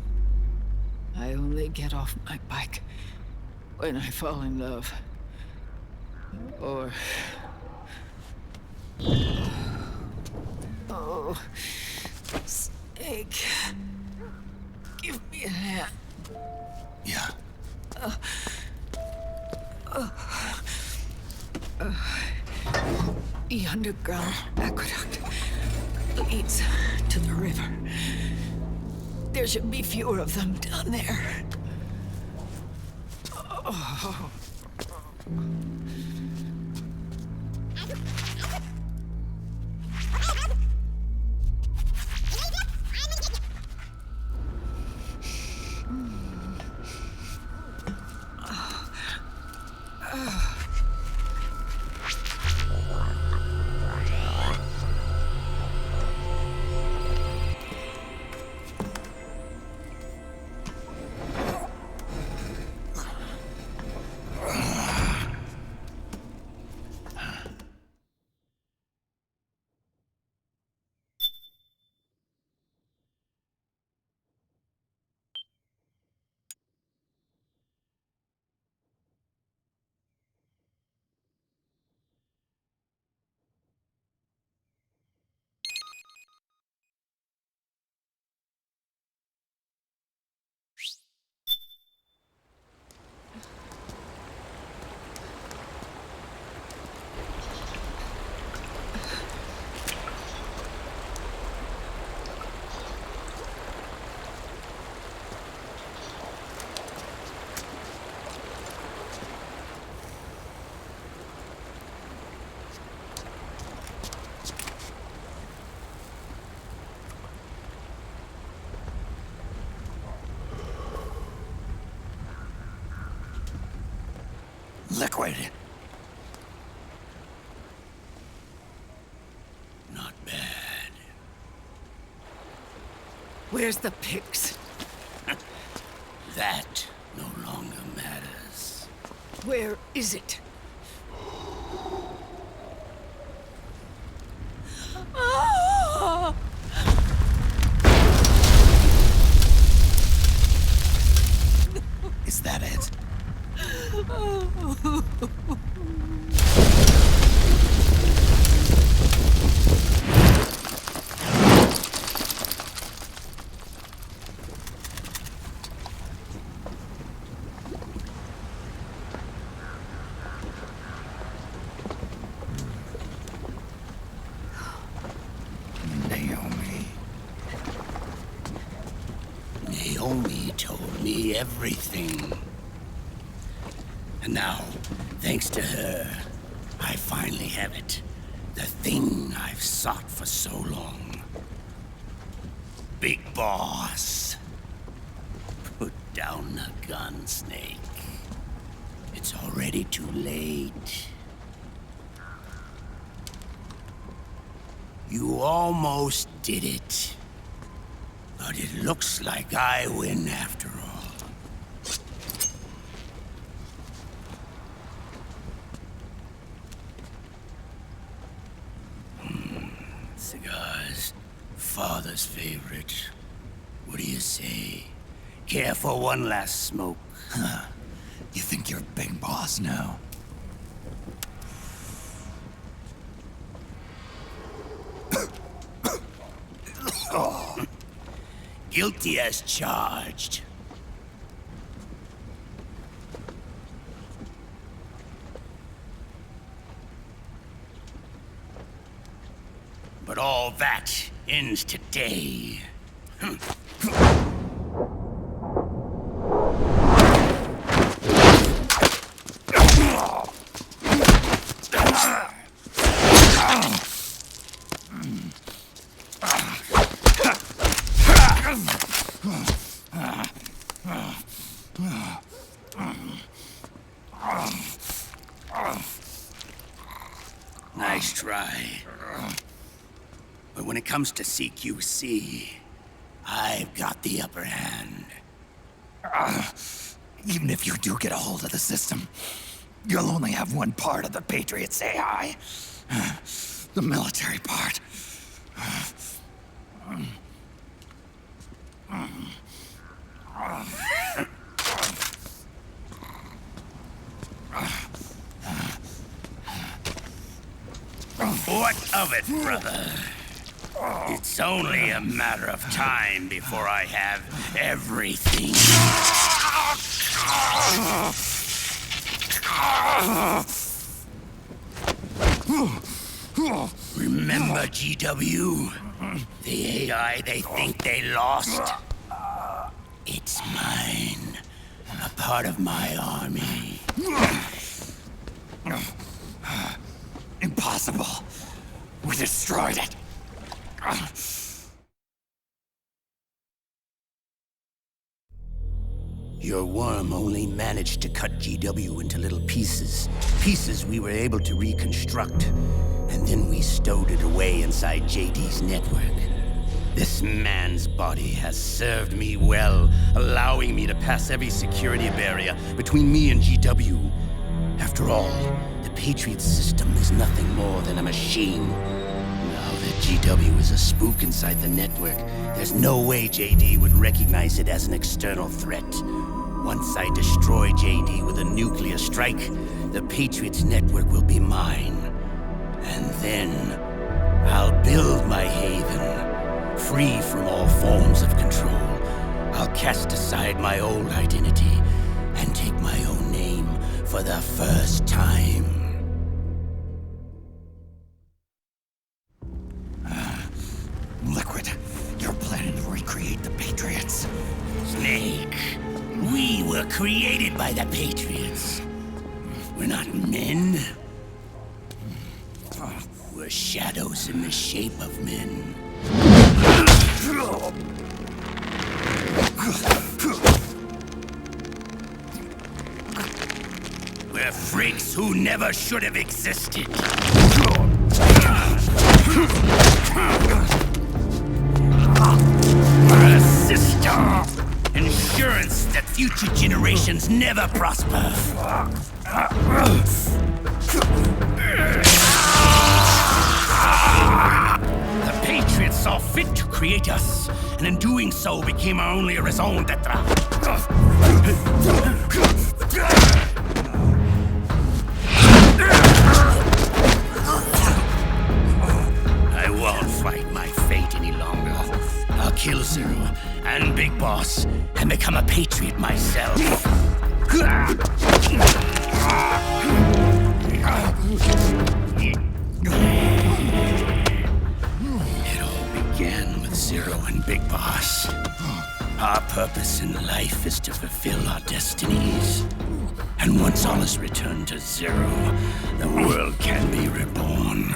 I only get off my bike when I fall in love. Or... Oh... Snake... Give me a hand. Yeah. The underground aqueduct leads to the river. There should be fewer of them down there. Oh. Liquid. Not bad. Where's the pigs? That no longer matters. Where is it? Is that it? Naomi told me everything. And now, thanks to her, I finally have it. The thing I've sought for so long. Big Boss. Put down the gun, Snake. It's already too late. You almost did it. But it looks like I win after all. Cigars. Father's favorite. What do you say? Care for one last smoke? Huh. You think you're Big Boss now? Oh. Guilty as charged. But all that ends today. Nice try. But when it comes to CQC, I've got the upper hand. Even if you do get a hold of the system, you'll only have one part of the Patriots AI. The military part. What of it, brother? It's only a matter of time before I have everything. Remember, GW? The AI they think they lost? It's mine. A part of my army. Impossible. We destroyed it. Your worm only managed to cut GW into little pieces. Pieces we were able to reconstruct. And then we stowed it away inside JD's network. This man's body has served me well, allowing me to pass every security barrier between me and GW. After all, the Patriot system is nothing more than a machine. Now that GW is a spook inside the network, there's no way JD would recognize it as an external threat. Once I destroy JD with a nuclear strike, the Patriots network will be mine. And then, I'll build my haven, free from all forms of control. I'll cast aside my old identity and take my own name for the first time. Liquid, you're planning to recreate the Patriots. Snake, we were created by the Patriots. We're not men. We're shadows in the shape of men. We're freaks who never should have existed. We're a system. Insurance that future generations never prosper. The Patriots saw fit to create us, and in doing so became our only raison d'etre. I won't fight my fate any longer. I'll kill Zero and Big Boss and become a Patriot myself. It all began with Zero and Big Boss. Our purpose in life is to fulfill our destinies. And once all is returned to Zero, the world can be reborn.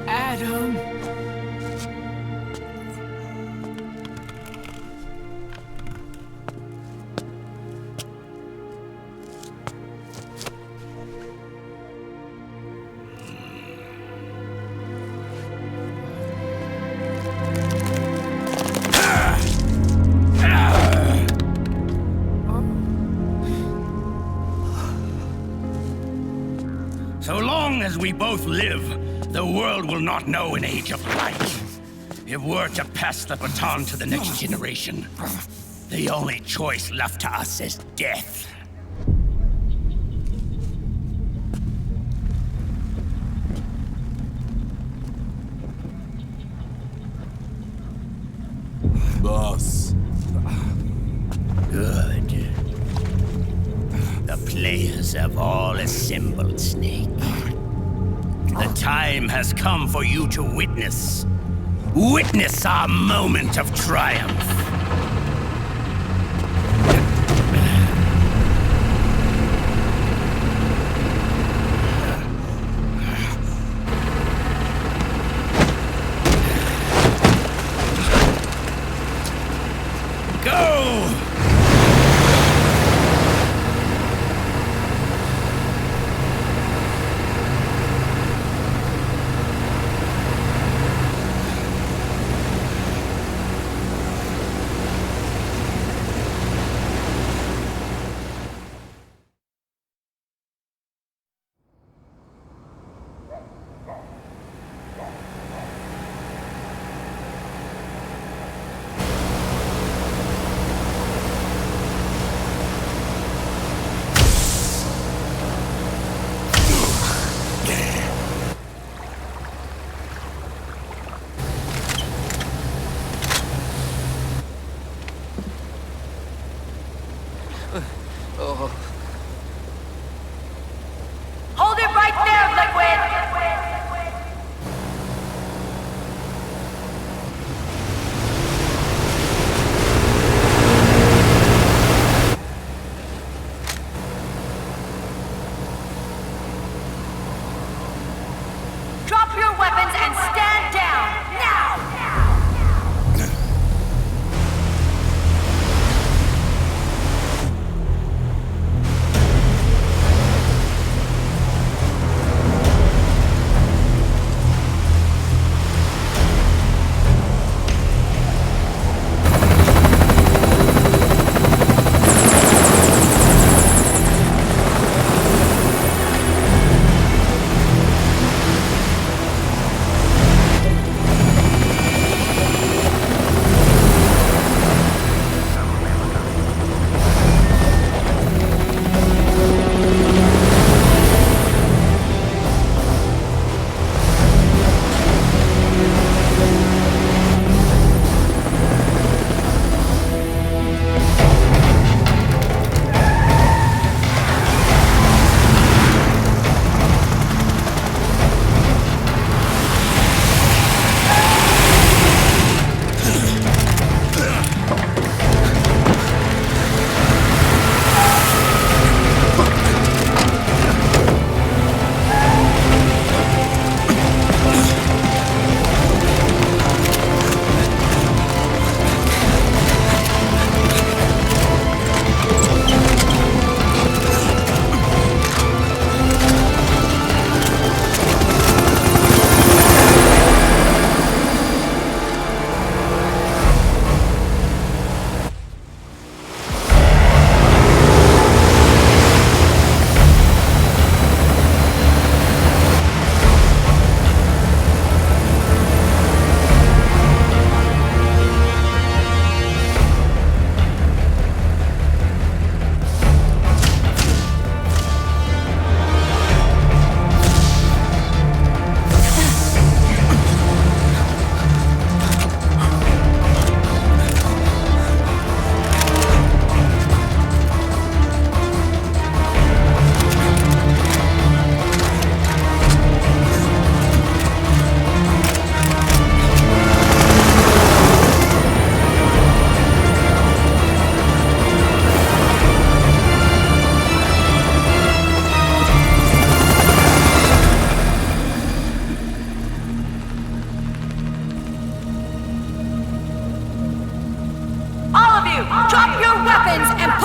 Adam. So long as we both live, the world will not know an age of light. If we're to pass the baton to the next generation, the only choice left to us is death. Boss. Good. The players have all assembled, Snake. The time has come for you to witness. Witness our moment of triumph.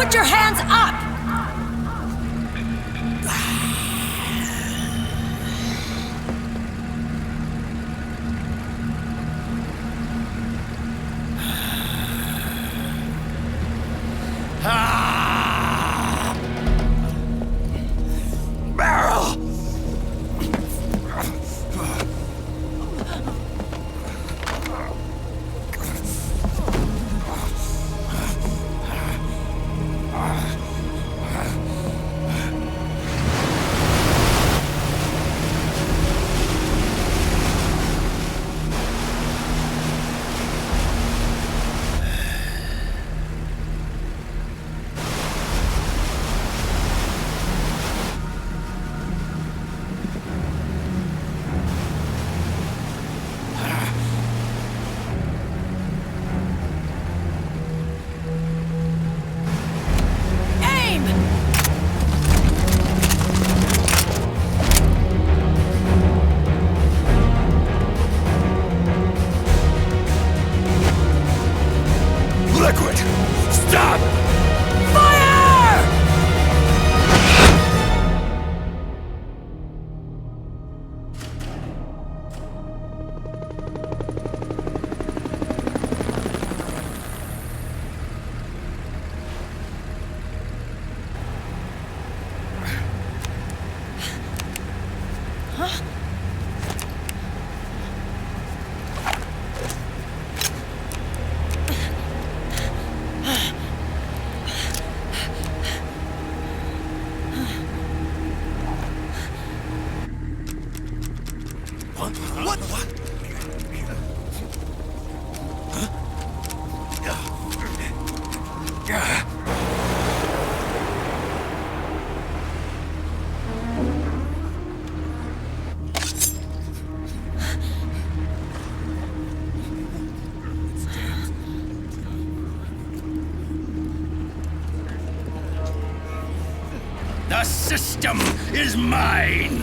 Put your hands up! Barrel! Liquid! Stop! Fire! Huh? The system is mine.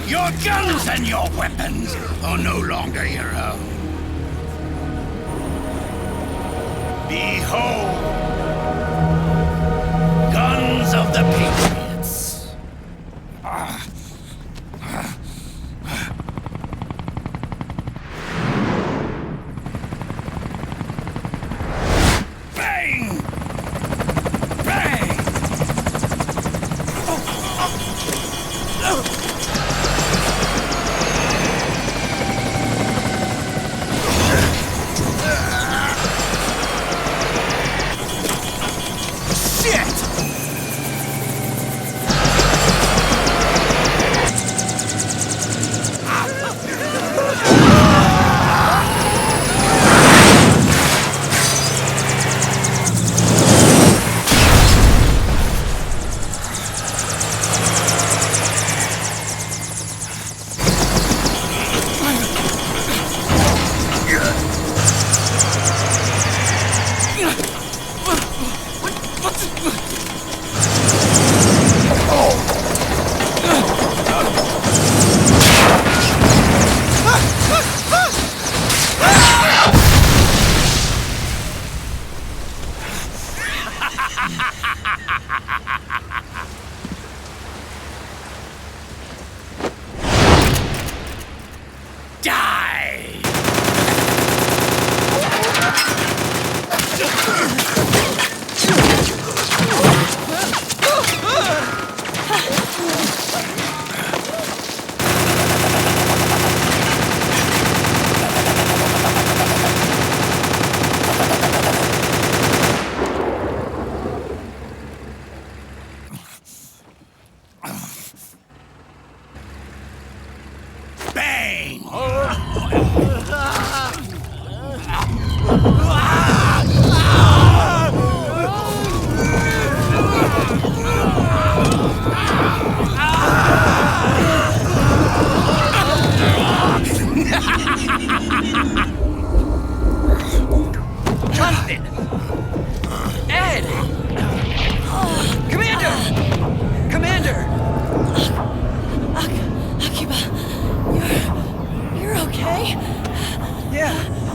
Your guns and your weapons are no longer your own. Behold, guns of the Patriots. Bang! Bang!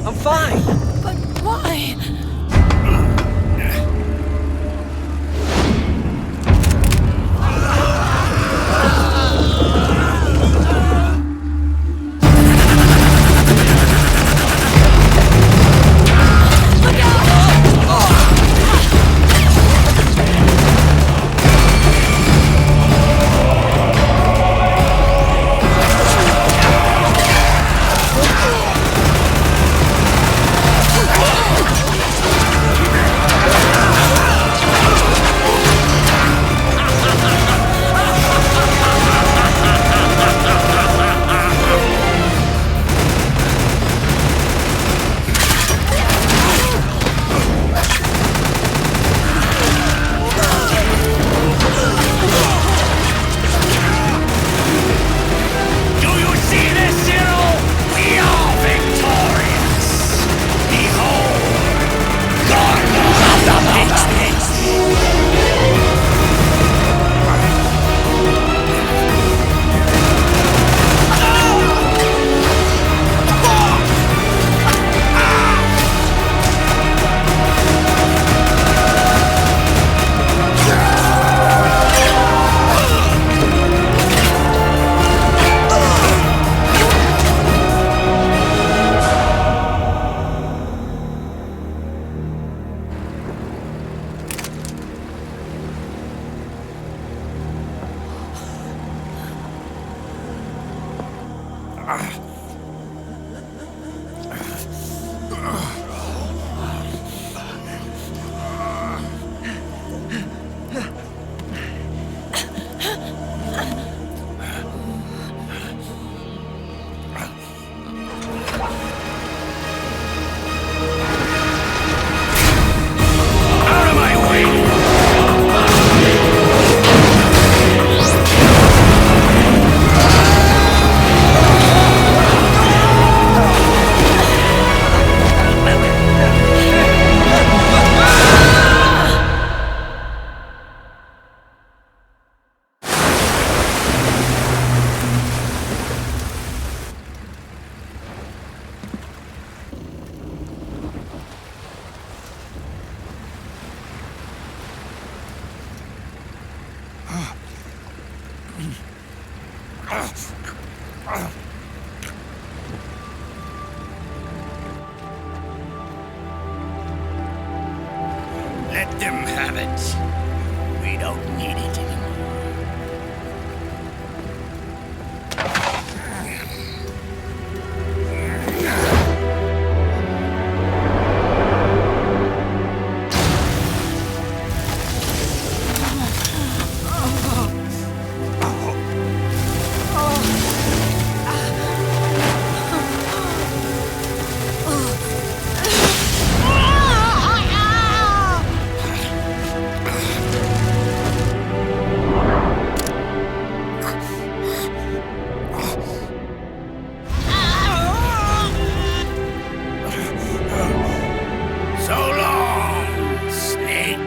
I'm fine. But why? Let them have it. We don't need it anymore. So long, Snake.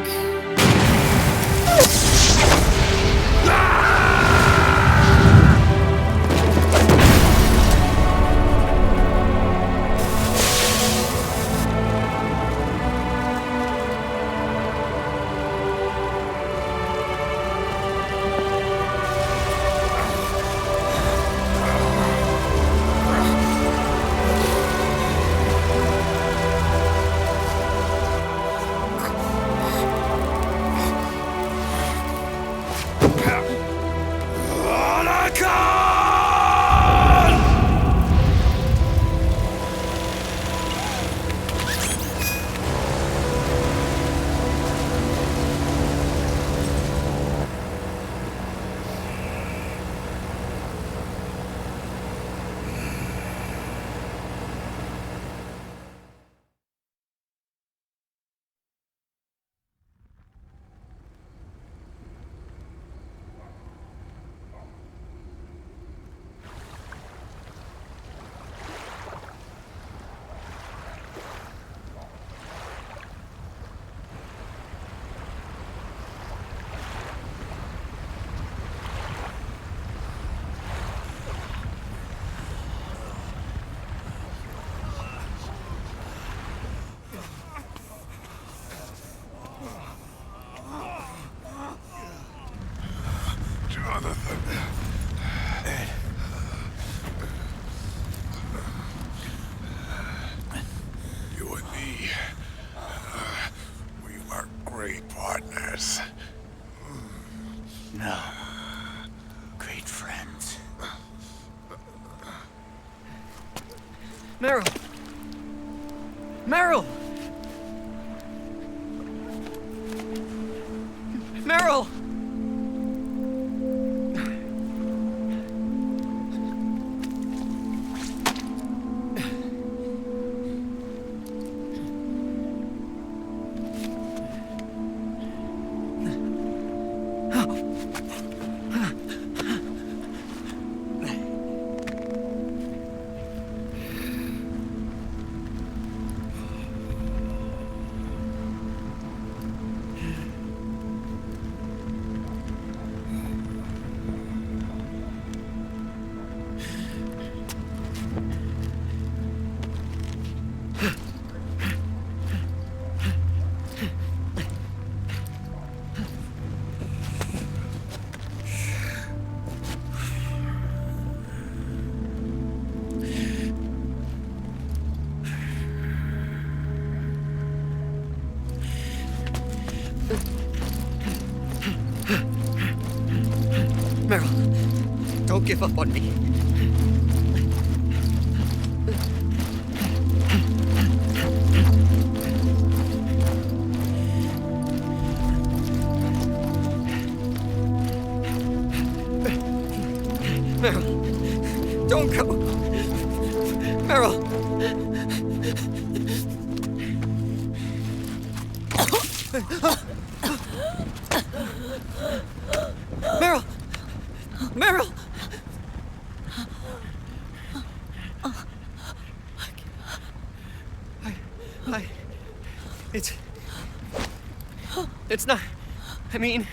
Jonathan. Ed. You and me. We were great partners. No. Great friends. Meryl! Meryl! Meryl! Meryl, don't give up on me. Meryl! Meryl! Meryl! It's not... I mean...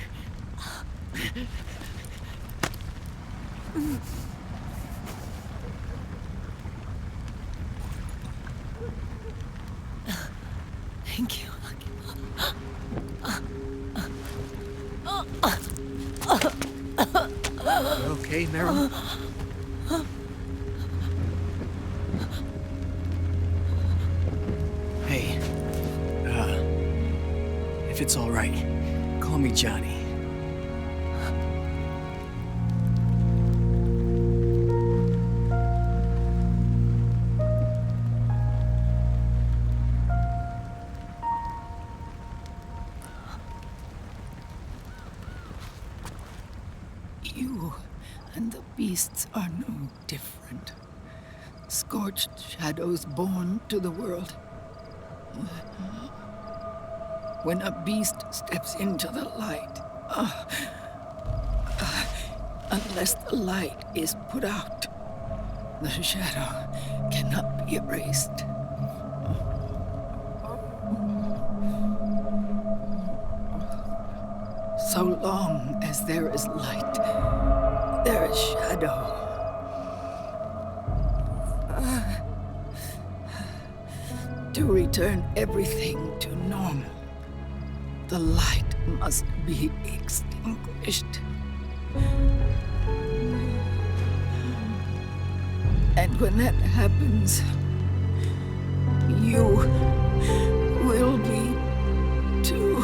Thank you. You okay, Meryl? Hey, if it's all right, call me Johnny. You and the beasts are no different. Scorched shadows born to the world. When a beast steps into the light, unless the light is put out, the shadow cannot be erased. So long as there is light, there is shadow. To return everything to normal, the light must be extinguished. And when that happens, you will be too.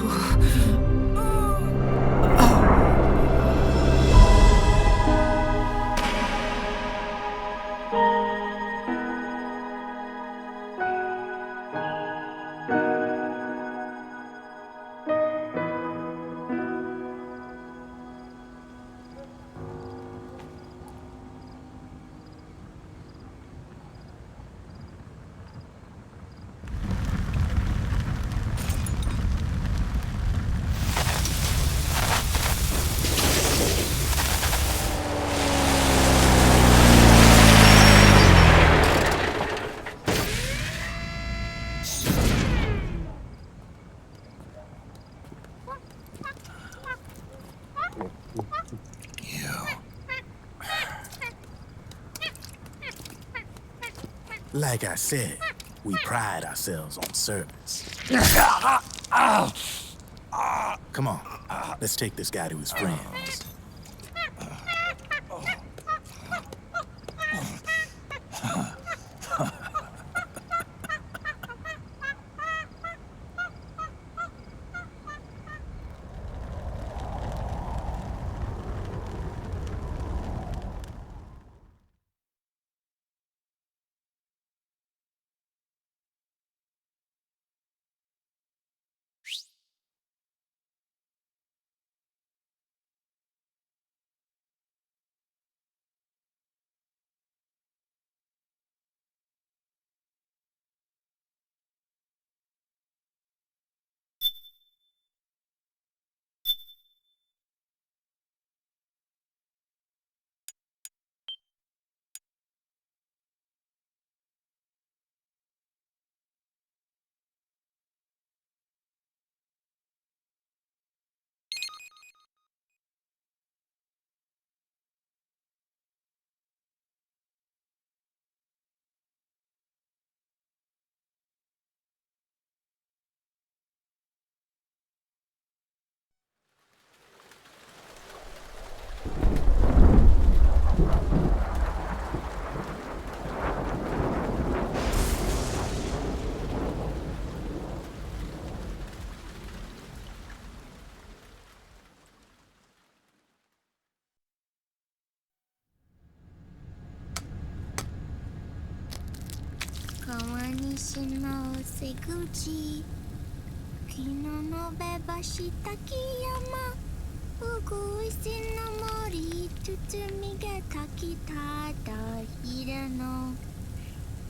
Like I said, we pride ourselves on service. Come on, let's take this guy to his friends.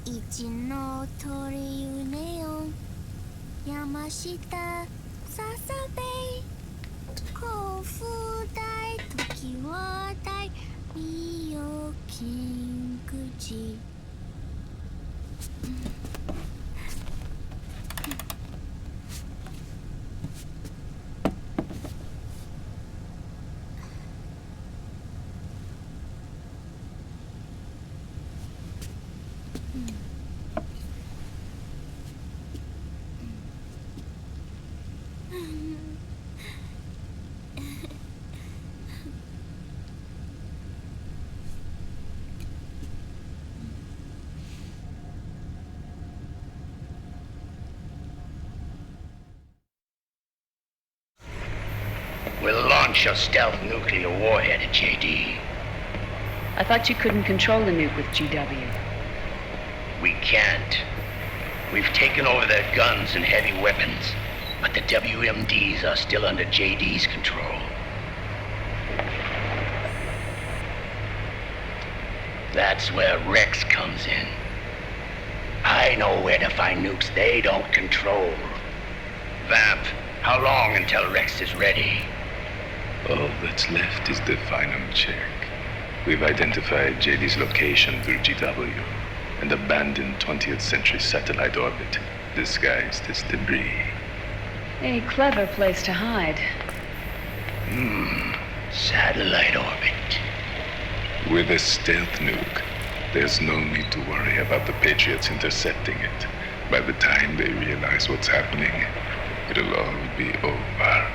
一の鳥ゆねよ山下ささべ甲府大時は大美容金口We'll launch a stealth nuclear warhead at JD. I thought you couldn't control the nuke with GW. We can't. We've taken over their guns and heavy weapons, but the WMDs are still under JD's control. That's where Rex comes in. I know where to find nukes they don't control. Vamp, how long until Rex is ready? All that's left is the final check. We've identified JD's location through GW, an abandoned 20th century satellite orbit disguised as debris. A clever place to hide. Satellite orbit. With a stealth nuke, there's no need to worry about the Patriots intercepting it. By the time they realize what's happening, it'll all be over.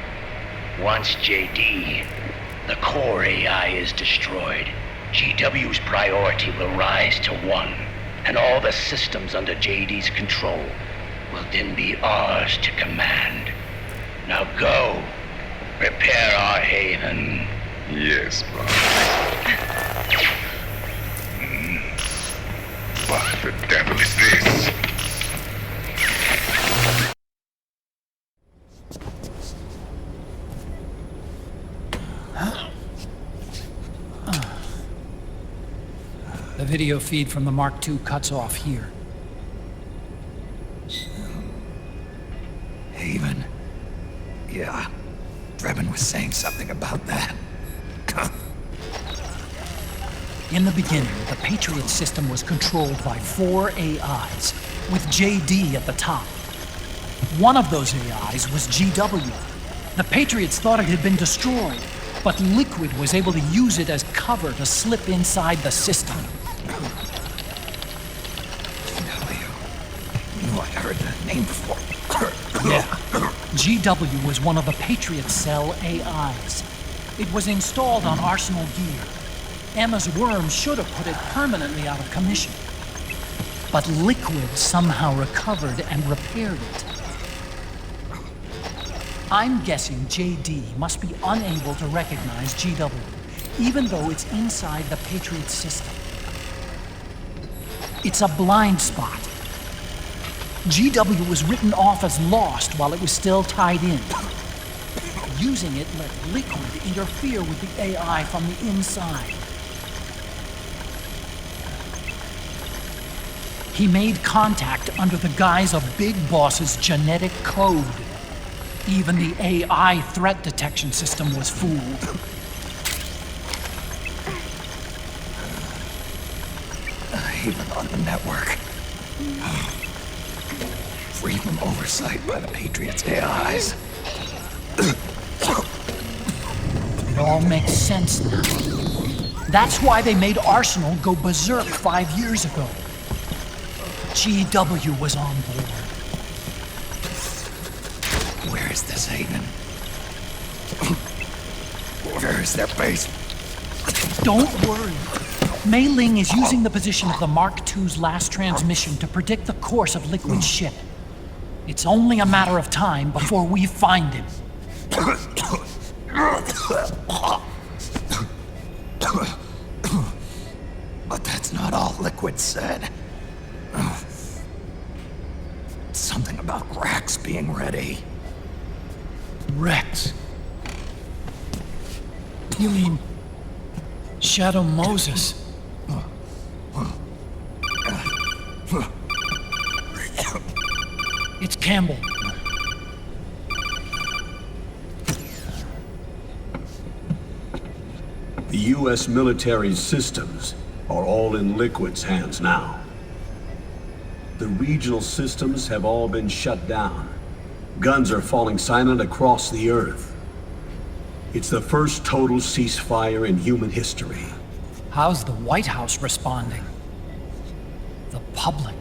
Once JD, the core AI is destroyed, GW's priority will rise to 1, and all the systems under JD's control will then be ours to command. Now go, prepare our haven. Yes, bro. What the devil is this? The video feed from the Mark II cuts off here. Haven. Yeah. Drebin was saying something about that. In the beginning, the Patriot system was controlled by 4 AIs, with JD at the top. One of those AIs was GW. The Patriots thought it had been destroyed, but Liquid was able to use it as cover to slip inside the system. You know, I heard that name before. Yeah. GW was one of the Patriot Cell AIs. It was installed on Arsenal gear. Emma's worm should have put it permanently out of commission. But Liquid somehow recovered and repaired it. I'm guessing JD must be unable to recognize GW, even though it's inside the Patriot system. It's a blind spot. GW was written off as lost while it was still tied in. Using it let Liquid interfere with the AI from the inside. He made contact under the guise of Big Boss's genetic code. Even the AI threat detection system was fooled. Even on the network. Free from oversight by the Patriots' AIs. It all makes sense now. That's why they made Arsenal go berserk 5 years ago. GW was on board. Where is this haven? Where is their base? Don't worry. Mei Ling is using the position of the Mark II's last transmission to predict the course of Liquid's ship. It's only a matter of time before we find him. But that's not all Liquid said. Something about Rex being ready. Rex? You mean Shadow Moses? It's Campbell. The U.S. military's systems are all in Liquid's hands now. The regional systems have all been shut down. Guns are falling silent across the Earth. It's the first total ceasefire in human history. How's the White House responding? The public?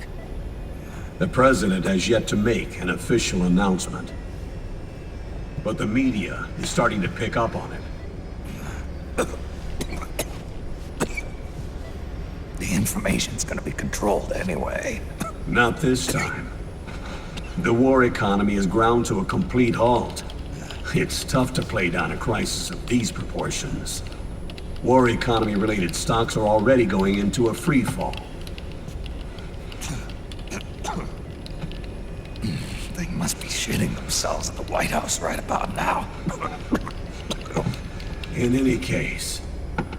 The President has yet to make an official announcement. But the media is starting to pick up on it. The information's gonna be controlled anyway. Not this time. The war economy is ground to a complete halt. It's tough to play down a crisis of these proportions. War economy-related stocks are already going into a free fall. They must be shitting themselves at the White House right about now. In any case,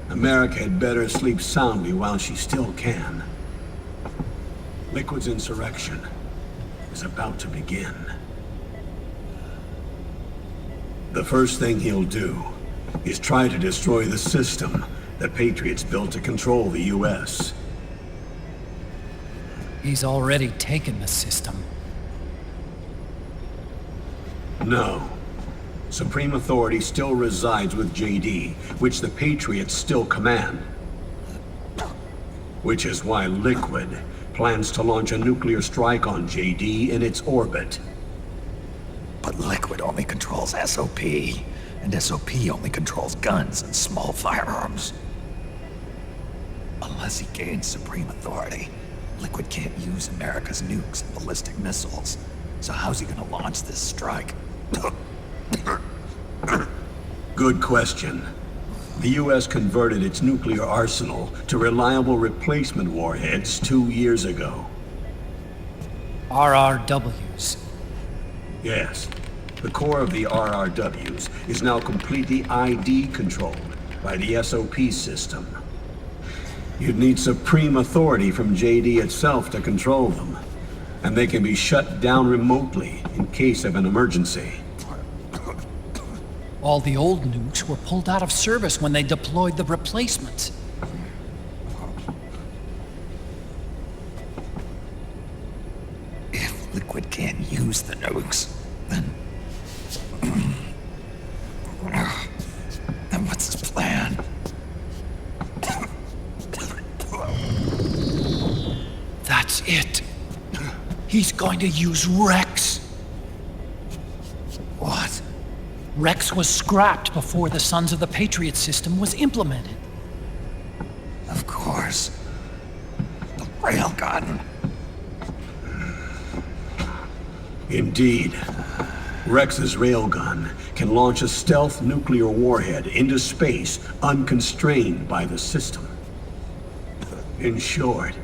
America had better sleep soundly while she still can. Liquid's insurrection is about to begin. The first thing he'll do is try to destroy the system the Patriots built to control the U.S. He's already taken the system. No. Supreme authority still resides with JD, which the Patriots still command. Which is why Liquid plans to launch a nuclear strike on JD in its orbit. But Liquid only controls SOP, and SOP only controls guns and small firearms. Unless he gains supreme authority, Liquid can't use America's nukes and ballistic missiles. So how's he gonna launch this strike? Good question. The U.S. converted its nuclear arsenal to reliable replacement warheads 2 years ago. RRWs. Yes. The core of the RRWs is now completely ID controlled by the SOP system. You'd need supreme authority from JD itself to control them, and they can be shut down remotely in case of an emergency. All the old nukes were pulled out of service when they deployed the replacements. If Liquid can't use the nukes, then what's his plan? That's it. He's going to use Rex. What? Rex was scrapped before the Sons of the Patriot system was implemented. Of course. The railgun. Indeed. Rex's railgun can launch a stealth nuclear warhead into space unconstrained by the system. In short,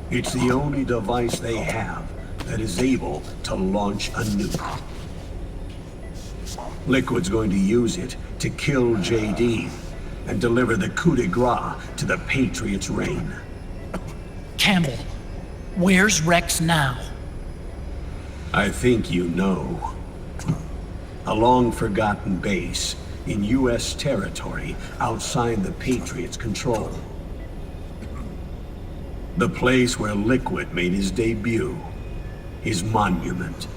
it's the only device they have that is able to launch a nuke. Liquid's going to use it to kill JD and deliver the coup de grace to the Patriots' reign. Campbell, where's Rex now? I think you know. A long-forgotten base in U.S. territory outside the Patriots' control. The place where Liquid made his debut, his monument,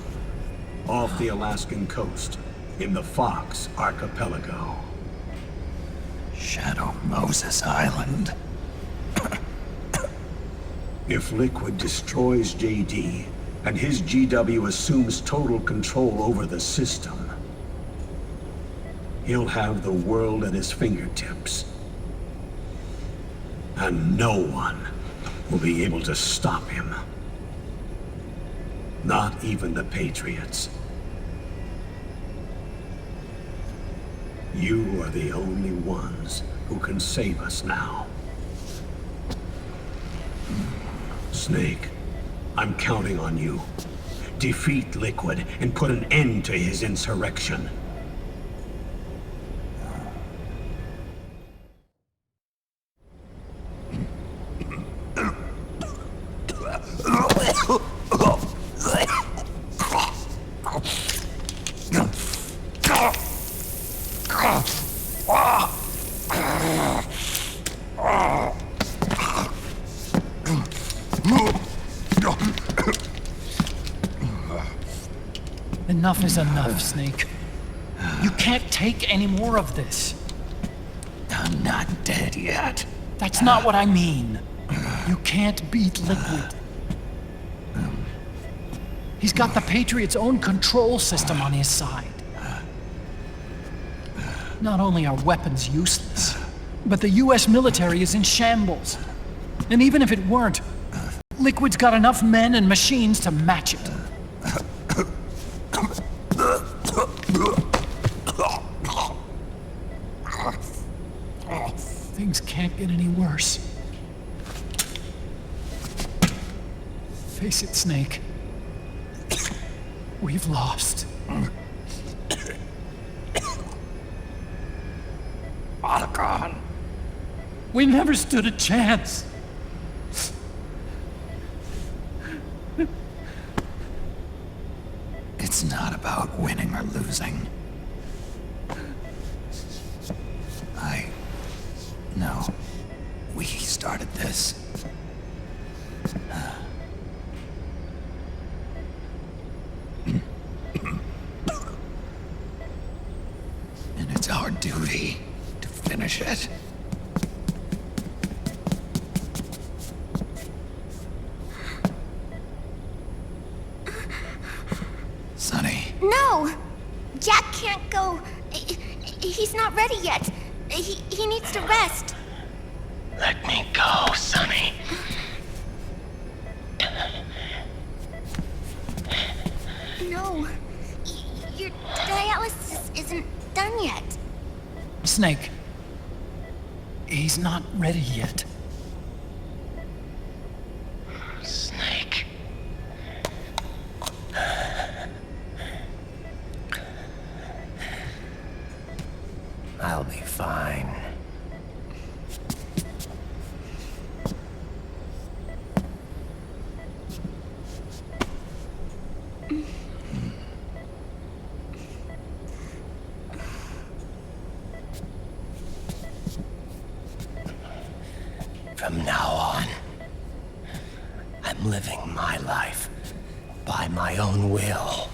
off the Alaskan coast in the Fox Archipelago. Shadow Moses Island. If Liquid destroys JD, and his GW assumes total control over the system, he'll have the world at his fingertips. And no one will be able to stop him. Not even the Patriots. You are the only ones who can save us now. Snake, I'm counting on you. Defeat Liquid and put an end to his insurrection. Enough is enough, Snake. You can't take any more of this. I'm not dead yet. That's not what I mean. You can't beat Liquid. He's got the Patriots' own control system on his side. Not only are weapons useless, but the US military is in shambles. And even if it weren't, Liquid's got enough men and machines to match it. Things can't get any worse. Face it, Snake. We've lost. Otacon. We never stood a chance. It's not about winning or losing. No. We started this. And it's our duty to finish it. Sonny. No! Jack can't go. He's not ready yet. He needs to rest. Let me go, Sonny. No. Your dialysis isn't done yet. Snake. He's not ready yet. Snake. I'll be fine. From now on, I'm living my life by my own will.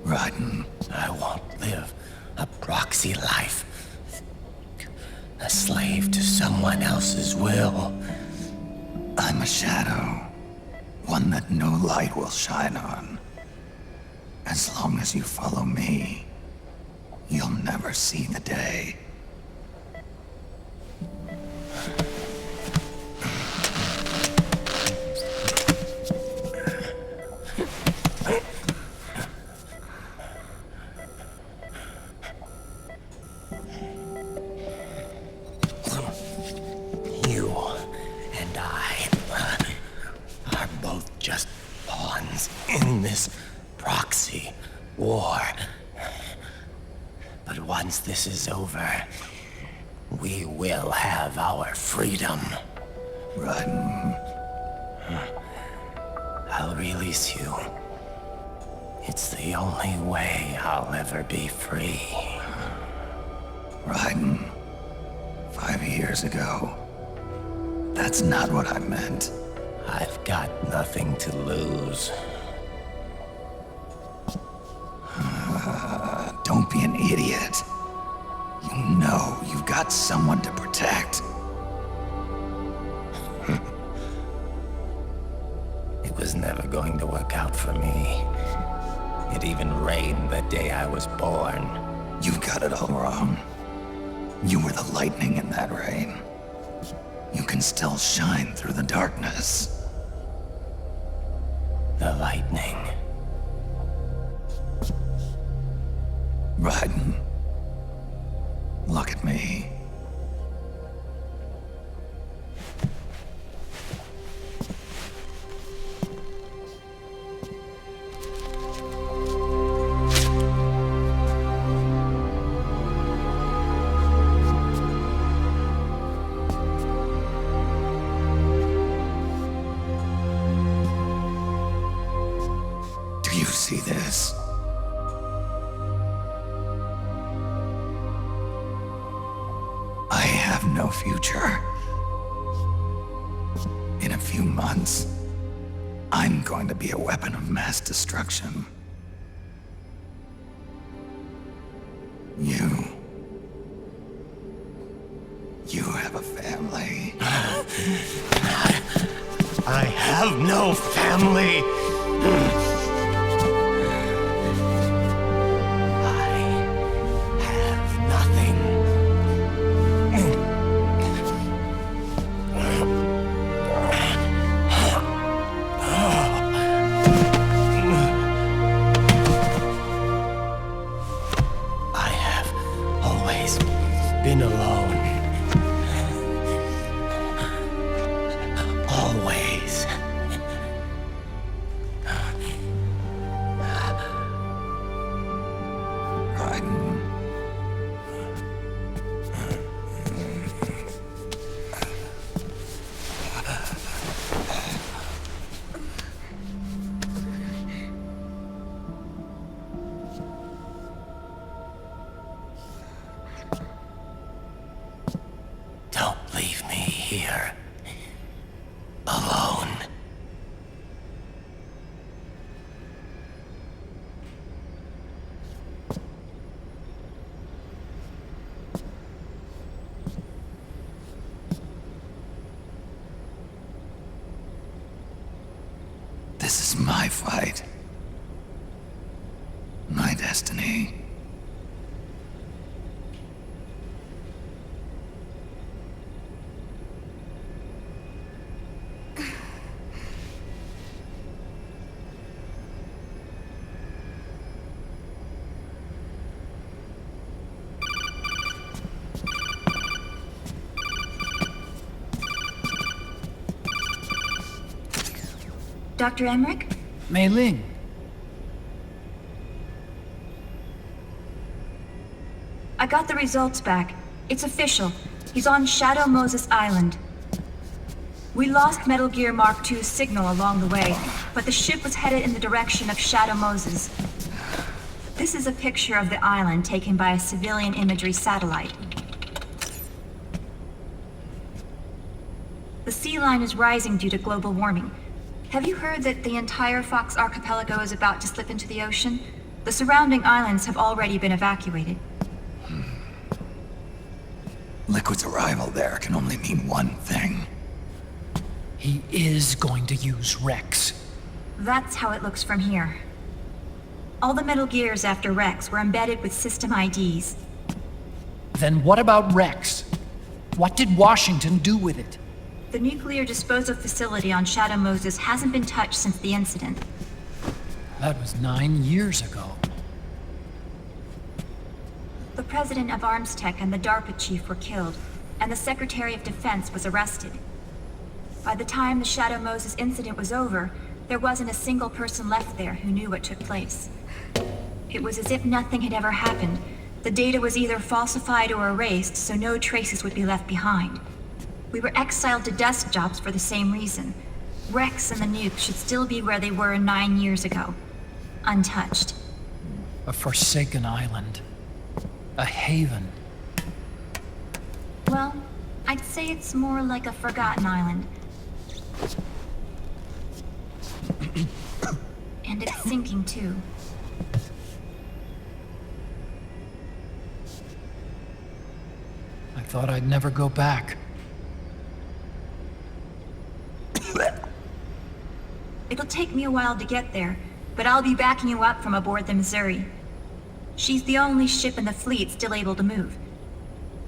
Raiden. I won't live a proxy life. A slave to someone else's will. I'm a shadow. One that no light will shine on. As long as you follow me, you'll never see the day. You and I are both just pawns in this proxy war. But once this is over, we will have our freedom. Raiden. I'll release you. It's the only way I'll ever be free. Raiden. 5 years ago. That's not what I meant. I've got nothing to lose. Don't be an idiot. You know you've got someone to protect. It was never going to work out for me. It even rained the day I was born. You've got it all wrong. You were the lightning in that rain. You can still shine through the darkness. The lightning. Raiden. Look at me. no future. In a few months, I'm going to be a weapon of mass destruction. You have a family. I have no family. Been alone. Always. Don't leave me here. Alone. This is my fight. My destiny. Dr. Emmerich? Mei Ling. I got the results back. It's official. He's on Shadow Moses Island. We lost Metal Gear Mark II's signal along the way, but the ship was headed in the direction of Shadow Moses. This is a picture of the island taken by a civilian imagery satellite. The sea line is rising due to global warming. Have you heard that the entire Fox Archipelago is about to slip into the ocean? The surrounding islands have already been evacuated. Liquid's arrival there can only mean one thing. He is going to use Rex. That's how it looks from here. All the Metal Gears after Rex were embedded with system IDs. Then what about Rex? What did Washington do with it? The nuclear disposal facility on Shadow Moses hasn't been touched since the incident. That was 9 years ago. The president of ArmsTech and the DARPA chief were killed, and the Secretary of Defense was arrested. By the time the Shadow Moses incident was over, there wasn't a single person left there who knew what took place. It was as if nothing had ever happened. The data was either falsified or erased, so no traces would be left behind. We were exiled to desk jobs for the same reason. Rex and the nuke should still be where they were 9 years ago. Untouched. A forsaken island. A haven. Well, I'd say it's more like a forgotten island. And it's sinking too. I thought I'd never go back. It'll take me a while to get there, but I'll be backing you up from aboard the Missouri. She's the only ship in the fleet still able to move,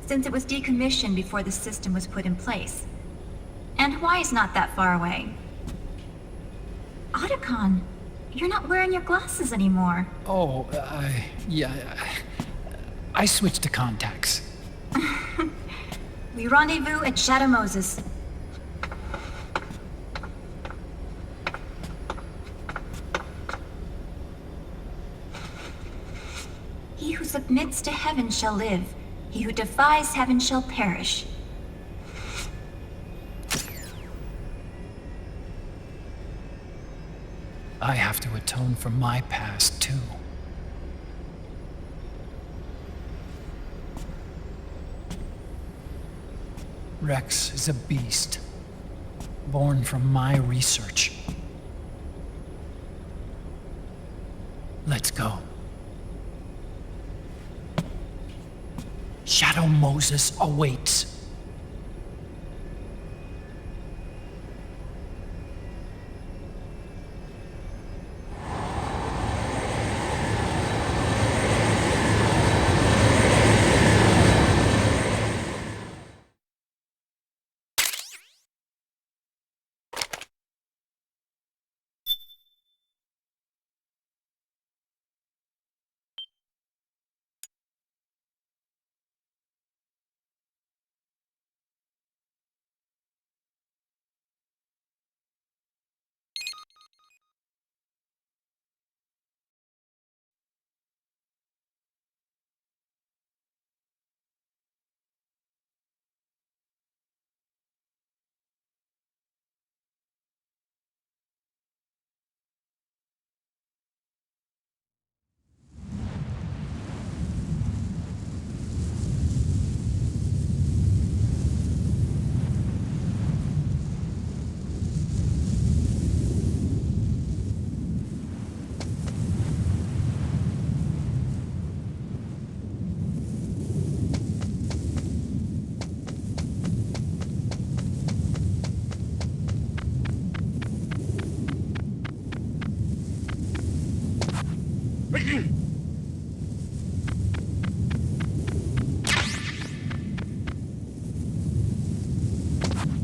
since it was decommissioned before the system was put in place. And Hawaii's not that far away. Otacon, you're not wearing your glasses anymore. Oh, yeah. I switched to contacts. We rendezvous at Shadow Moses. He who submits to heaven shall live. He who defies heaven shall perish. I have to atone for my past, too. Rex is a beast, born from my research. Let's go. Shadow Moses awaits.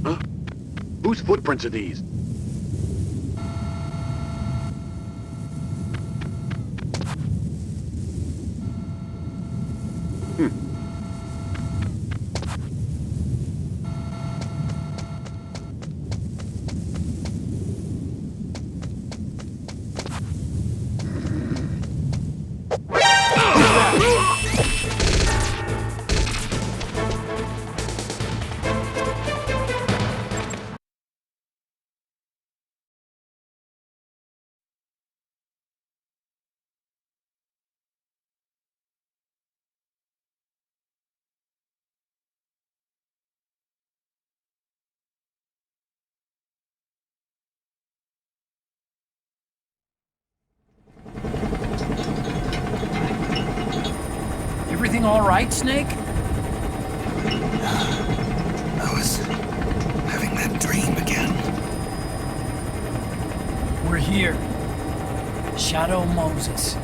Huh? Whose footprints are these? Everything all right, Snake? I was having that dream again. We're here. Shadow Moses.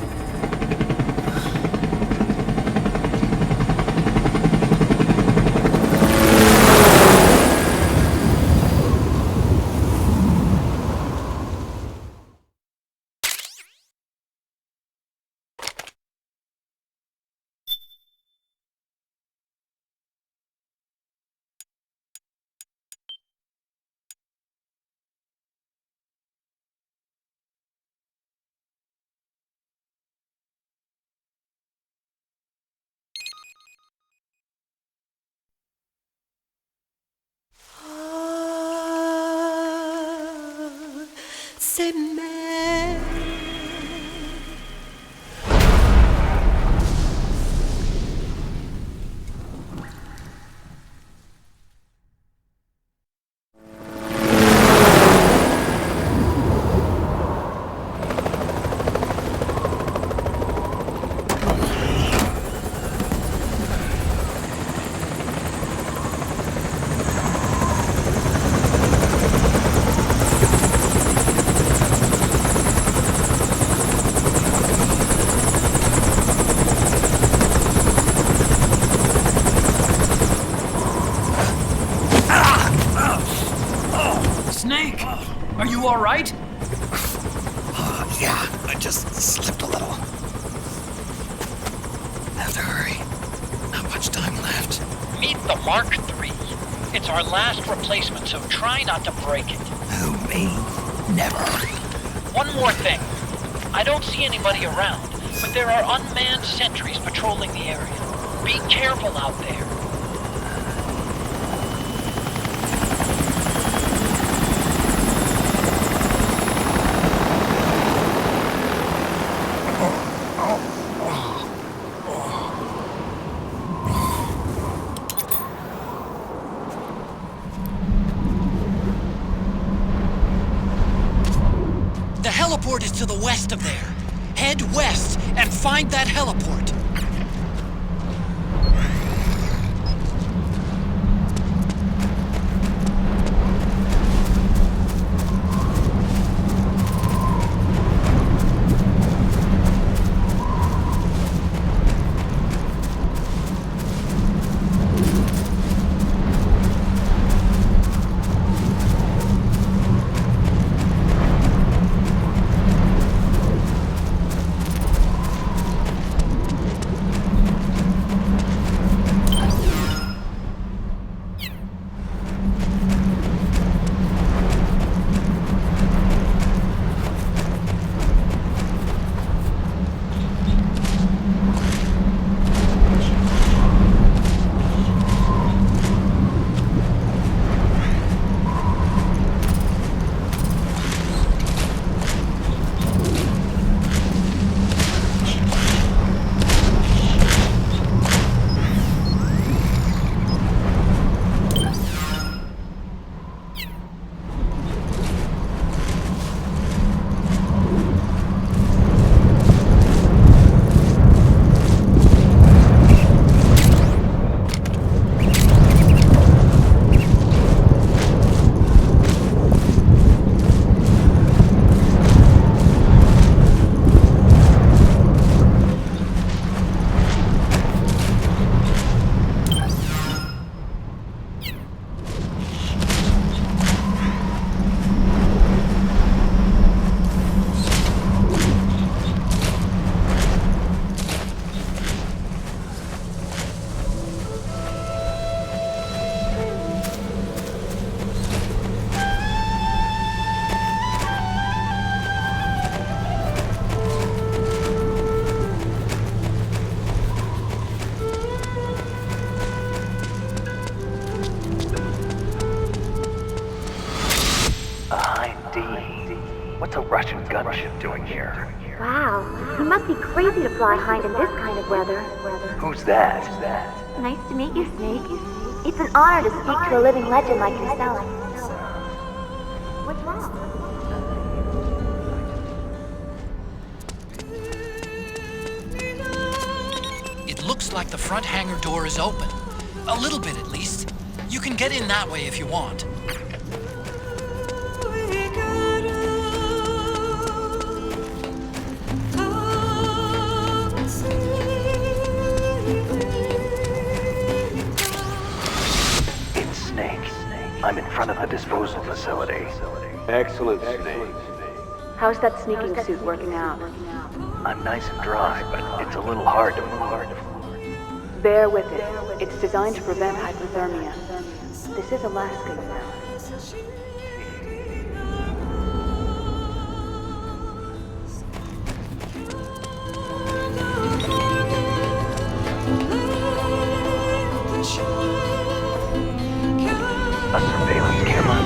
C'est mère. Snake! Are you all right? Yeah, I just slipped a little. Have to hurry. Not much time left. Meet the Mark III. It's our last replacement, so try not to break it. Who, me? Never. One more thing. I don't see anybody around, but there are unmanned sentries patrolling the area. Be careful out there. to the west of there. Head west and find that heliport. What's a Russian gunship doing here? Wow, he must be crazy to fly Hind in this kind of weather. Who's that? Nice to meet you, Snake. It's an honor to speak to a living legend like yourself. What's wrong? It looks like the front hangar door is open. A little bit, at least. You can get in that way if you want. It's Snake. I'm in front of the disposal facility. Excellent, Snake. How's that sneaking suit working out? I'm nice and dry, but it's a little hard to move. Bear with it. It's designed to prevent hypothermia. This is Alaska, you know. A surveillance camera?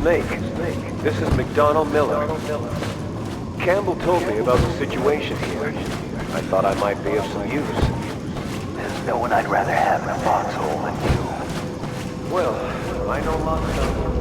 Snake, this is McDonald Miller. Campbell told me about the situation here. I thought I might be of some use. no one I'd rather have in a foxhole than you. Well, I know lots of them.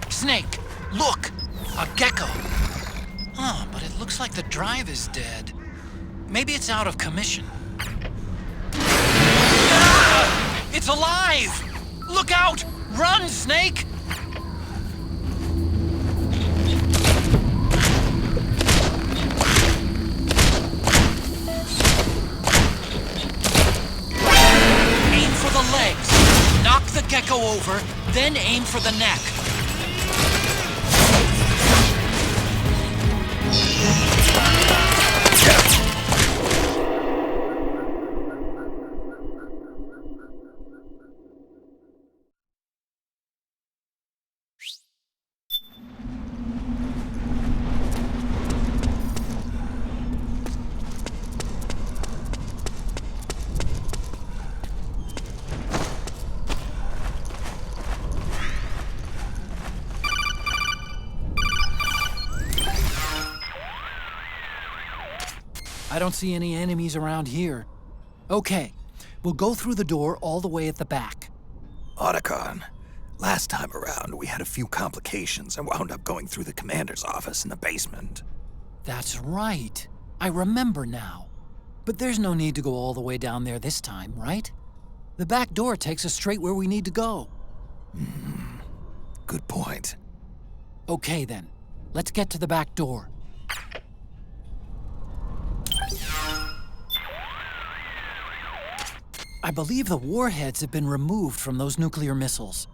Snake, look! A gecko! Huh, but it looks like the drive is dead. Maybe it's out of commission. Ah! It's alive! Look out! Run, Snake! Aim for the legs. Knock the gecko over, then aim for the neck. I don't see any enemies around here. Okay, we'll go through the door all the way at the back. Otacon, last time around we had a few complications and wound up going through the commander's office in the basement. That's right. I remember now. But there's no need to go all the way down there this time, right? The back door takes us straight where we need to go. Good point. Okay then, let's get to the back door. I believe the warheads have been removed from those nuclear missiles.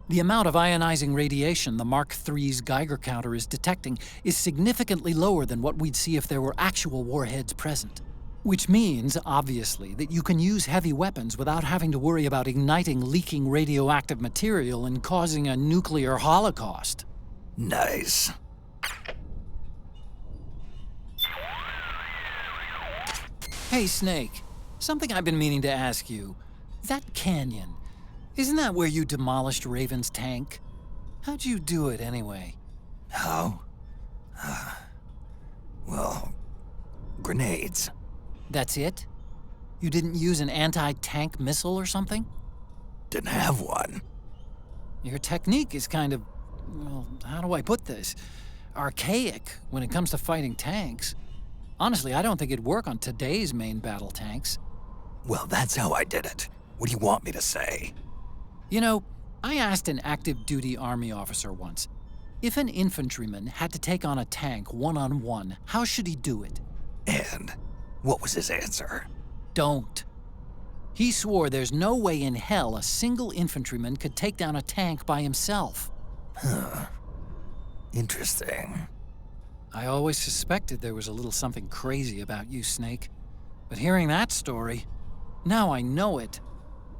The amount of ionizing radiation the Mark III's Geiger counter is detecting is significantly lower than what we'd see if there were actual warheads present. Which means, obviously, that you can use heavy weapons without having to worry about igniting leaking radioactive material and causing a nuclear holocaust. Nice. Hey, Snake. Something I've been meaning to ask you. That canyon, isn't that where you demolished Raven's tank? How'd you do it anyway? How? Well, grenades. That's it? You didn't use an anti-tank missile or something? Didn't have one. Your technique is kind of, well, how do I put this? Archaic when it comes to fighting tanks. Honestly, I don't think it'd work on today's main battle tanks. Well, that's how I did it. What do you want me to say? You know, I asked an active duty army officer once, if an infantryman had to take on a tank one-on-one, how should he do it? And what was his answer? Don't. He swore there's no way in hell a single infantryman could take down a tank by himself. Huh. Interesting. I always suspected there was a little something crazy about you, Snake. But hearing that story, now I know it.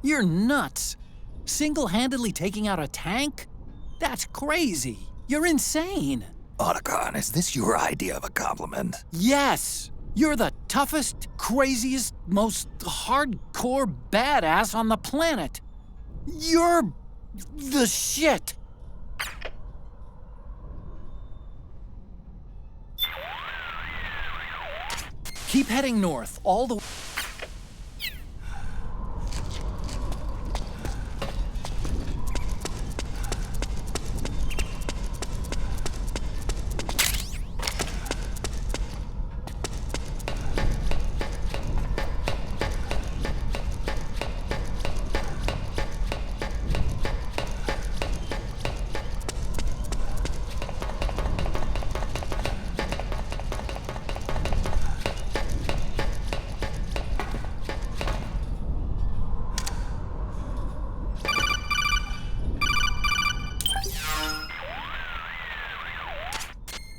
You're nuts. Single-handedly taking out a tank? That's crazy. You're insane. Otacon, is this your idea of a compliment? Yes! You're the toughest, craziest, most hardcore badass on the planet. You're the shit. Keep heading north, all the way.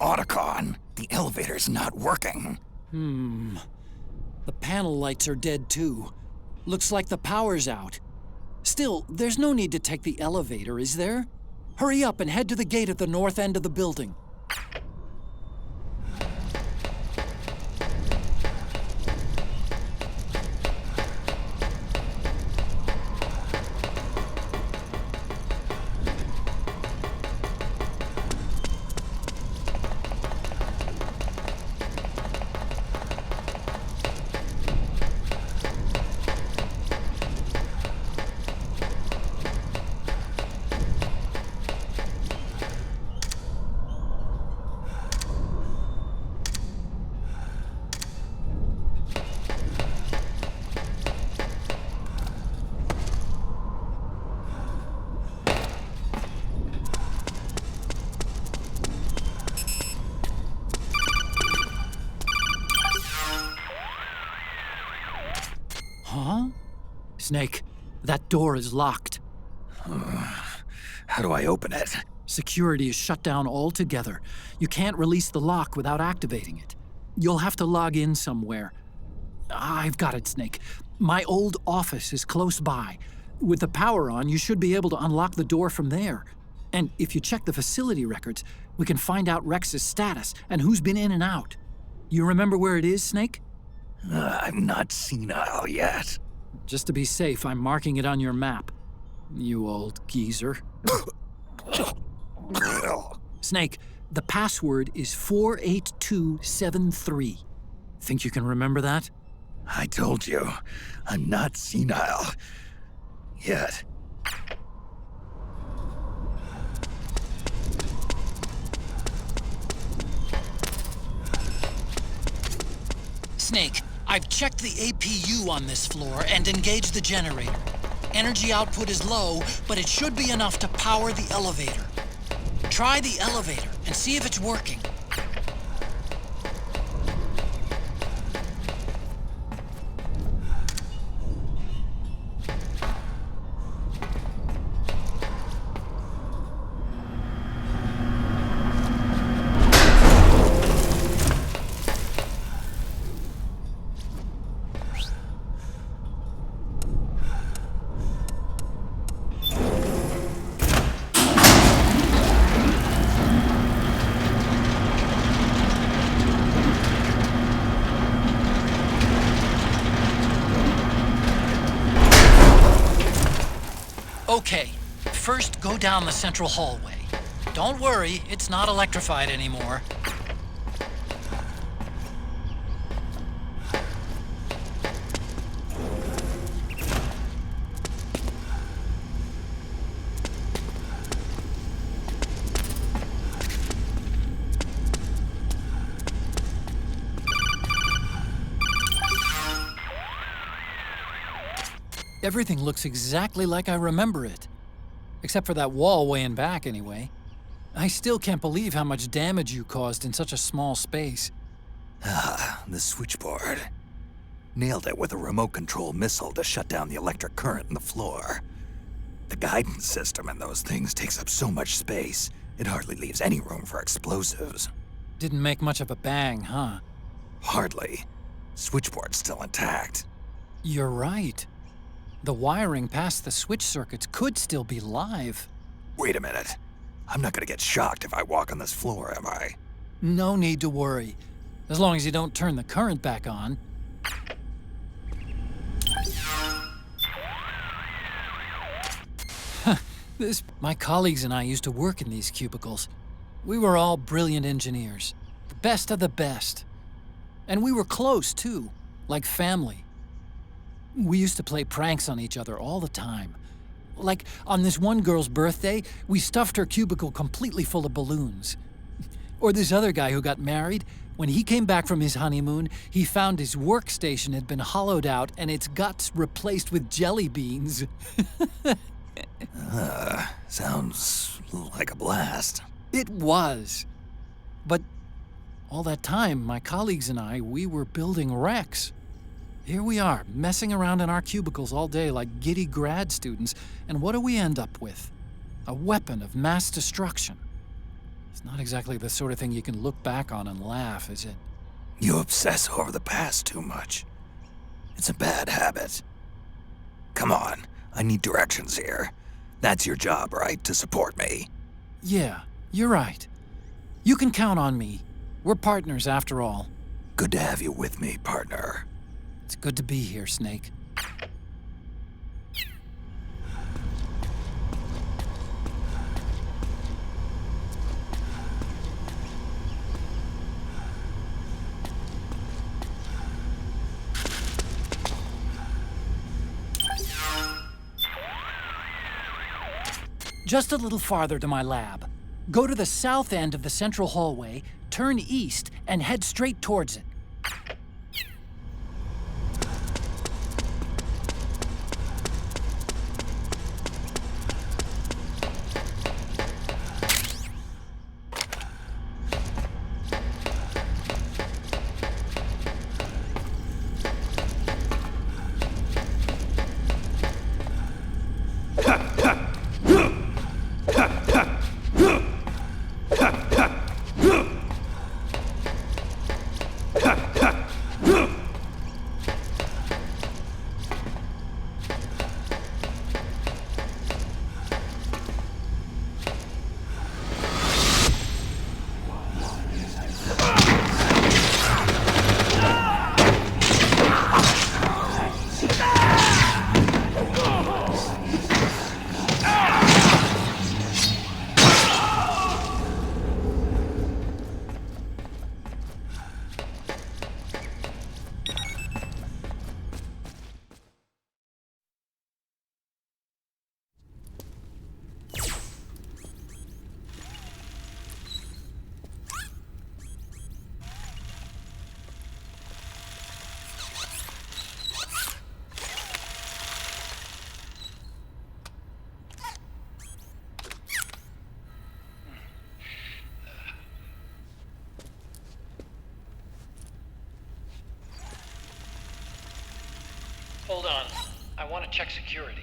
Otacon, the elevator's not working. The panel lights are dead too. Looks like the power's out. Still, there's no need to take the elevator, is there? Hurry up and head to the gate at the north end of the building. Huh? Snake, that door is locked. How do I open it? Security is shut down altogether. You can't release the lock without activating it. You'll have to log in somewhere. I've got it, Snake. My old office is close by. With the power on, you should be able to unlock the door from there. And if you check the facility records, we can find out Rex's status and who's been in and out. You remember where it is, Snake? I'm not senile yet. Just to be safe, I'm marking it on your map. You old geezer. Snake, the password is 48273. Think you can remember that? I told you, I'm not senile yet. Snake, I've checked the APU on this floor and engaged the generator. Energy output is low, but it should be enough to power the elevator. Try the elevator and see if it's working. Okay, first go down the central hallway. Don't worry, it's not electrified anymore. Everything looks exactly like I remember it. Except for that wall way in back, anyway. I still can't believe how much damage you caused in such a small space. Ah, the switchboard. Nailed it with a remote control missile to shut down the electric current in the floor. The guidance system in those things takes up so much space, it hardly leaves any room for explosives. Didn't make much of a bang, huh? Hardly. Switchboard's still intact. You're right. The wiring past the switch circuits could still be live. Wait a minute. I'm not gonna get shocked if I walk on this floor, am I? No need to worry. As long as you don't turn the current back on. My colleagues and I used to work in these cubicles. We were all brilliant engineers. The best of the best. And we were close, too. Like family. We used to play pranks on each other all the time. Like, on this one girl's birthday, we stuffed her cubicle completely full of balloons. Or this other guy who got married, when he came back from his honeymoon, he found his workstation had been hollowed out and its guts replaced with jelly beans. Sounds like a blast. It was. But all that time, my colleagues and I, we were building Rex. Here we are, messing around in our cubicles all day like giddy grad students, and what do we end up with? A weapon of mass destruction. It's not exactly the sort of thing you can look back on and laugh, is it? You obsess over the past too much. It's a bad habit. Come on, I need directions here. That's your job, right? To support me. Yeah, you're right. You can count on me. We're partners after all. Good to have you with me, partner. It's good to be here, Snake. Just a little farther to my lab. Go to the south end of the central hallway, turn east, and head straight towards it. Hold on. I want to check security.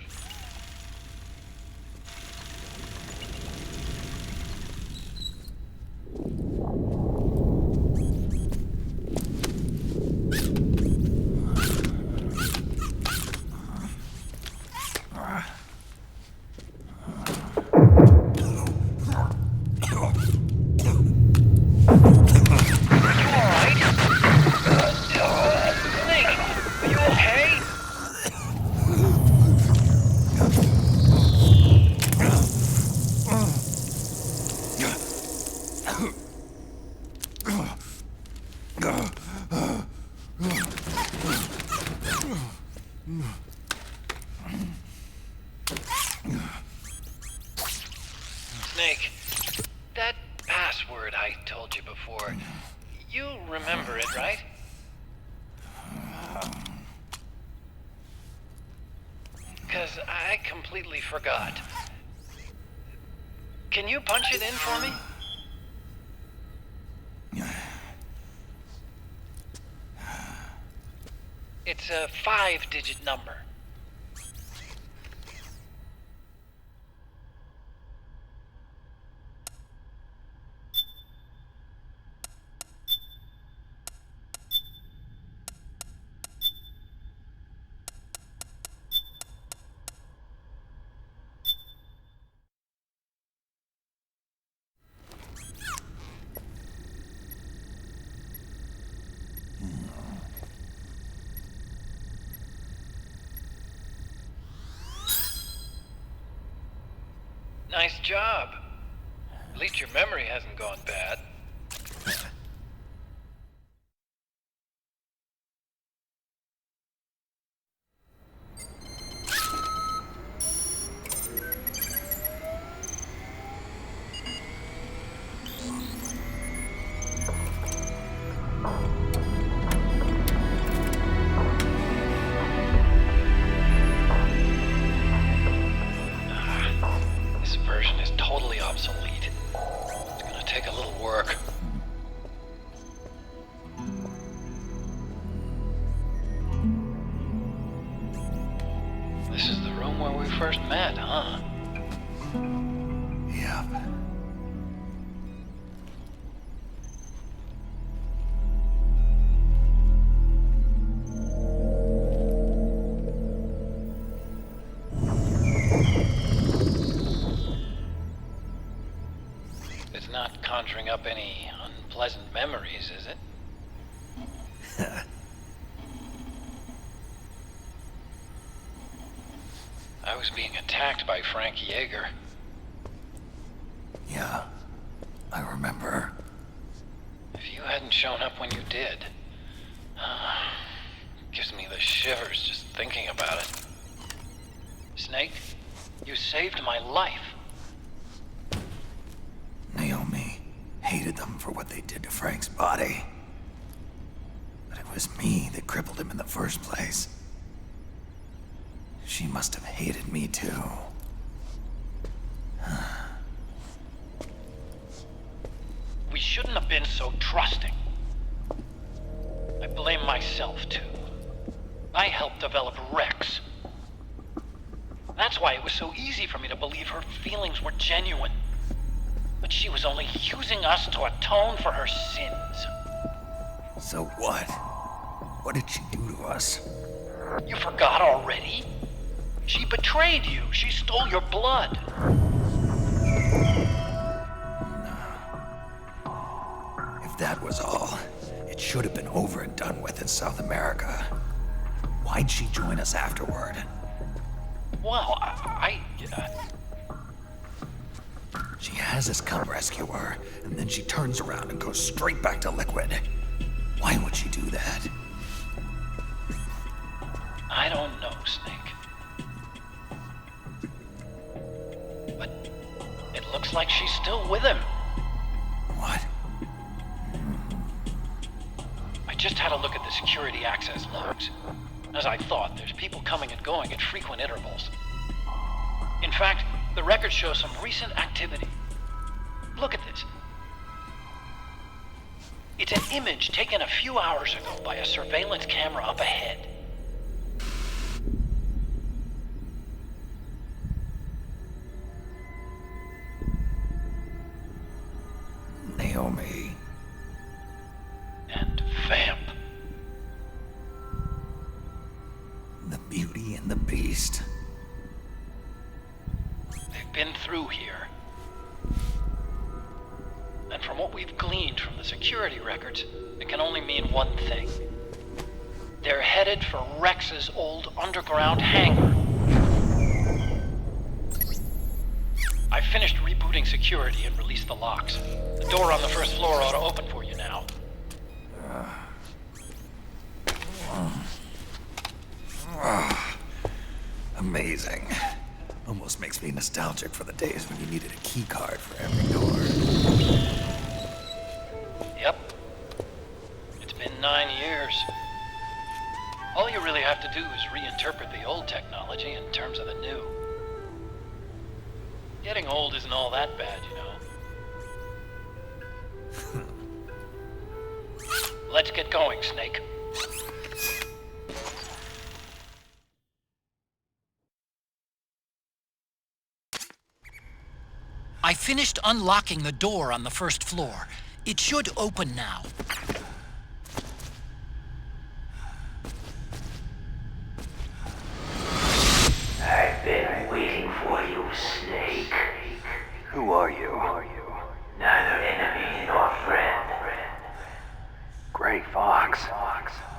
Snake, that password I told you before, you remember it, right? Because I completely forgot. Can you punch it in for me? It's a 5-digit number. Nice job. At least your memory hasn't gone bad. This version is totally obsolete. It's gonna take a little work. This is the room where we first met, huh? Yep. It's not conjuring up any unpleasant memories, is it? I was being attacked by Frank Yeager. Yeah, I remember. If you hadn't shown up when you did, gives me the shivers just thinking about it. Snake, you saved my life. Naomi hated them for what they did to Frank's body. But it was me that crippled him in the first place. She must have hated me too. We shouldn't have been so trusting. I blame myself too. I helped develop Rex. That's why it was so easy for me to believe her feelings were genuine. But she was only using us to atone for her sins. So what? What did she do to us? You forgot already? She betrayed you. She stole your blood. If that was all, it should have been over and done with in South America. Why'd she join us afterward? Well, She has us come rescue her, and then she turns around and goes straight back to Liquid. Why would she do that? I don't know, Snake. But it looks like she's still with him. What? I just had a look at the security access logs. As I thought, there's people coming and going at frequent intervals. In fact, the record shows some recent activity. Look at this. It's an image taken a few hours ago by a surveillance camera up ahead. Naomi. And Vamp. The Beauty and the Beast. They've been through here. And from what we've gleaned from the security records, it can only mean one thing. They're headed for Rex's old underground hangar. I finished rebooting security and released the locks. The door on the first floor ought to open for you now. Amazing. Almost makes me nostalgic for the days when you needed a key card for every door. Yep. It's been 9 years. All you really have to do is reinterpret the old technology in terms of the new. Getting old isn't all that bad, you know. Let's get going, Snake. I finished unlocking the door on the first floor. It should open now. I've been waiting for you, Snake. Who are you? Neither enemy nor friend. Gray Fox.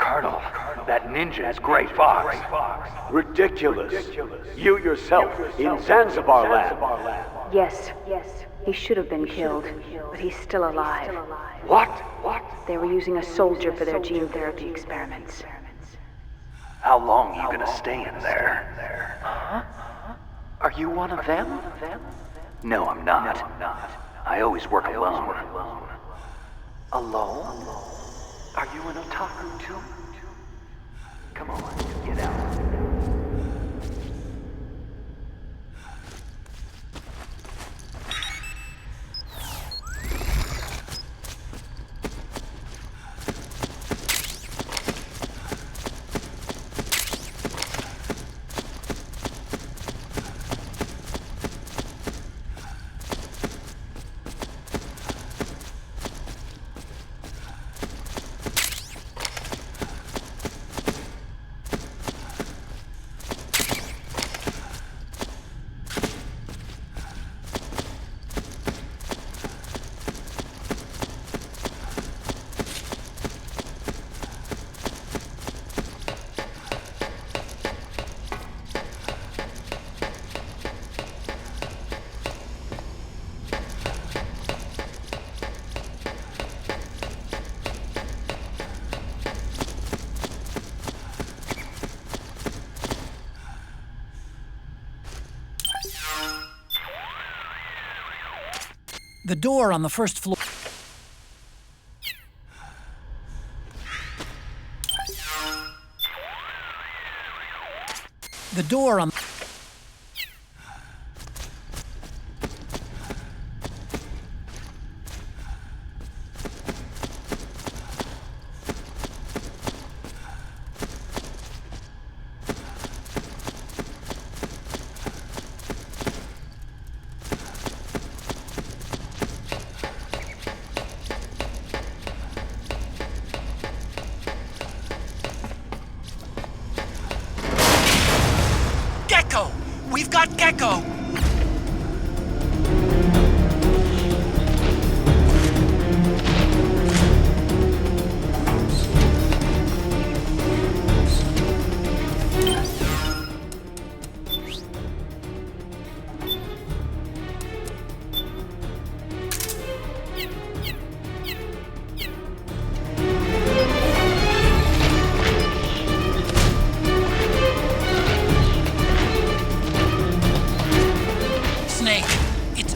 Colonel. That ninja is Gray Fox. Ridiculous. You yourself in Zanzibar land. Yes. He should have been killed, but he's still alive. What? They were using a soldier for their gene therapy experiments. How long are you gonna stay in there? Huh? Are you one of them? No, I'm not. I always work alone. Alone? Are you an otaku too? Come on, get out. The door on the first floor. The door on... Gecko! We've got Gecko!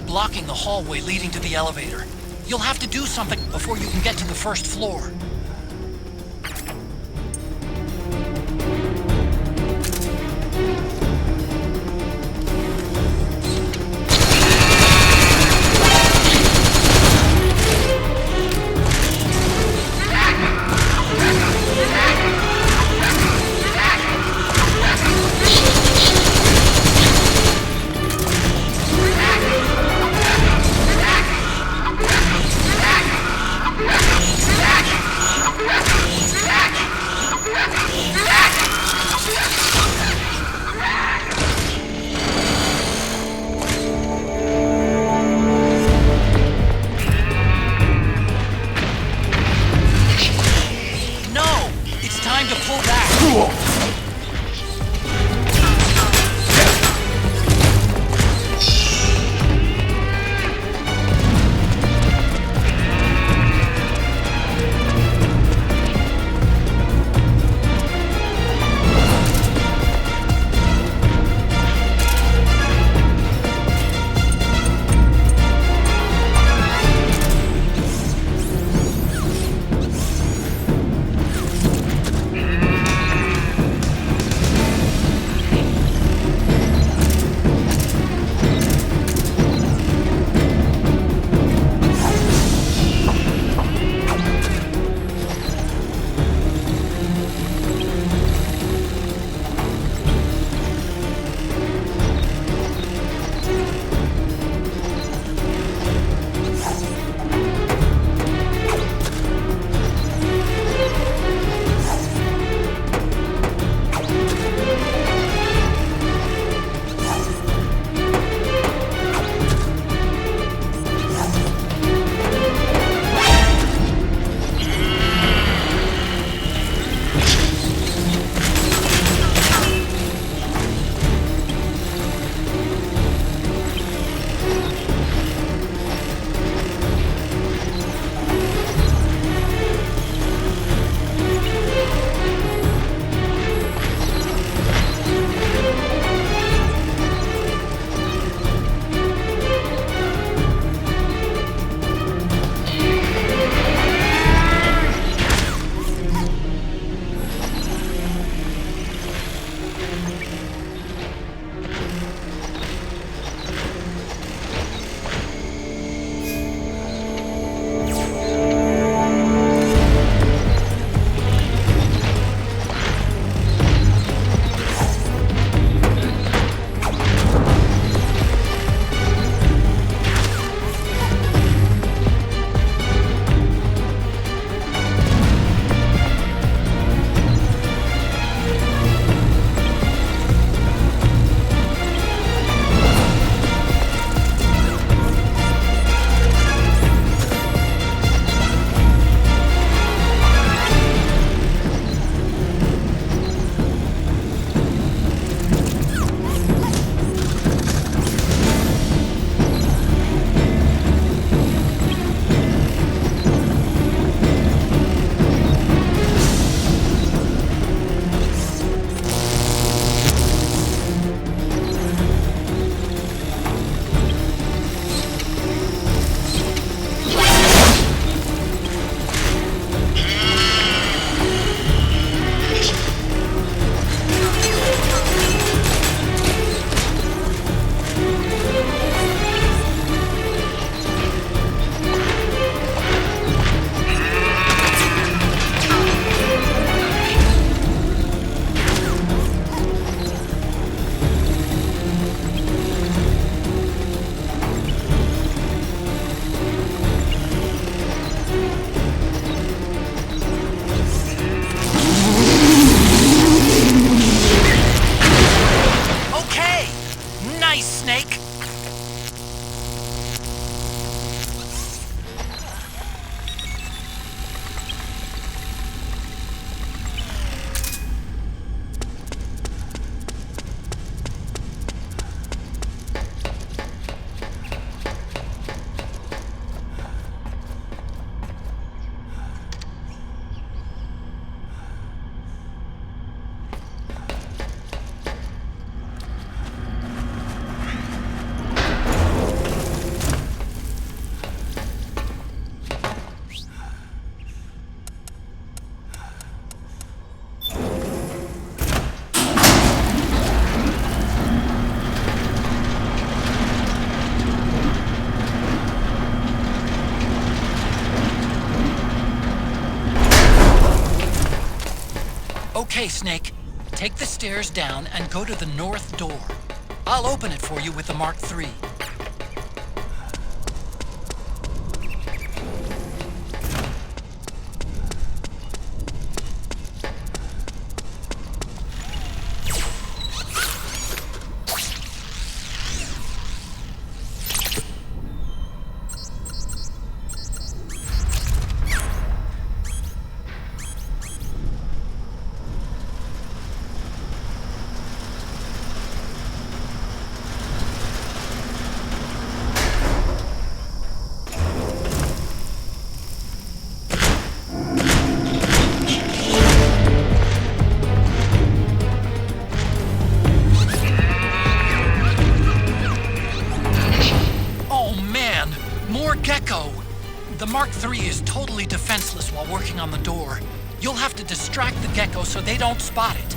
Blocking the hallway leading to the elevator. You'll have to do something before you can get to the first floor. Okay, Snake. Take the stairs down and go to the north door. I'll open it for you with the Mark III. The Mark III is totally defenseless while working on the door. You'll have to distract the gecko so they don't spot it.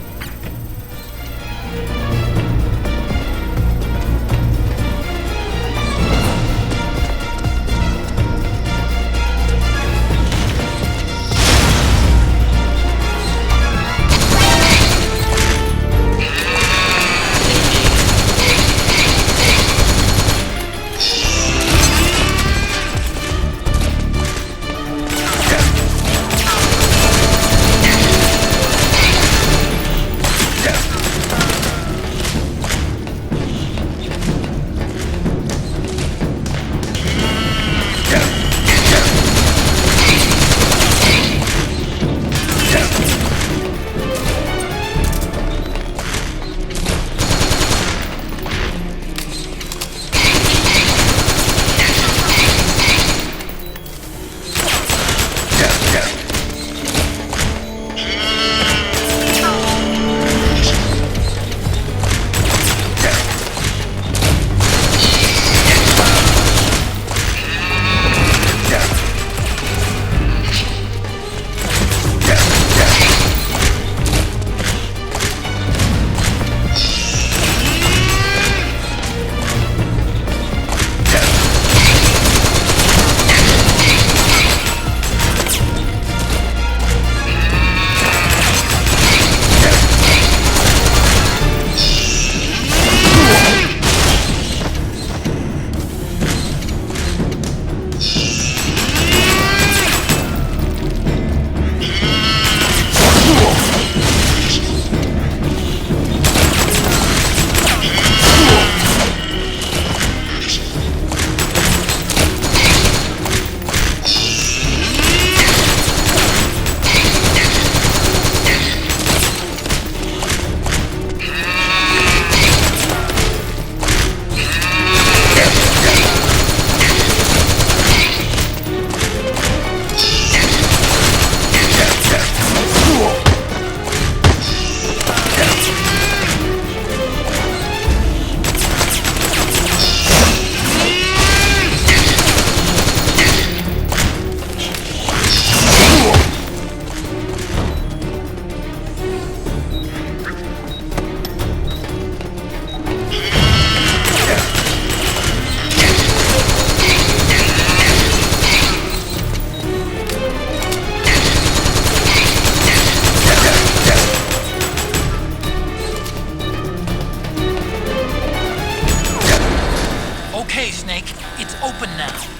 Okay, Snake, it's open now.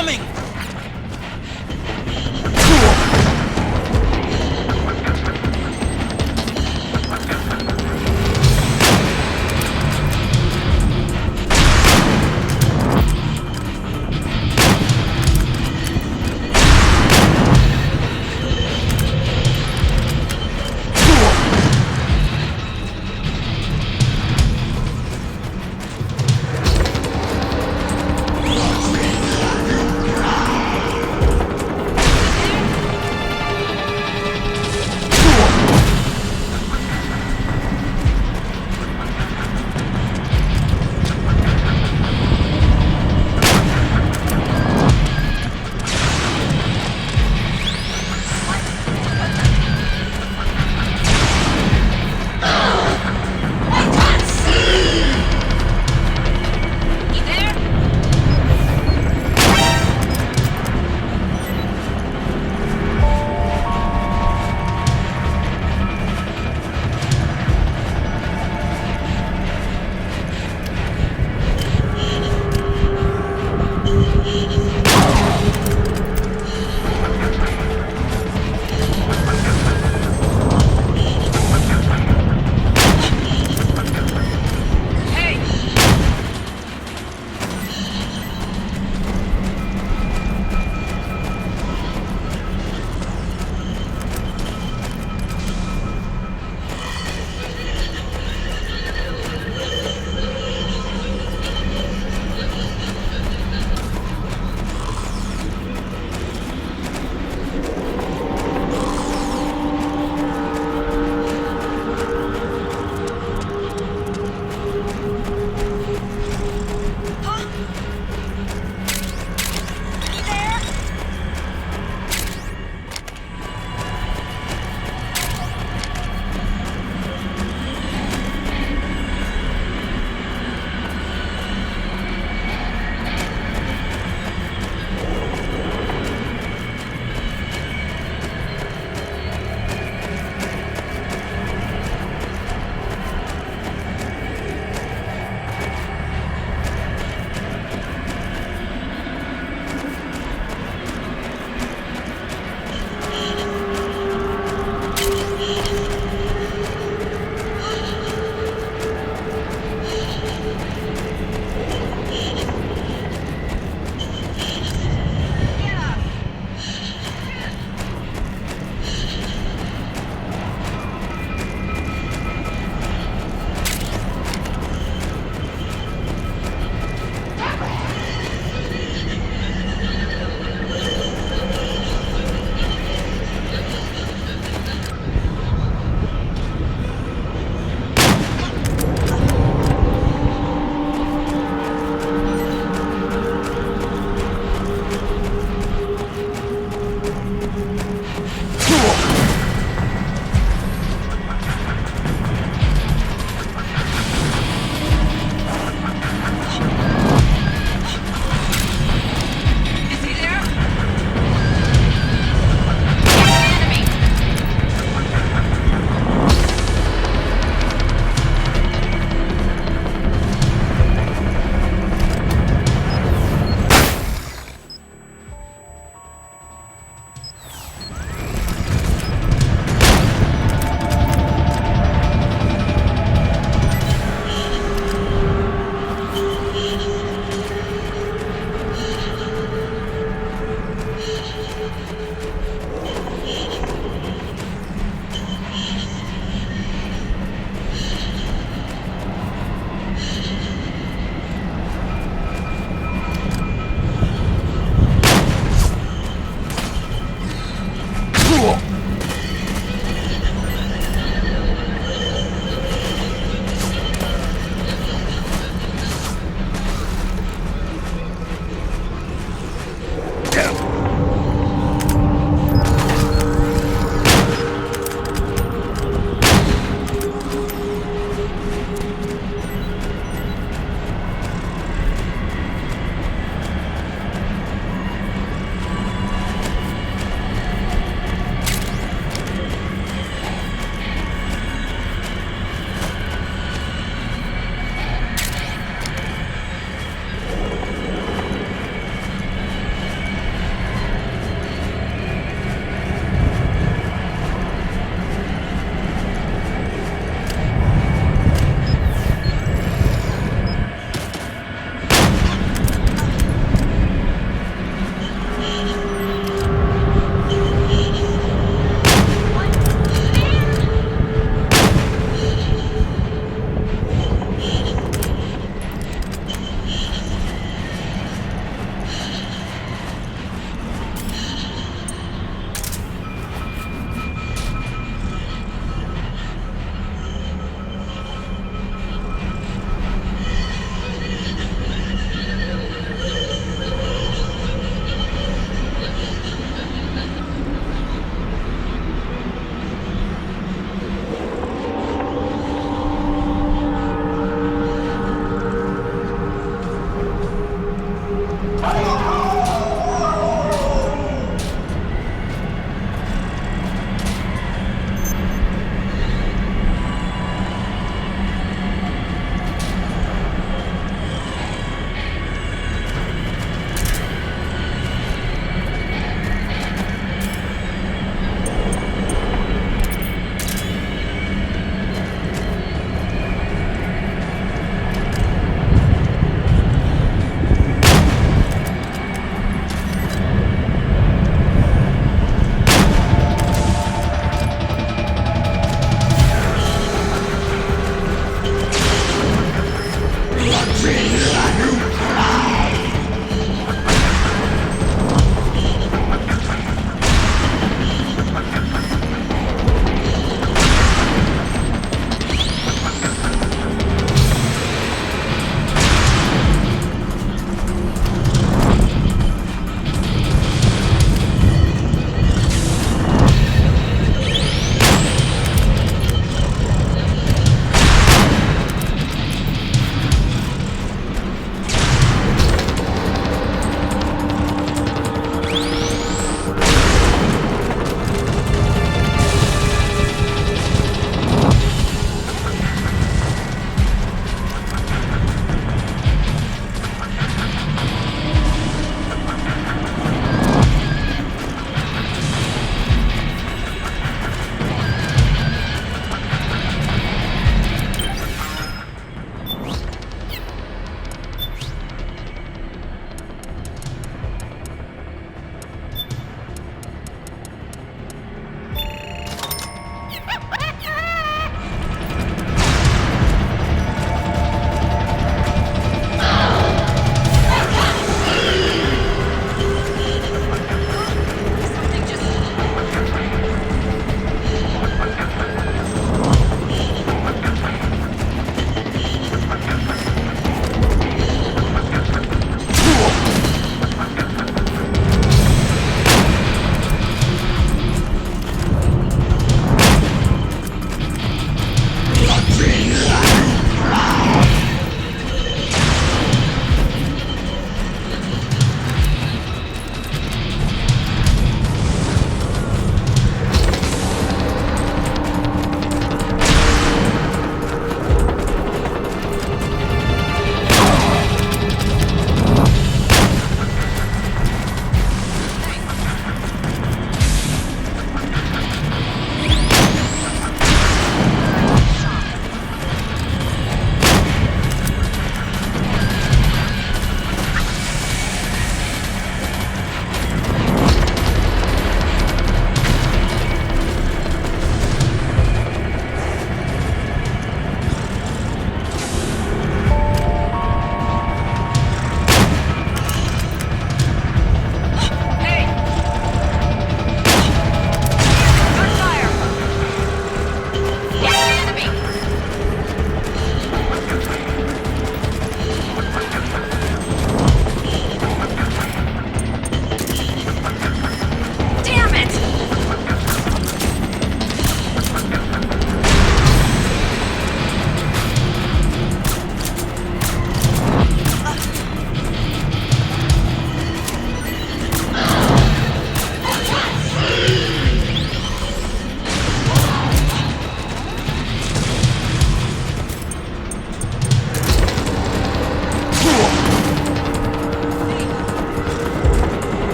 coming!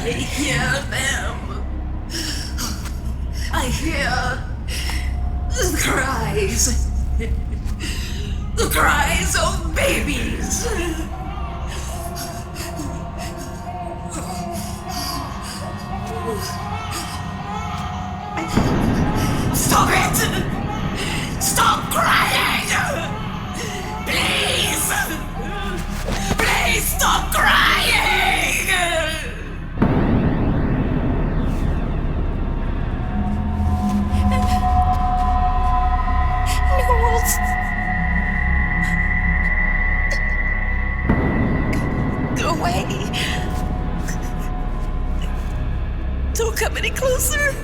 I hear them. I hear the cries. The cries of babies. Stop it! Stop crying! Please! Please stop crying! Knowles! Go away! Don't come any closer!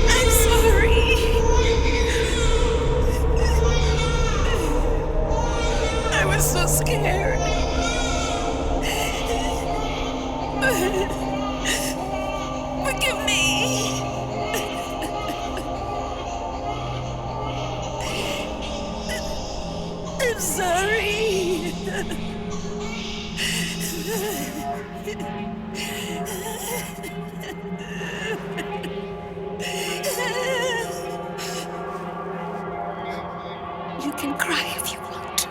I'm sorry. I was so scared. Forgive me. I'm sorry. You can cry if you want.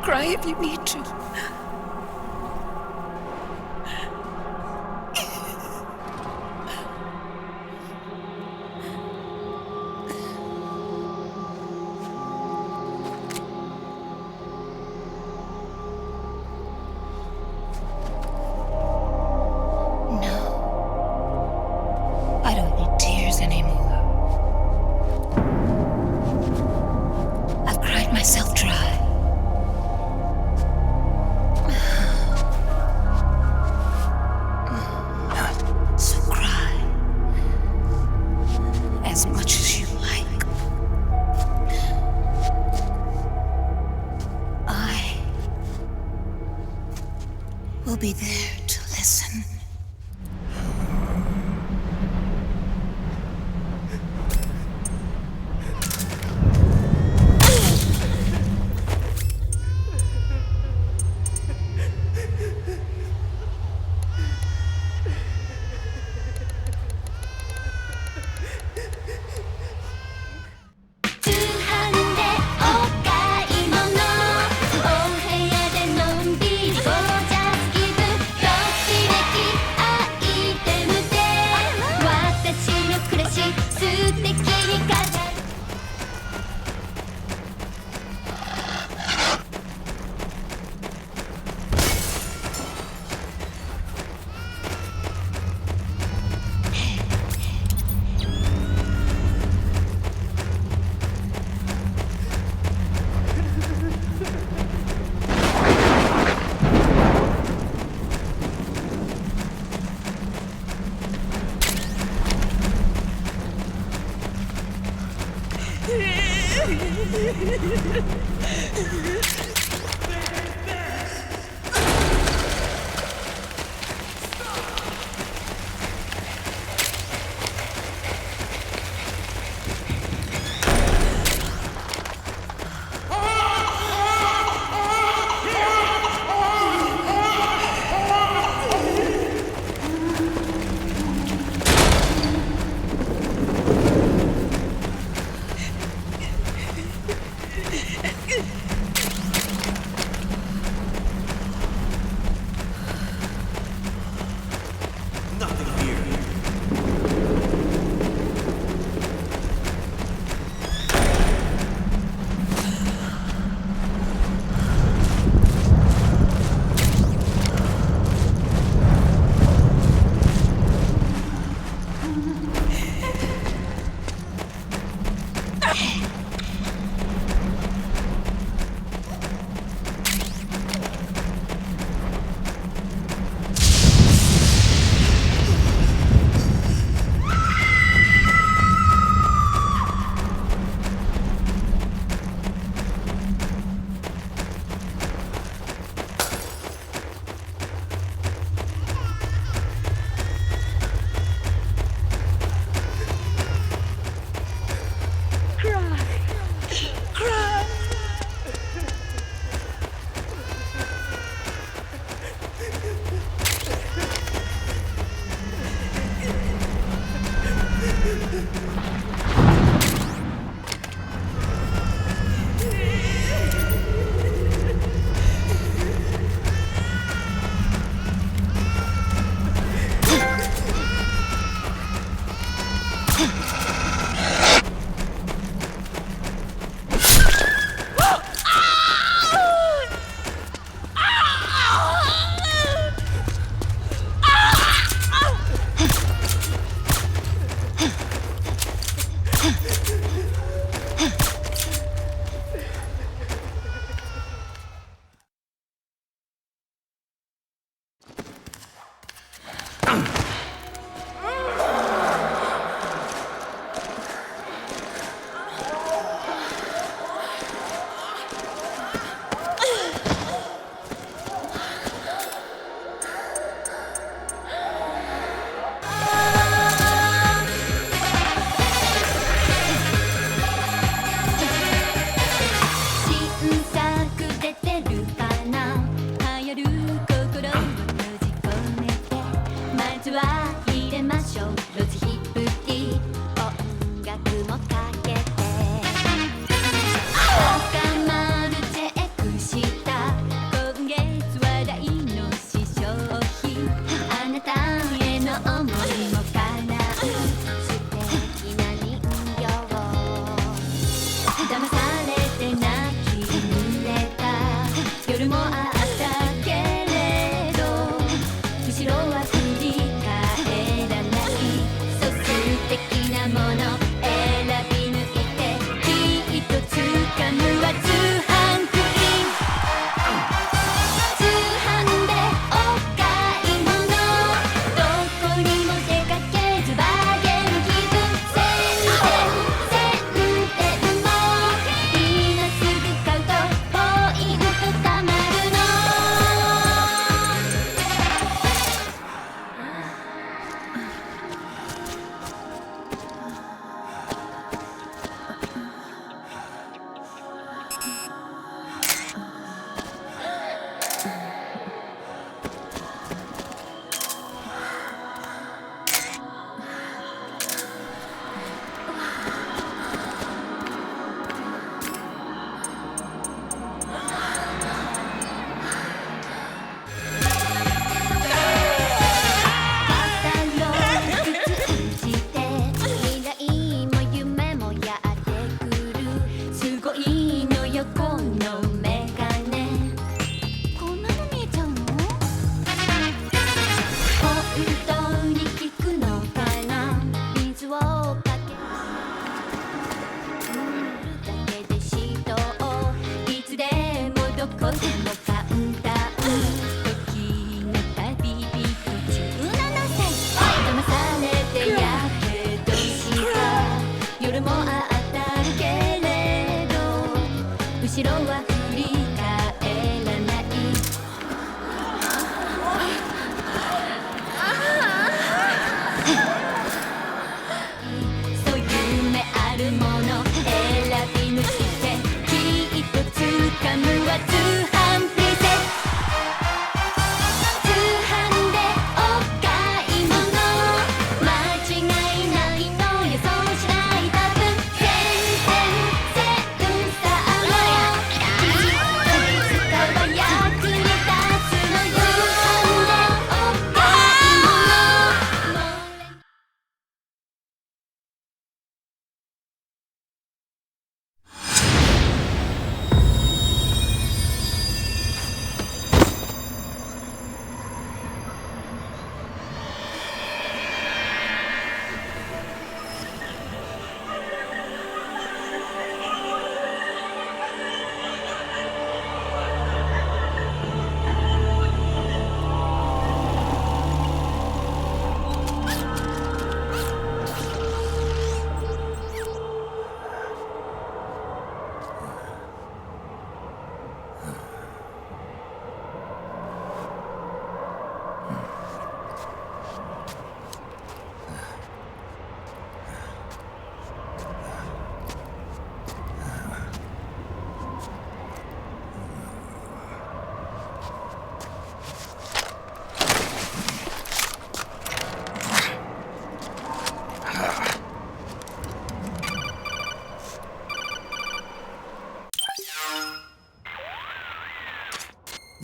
Cry if you need to. I don't need tears anymore. I've cried myself dry. So cry as much as you like. I will be there to listen.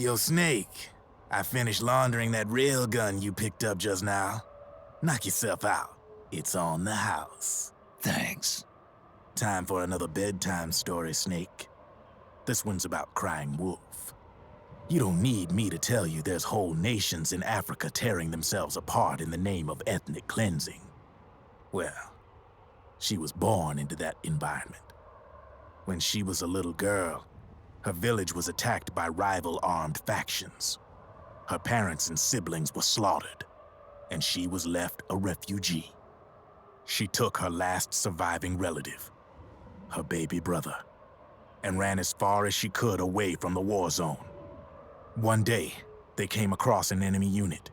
Yo, Snake, I finished laundering that railgun you picked up just now. Knock yourself out. It's on the house. Thanks. Time for another bedtime story, Snake. This one's about crying wolf. You don't need me to tell you there's whole nations in Africa tearing themselves apart in the name of ethnic cleansing. Well, she was born into that environment. When she was a little girl, her village was attacked by rival armed factions. Her parents and siblings were slaughtered, and she was left a refugee. She took her last surviving relative, her baby brother, and ran as far as she could away from the war zone. One day, they came across an enemy unit,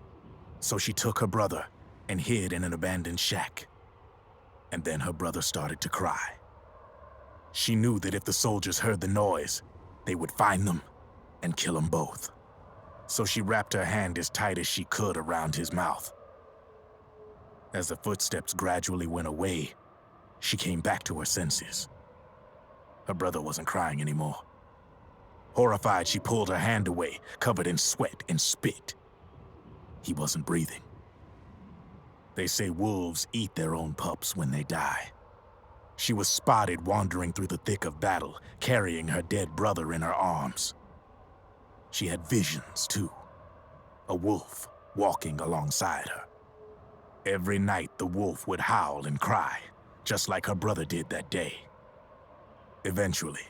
so she took her brother and hid in an abandoned shack. And then her brother started to cry. She knew that if the soldiers heard the noise, they would find them and kill them both. So she wrapped her hand as tight as she could around his mouth. As the footsteps gradually went away, she came back to her senses. Her brother wasn't crying anymore. Horrified, she pulled her hand away, covered in sweat and spit. He wasn't breathing. They say wolves eat their own pups when they die. She was spotted wandering through the thick of battle, carrying her dead brother in her arms. She had visions, too. A wolf walking alongside her. Every night, the wolf would howl and cry, just like her brother did that day. Eventually,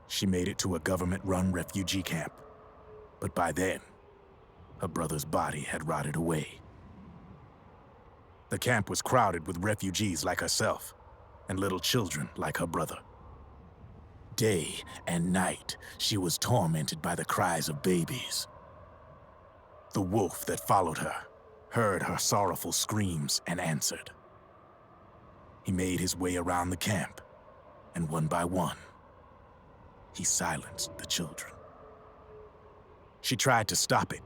she made it to a government-run refugee camp. But by then, her brother's body had rotted away. The camp was crowded with refugees like herself, and little children like her brother. Day and night, she was tormented by the cries of babies. The wolf that followed her heard her sorrowful screams and answered. He made his way around the camp, and one by one, he silenced the children. She tried to stop it,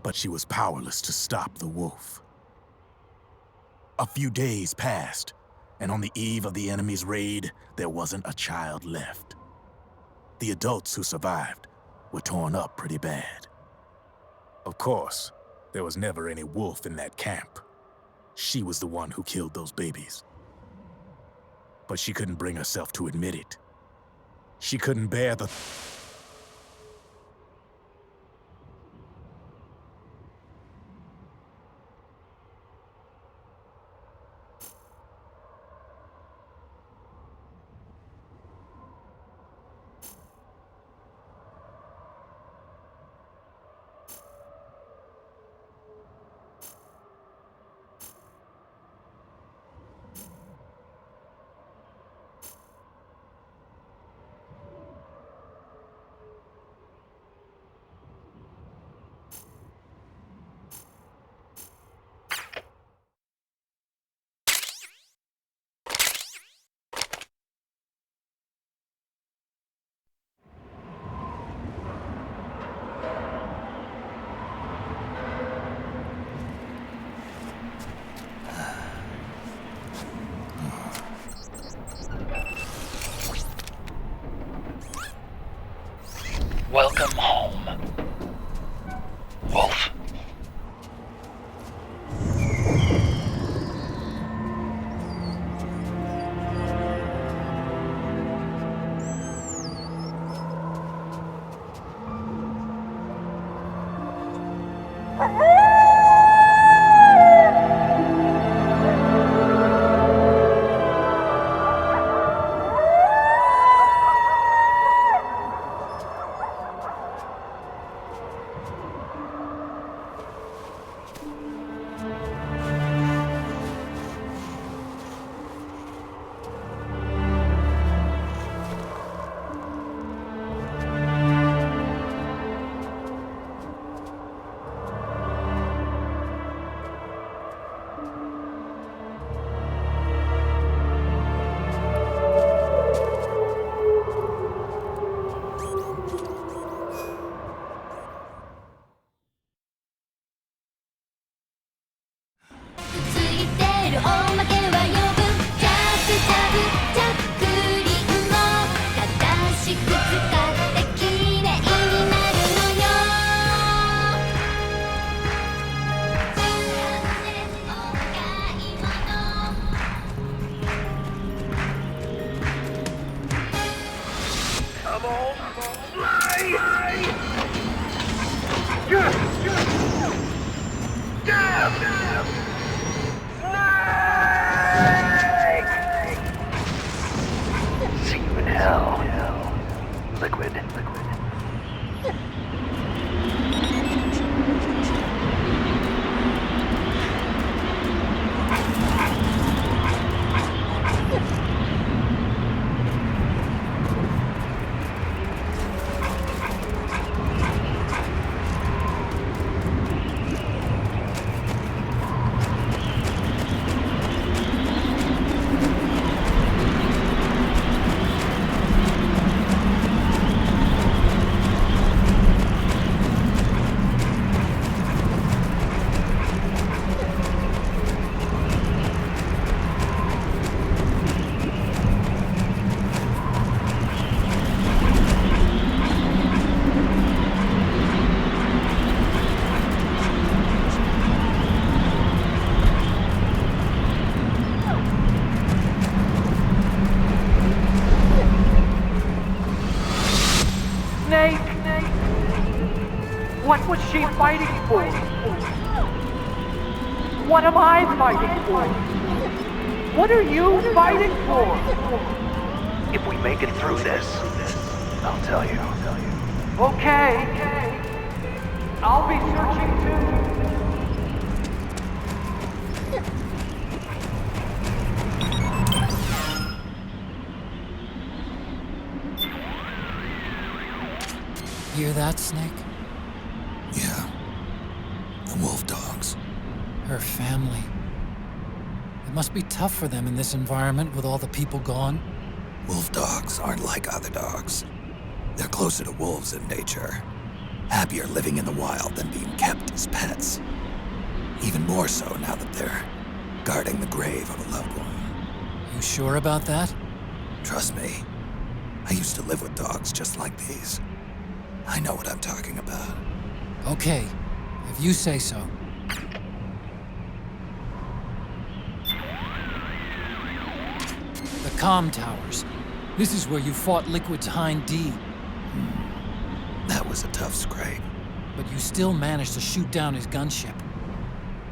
but she was powerless to stop the wolf. A few days passed, and on the eve of the enemy's raid, there wasn't a child left. The adults who survived were torn up pretty bad. Of course, there was never any wolf in that camp. She was the one who killed those babies. But she couldn't bring herself to admit it. She couldn't bear the... she fighting for? What am I fighting for? What are you fighting for? If we make it through this, I'll tell you. Okay. I'll be searching too. Hear that, Snake? Yeah. The wolf dogs. Her family. It must be tough for them in this environment with all the people gone. Wolf dogs aren't like other dogs. They're closer to wolves in nature. Happier living in the wild than being kept as pets. Even more so now that they're guarding the grave of a loved one. You sure about that? Trust me. I used to live with dogs just like these. I know what I'm talking about. Okay, if you say so. The comm towers. This is where you fought Liquid's Hind D. That was a tough scrape. But you still managed to shoot down his gunship.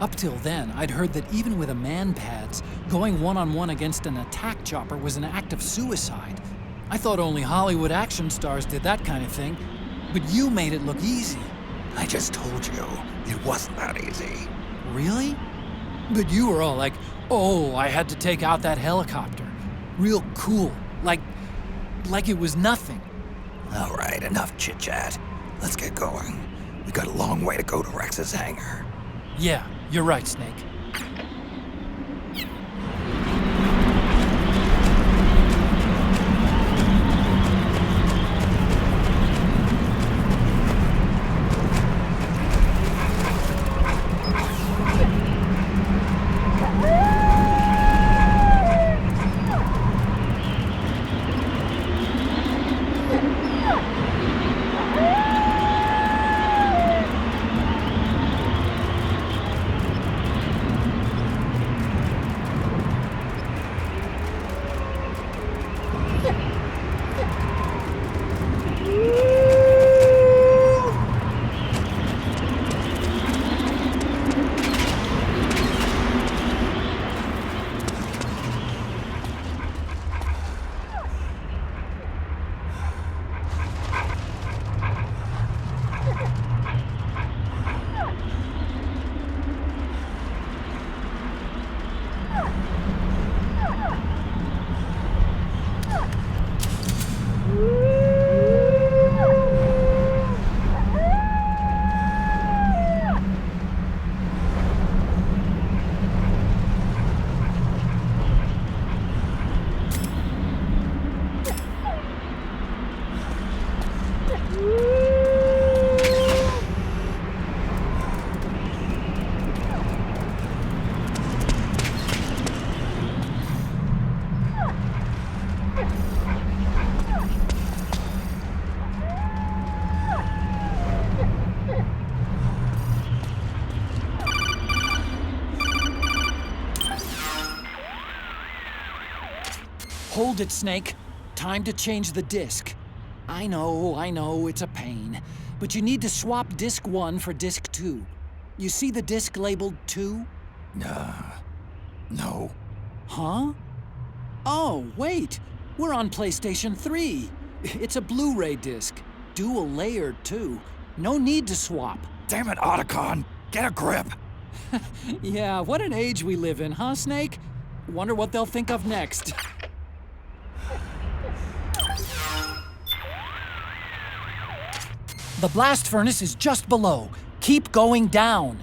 Up till then, I'd heard that even with a man-pads, going one-on-one against an attack chopper was an act of suicide. I thought only Hollywood action stars did that kind of thing. But you made it look easy. I just told you, it wasn't that easy. Really? But you were all like, oh, I had to take out that helicopter. Real cool. Like it was nothing. All right, enough chit-chat. Let's get going. We got a long way to go to Rex's hangar. Yeah, you're right, Snake. Hold it, Snake. Time to change the disc. I know, it's a pain. But you need to swap disc 1 for disc 2. You see the disc labeled 2? No. Huh? Oh, wait! We're on PlayStation 3. It's a Blu-ray disc. Dual layered, too. No need to swap. Damn it, Otacon! Get a grip! Yeah, what an age we live in, huh, Snake? Wonder what they'll think of next. The blast furnace is just below. Keep going down.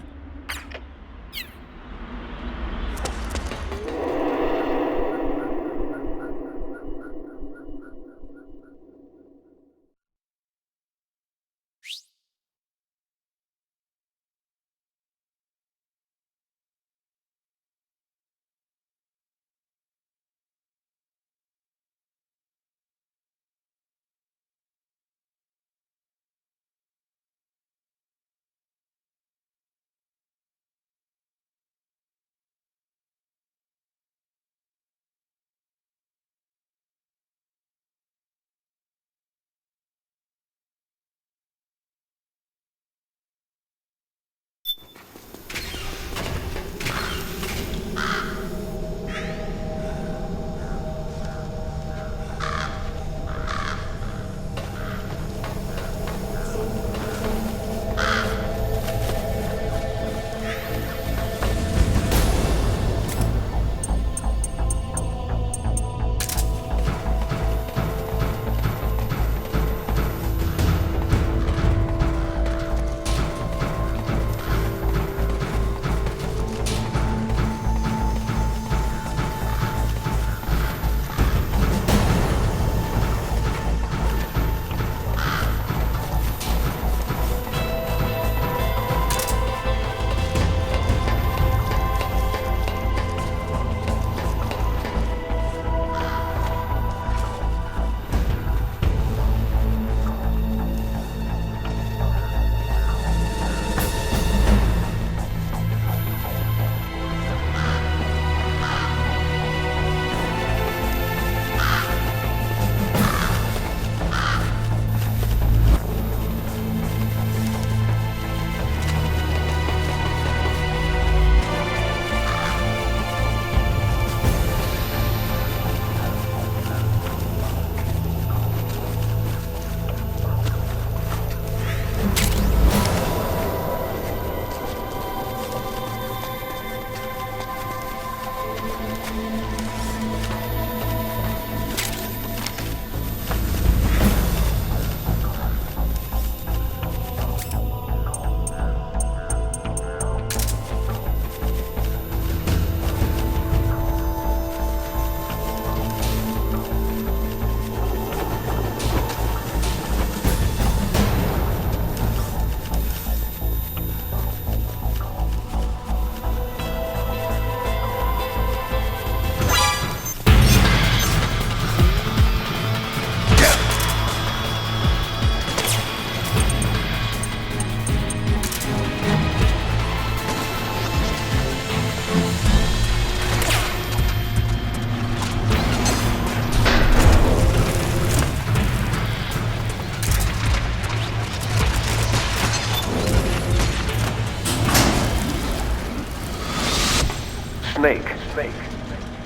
Snake.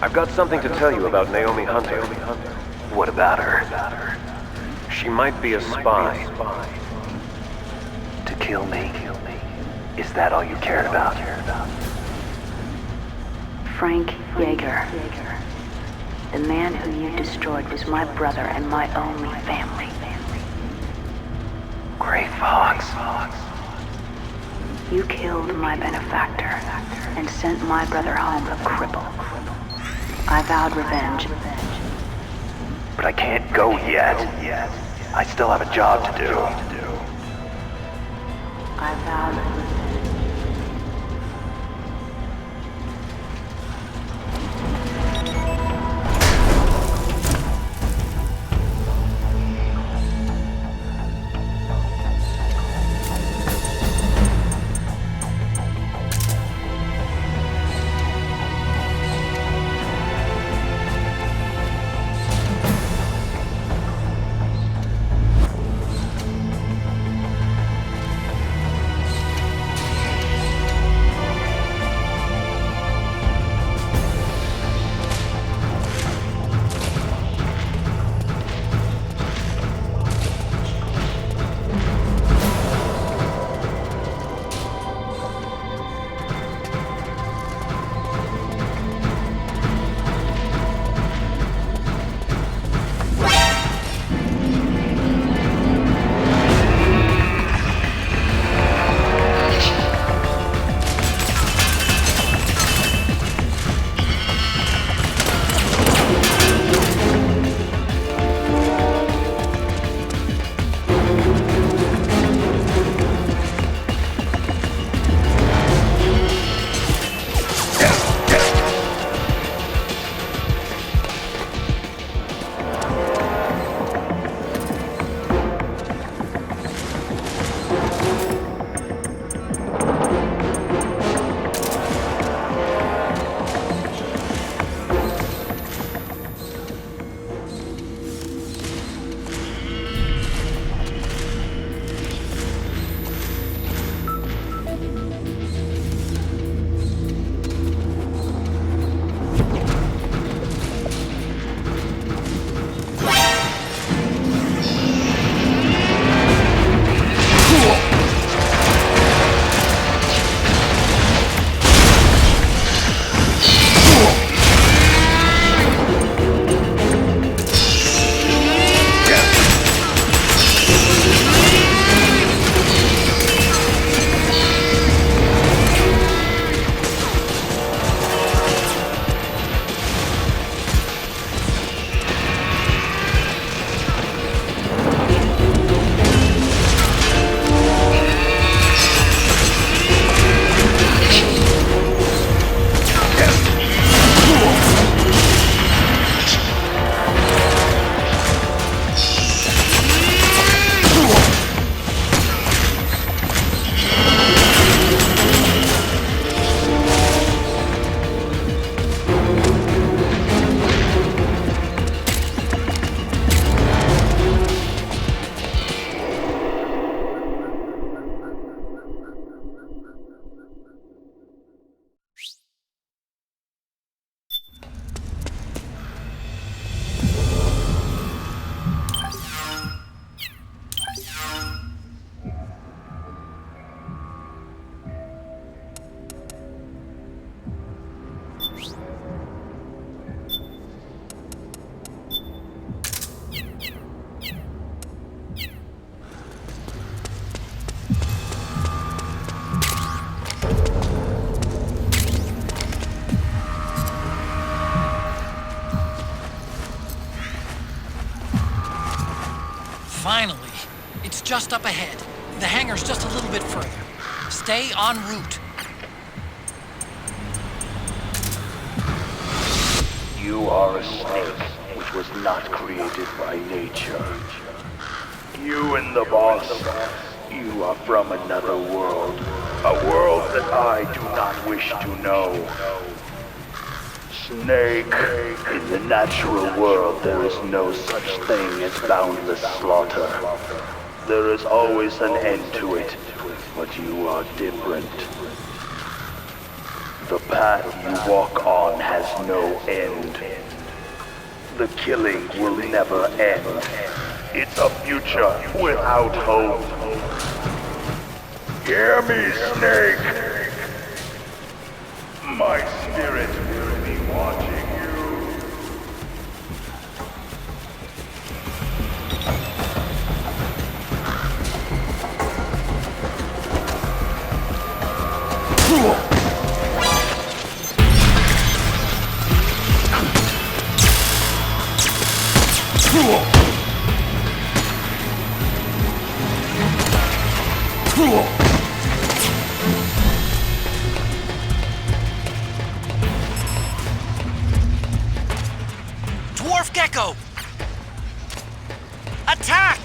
I've got something to tell you about Naomi Hunter. What about her? She might be a spy. To kill me? Is that all you cared about? Frank Yeager. The man who you destroyed was my brother and my only family. Gray Fox. You killed my benefactor and sent my brother home a cripple. I vowed revenge. But I can't go yet. I still have a job to do. I vowed revenge. Finally. It's just up ahead. The hangar's just a little bit further. Stay en route. You are a snake which was not created by nature. You and the boss, you are from another world. A world that I do not wish to know. Snake, in the natural world there is no such thing as boundless slaughter. There is always an end to it, but you are different. The path you walk on has no end. The killing will never end. It's a future without hope. Hear me, Snake. My spirit will be watching you. Dwarf Gecko! Attack!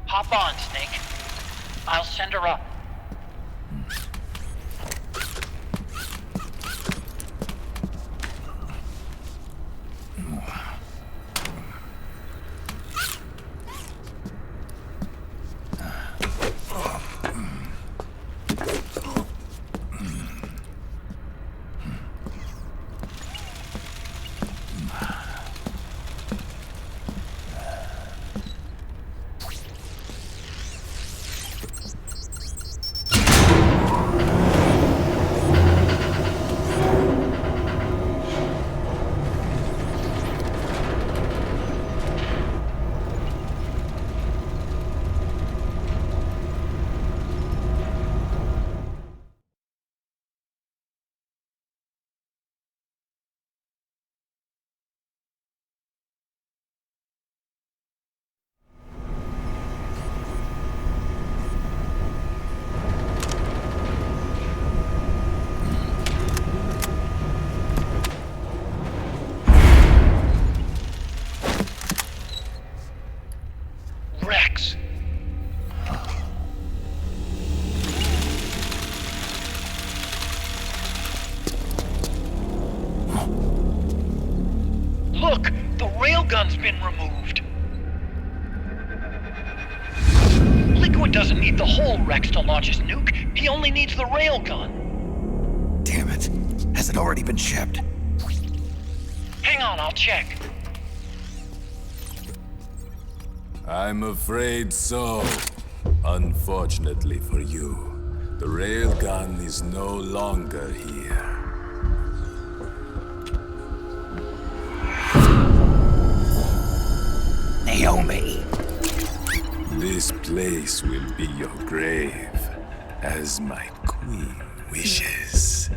Hop on, Snake. I'll send her up. Look, the railgun's been removed. Liquid doesn't need the whole Rex to launch his nuke. He only needs the railgun. Damn it. Has it already been shipped? Hang on, I'll check. I'm afraid so. Unfortunately for you, the railgun is no longer here. Naomi! This place will be your grave, as my queen wishes.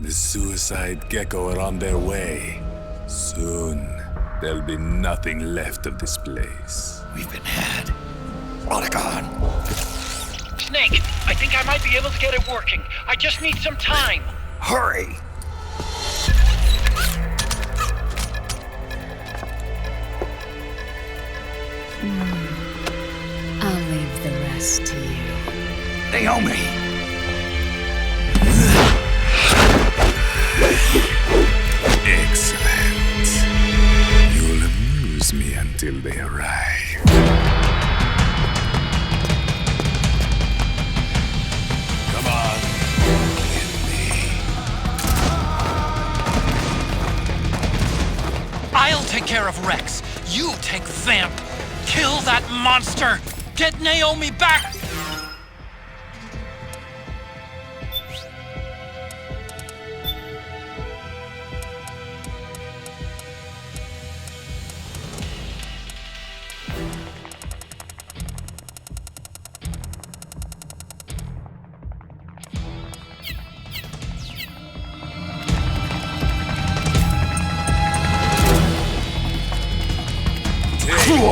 The suicide gecko are on their way. Soon, there'll be nothing left of this place. We've been had. Otacon! Snake, I think I might be able to get it working. I just need some time. Hurry! I'll leave the rest to you. Naomi! Excellent. You'll amuse me until they arrive. Come on. I'll take care of Rex. You take Vamp. Kill that monster. Get Naomi back.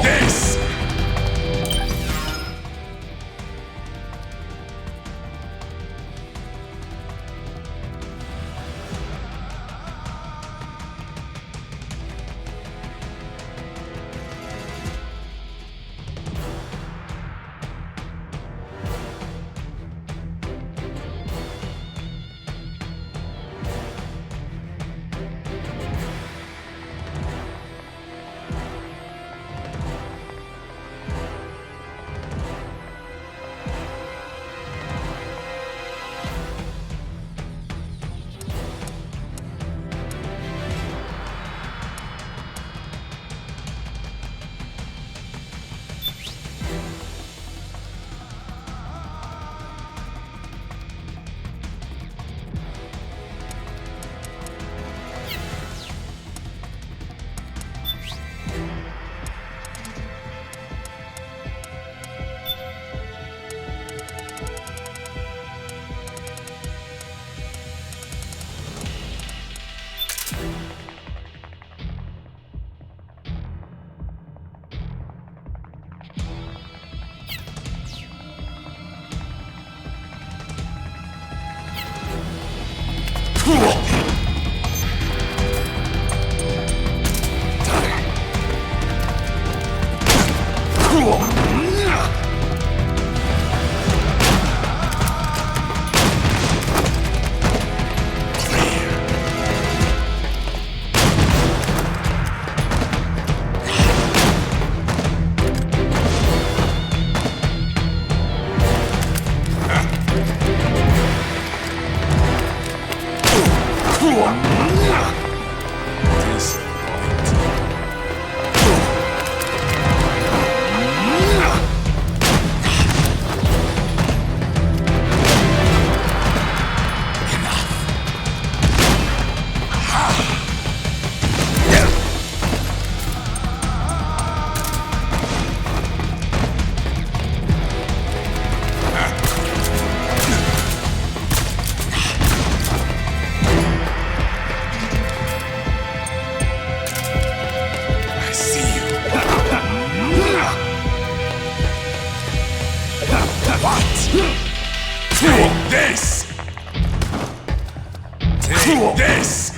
This! Take this! Take this!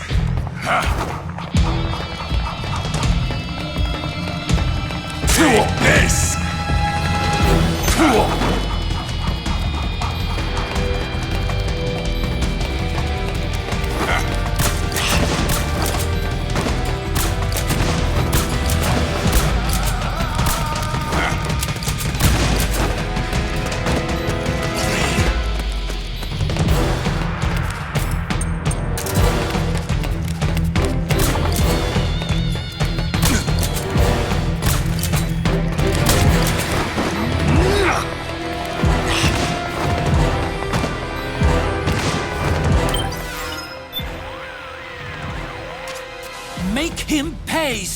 Take this!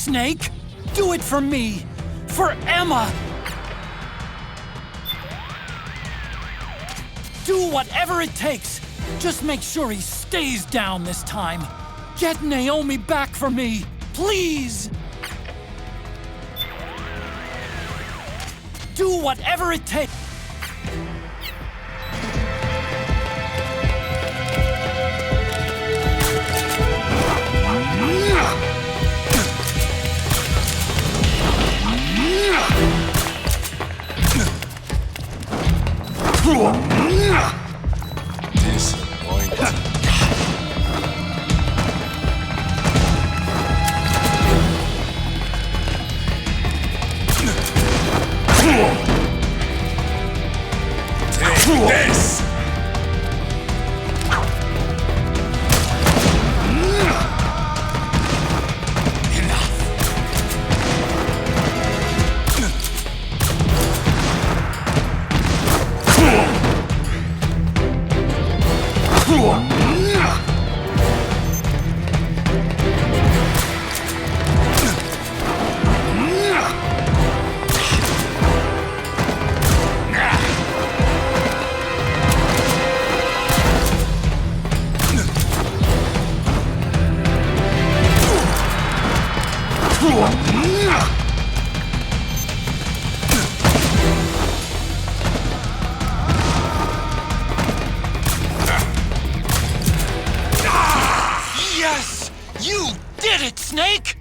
Snake! Do it for me! For Emma! Do whatever it takes! Just make sure he stays down this time! Get Naomi back for me! Please! Do whatever it takes! Take this! Yes! You did it, Snake!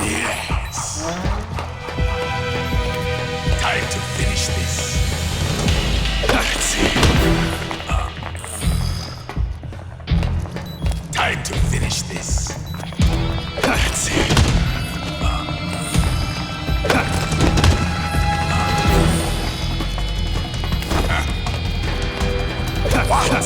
Yes. Time to finish this. That's it. Time to finish this. That's it. What?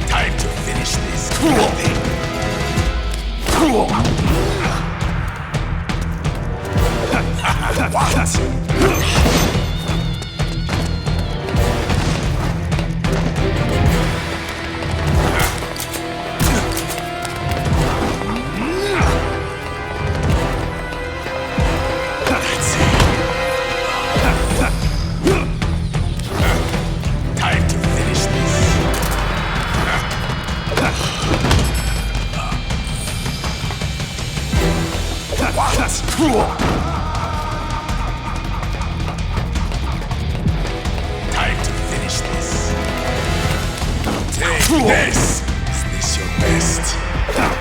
Time to finish this. Time to finish this. Time to finish this. Take this. Is this your best? That's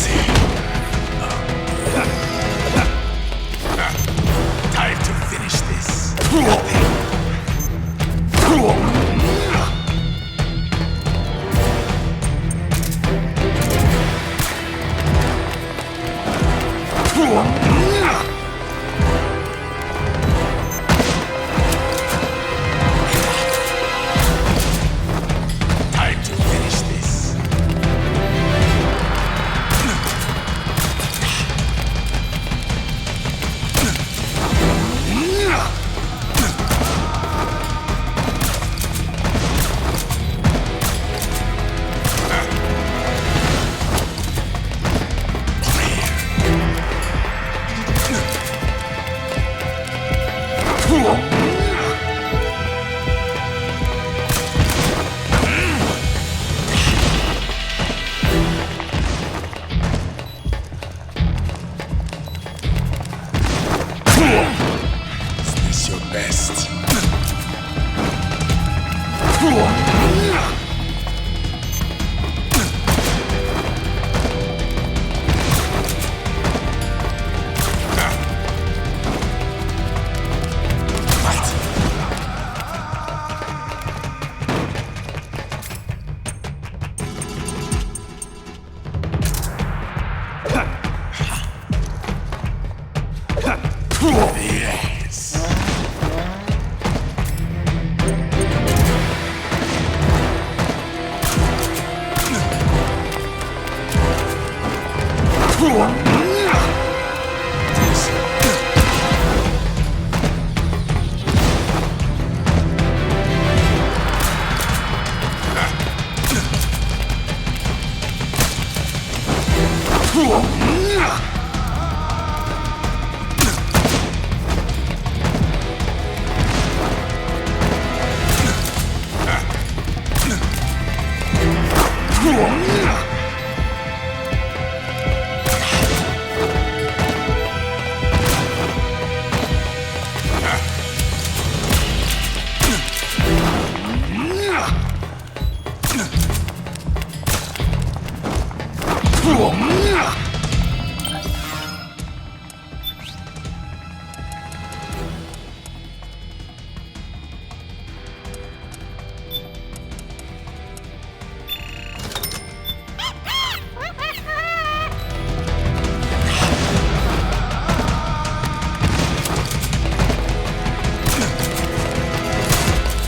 it. Time to finish this. Time to finish this. Yes.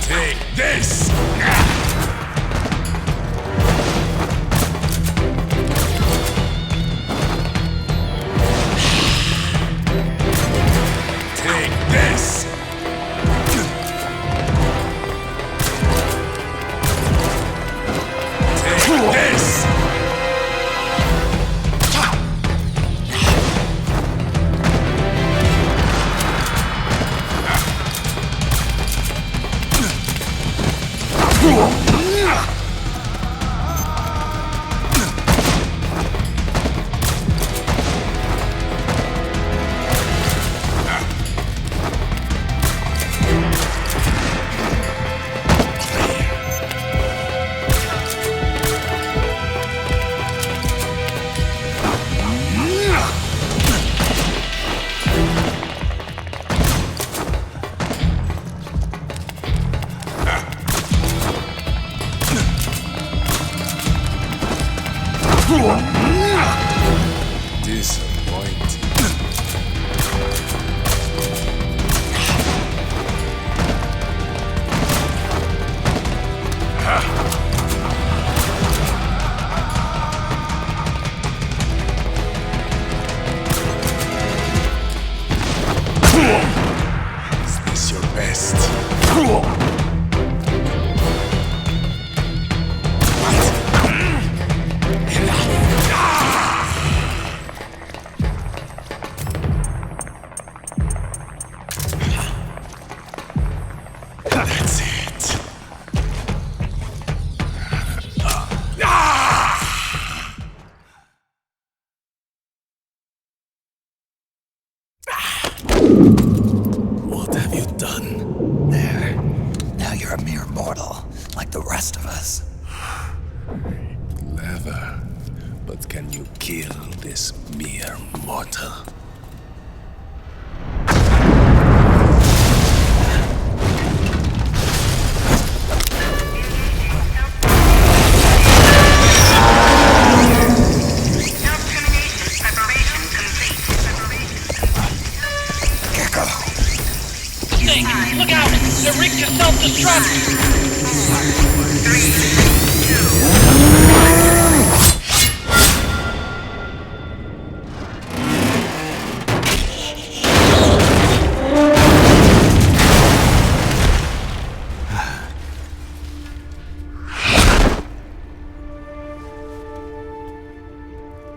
Take this! Take this! Take this! Disappointing. Is this your best? That's it. What have you done? There. Now you're a mere mortal, like the rest of us. Clever. But can you kill this mere mortal? Snake, look out! They're rigged to self-destruct!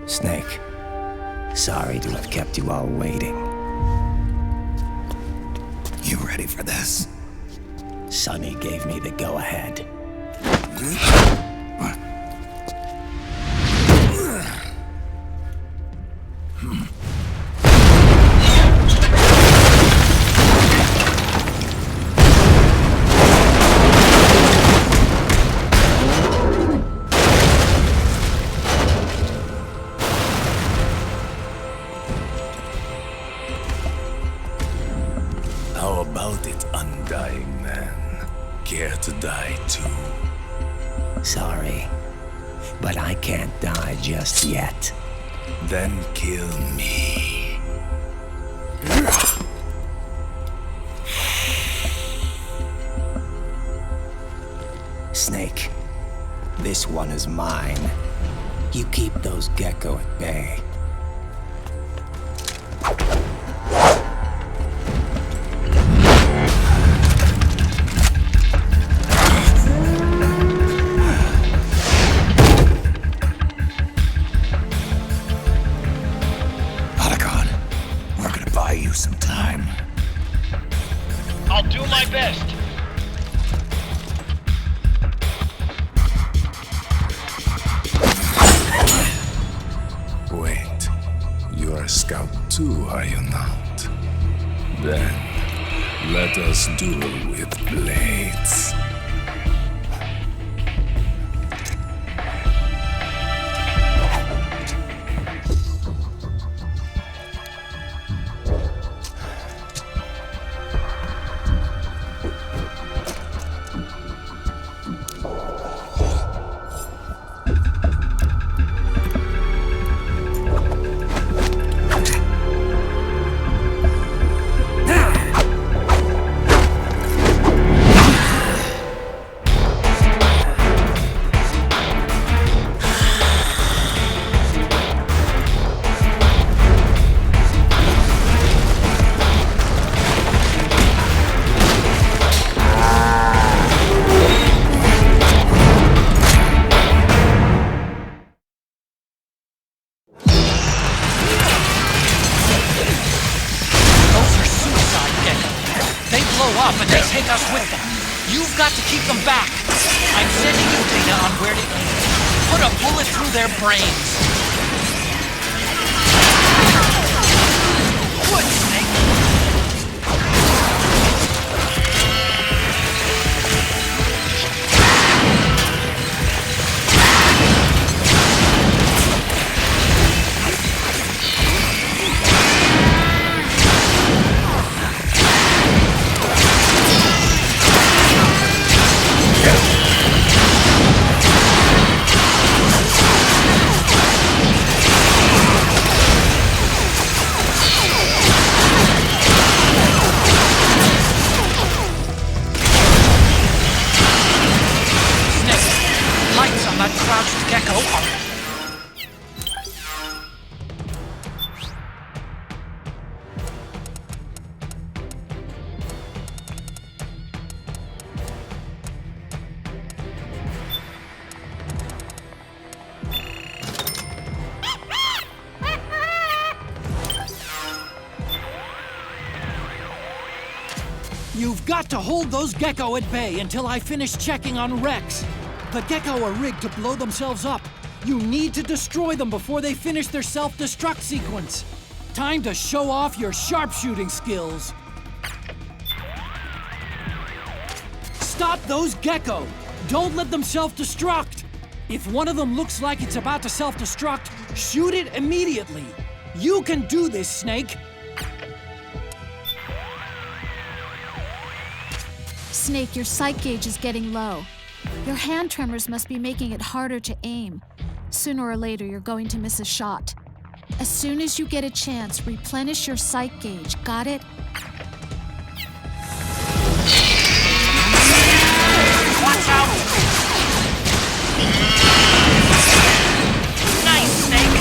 Snake, sorry to have kept you all waiting. You ready for this? Sonny gave me the go-ahead. How about it, undying man? Care to die too? Sorry, but I can't die just yet. Then kill me. Snake. This one is mine. You keep those gecko at bay. Otacon, we're gonna buy you some time. I'll do my best. Wait, you are a scout too, are you not? Then, let us duel with blades. But they take us with them. You've got to keep them back. I'm sending you data on where to aim. Put a bullet through their brains. Good, Snake. Crouched gecko are... You've got to hold those gecko at bay until I finish checking on Rex. The gecko are rigged to blow themselves up. You need to destroy them before they finish their self-destruct sequence. Time to show off your sharpshooting skills. Stop those gecko! Don't let them self-destruct! If one of them looks like it's about to self-destruct, shoot it immediately. You can do this, Snake. Snake, your sight gauge is getting low. Your hand tremors must be making it harder to aim. Sooner or later, you're going to miss a shot. As soon as you get a chance, replenish your sight gauge. Got it? Watch out! Nice, Snake!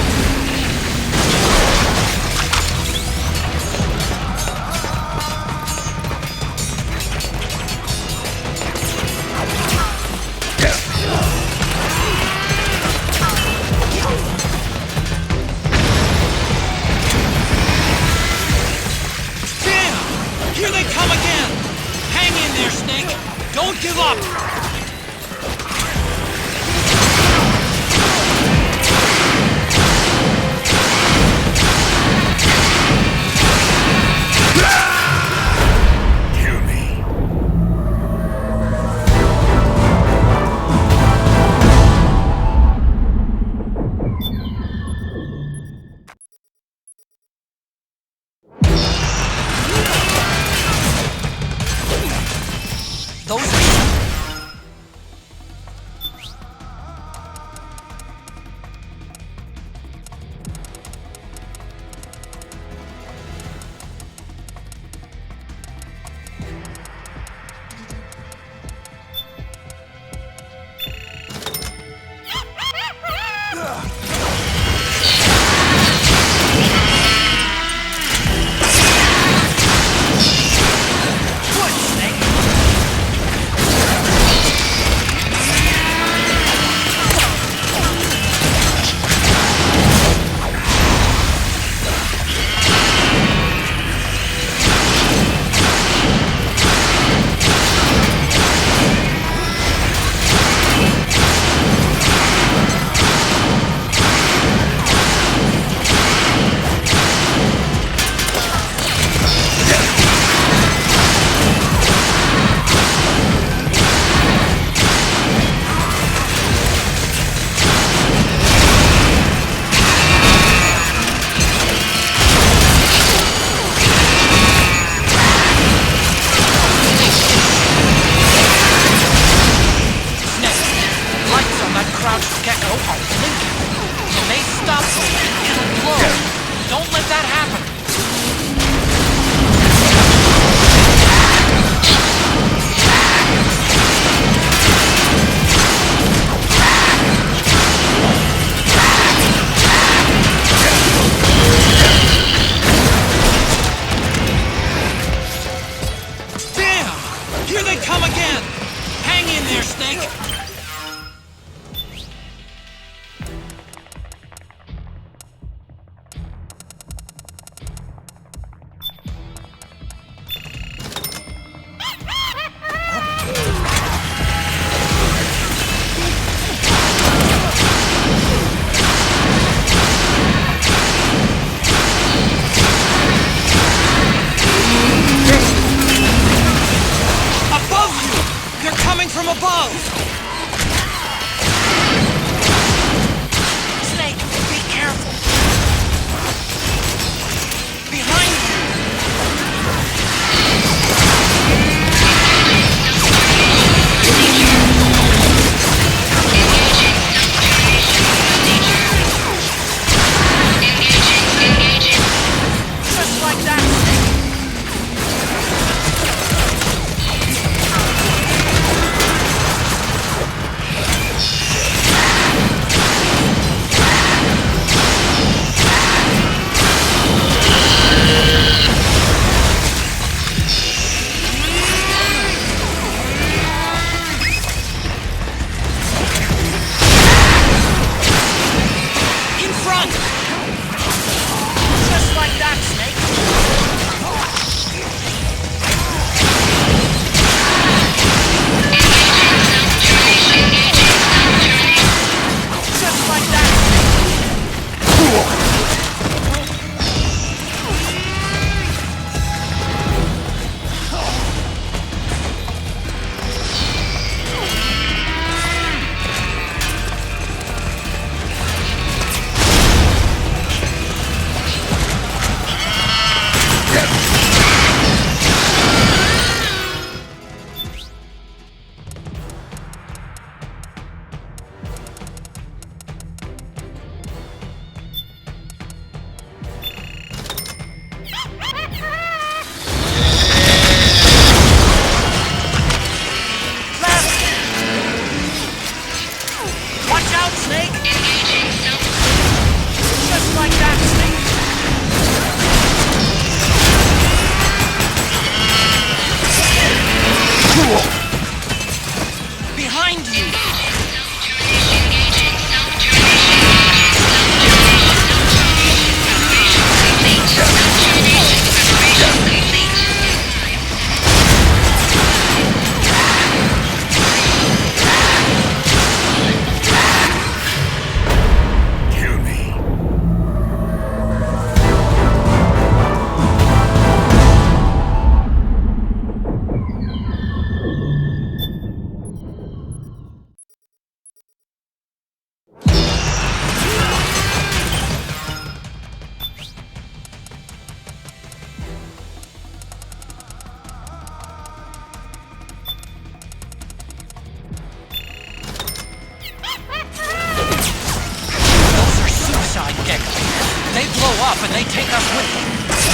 up and they take us with them.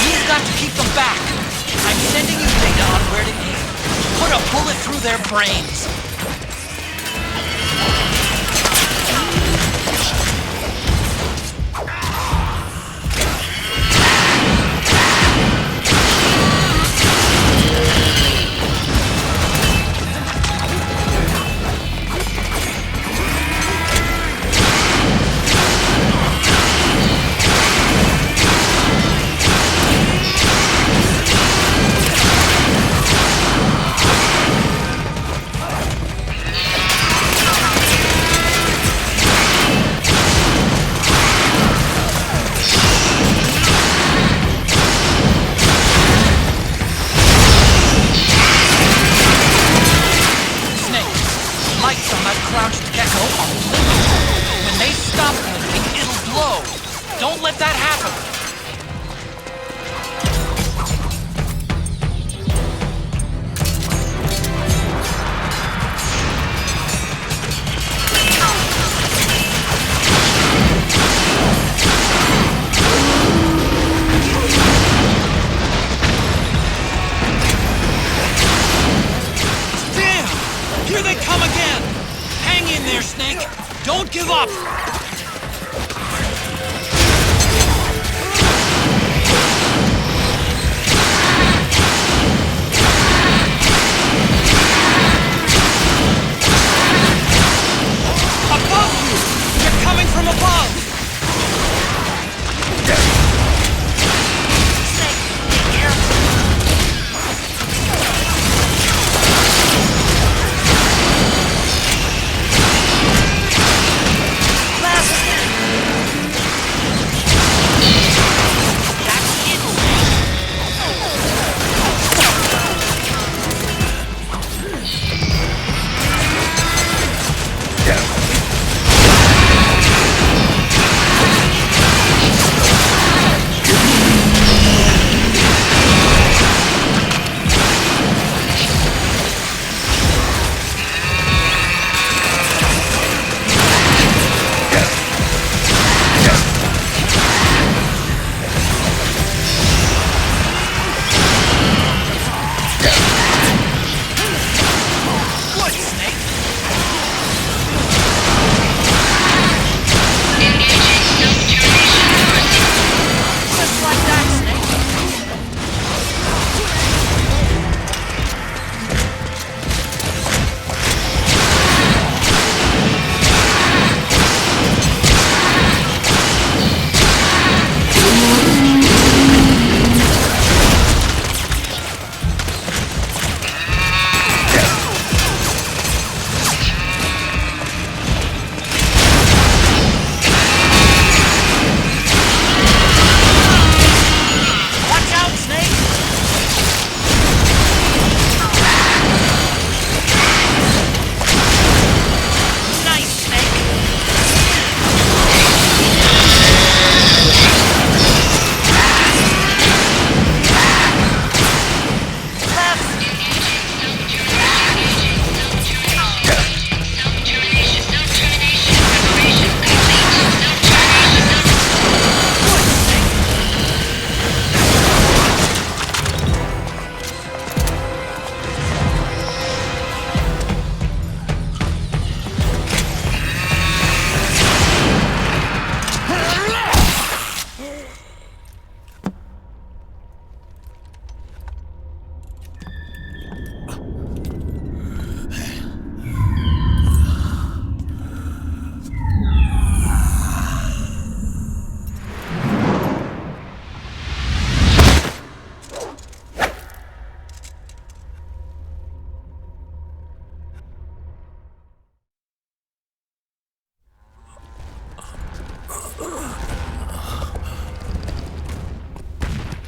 We've got to keep them back. I'm sending you data on where to aim. Put a bullet through their brains. Crouched gecko are lit. When they stop blinking, it'll glow. Don't let that happen. Damn! Here they come again! Hang in there, Snake! Don't give up! Above you! They're coming from above! Snake, be careful!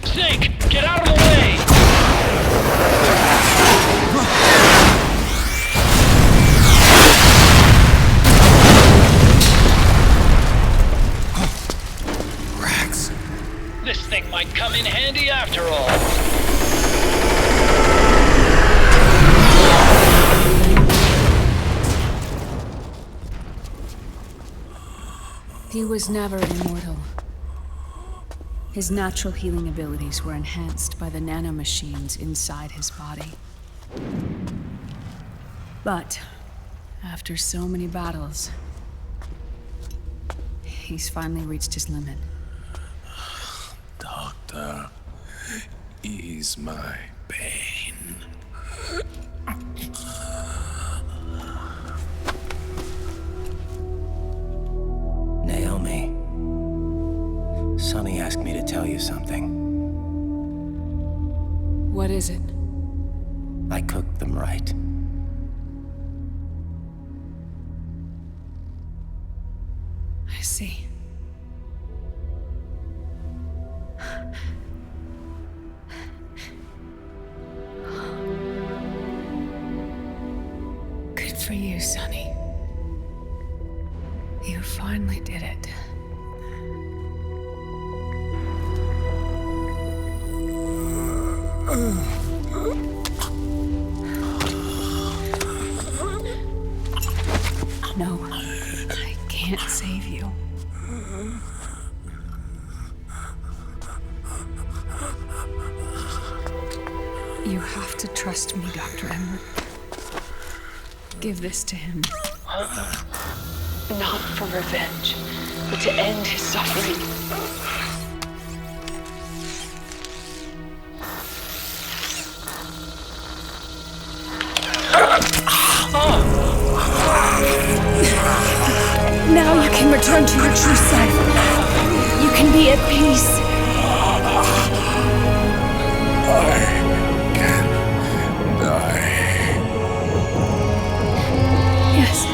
Snake, get out of the way! Rex. This thing might come in handy after all. He was never immortal. His natural healing abilities were enhanced by the nanomachines inside his body. But after so many battles, he's finally reached his limit. Doctor, ease my pain. Naomi, Sonny asked me to tell you something. What is it? I cooked them right. I see. Good for you, Sonny. You finally did it. No, I can't save you. You have to trust me, Dr. Emmer. Give this to him. Not for revenge, but to end his suffering. Now you can return to your true self. You can be at peace. I can die. Yes.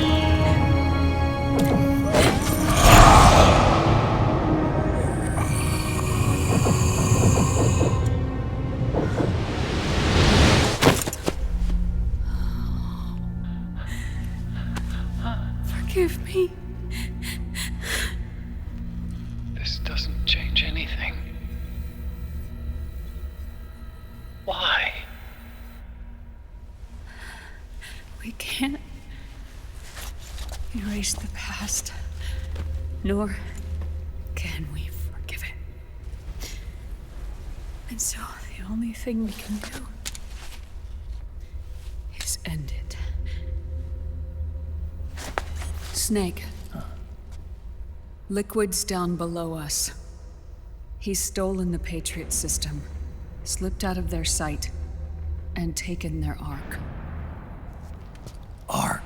Forgive me. This doesn't change anything. Why? We can't erase the past, nor can we forgive it. And so the only thing we can do is end it. Snake. Liquid's down below us. He's stolen the Patriot system, slipped out of their sight, and taken their Ark. Ark?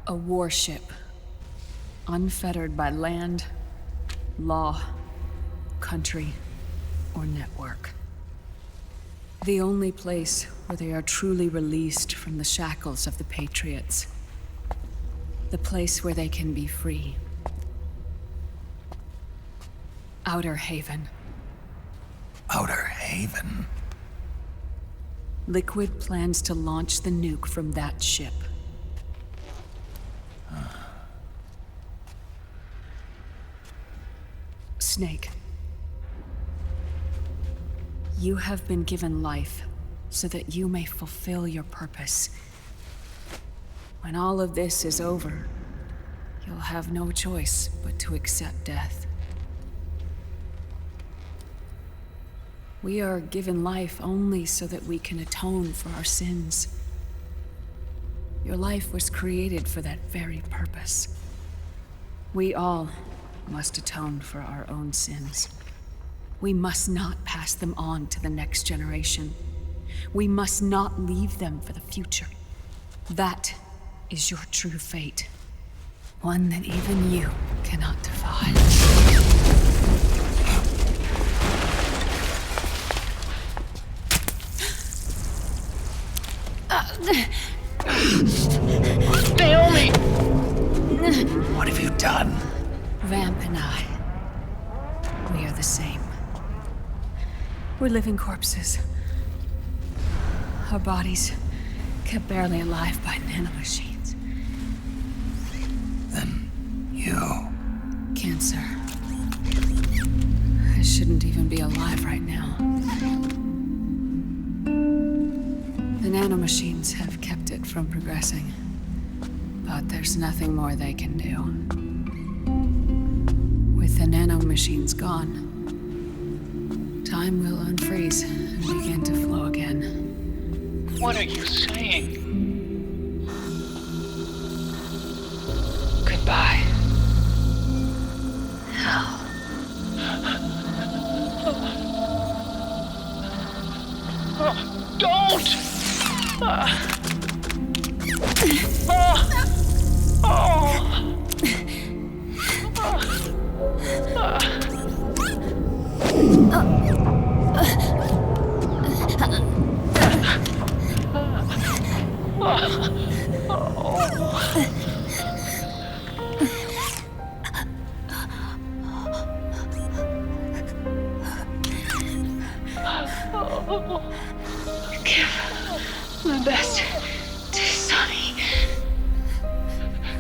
A warship. Unfettered by land, law, country, or network. The only place where they are truly released from the shackles of the Patriots. The place where they can be free. Outer Haven. Outer Haven? Liquid plans to launch the nuke from that ship. Snake. You have been given life so that you may fulfill your purpose. When all of this is over, you'll have no choice but to accept death. We are given life only so that we can atone for our sins. Your life was created for that very purpose. We all must atone for our own sins. We must not pass them on to the next generation. We must not leave them for the future. That is your true fate. One that even you cannot defy. Naomi! What have you done? Vamp and I, we are the same. We're living corpses. Our bodies kept barely alive by nanomachines. Then you... Cancer. I shouldn't even be alive right now. The nanomachines have kept it from progressing. But there's nothing more they can do. With the nanomachines gone, time will unfreeze and begin to flow again. What are you saying? Goodbye. Hell. Don't! Give my best to Sonny.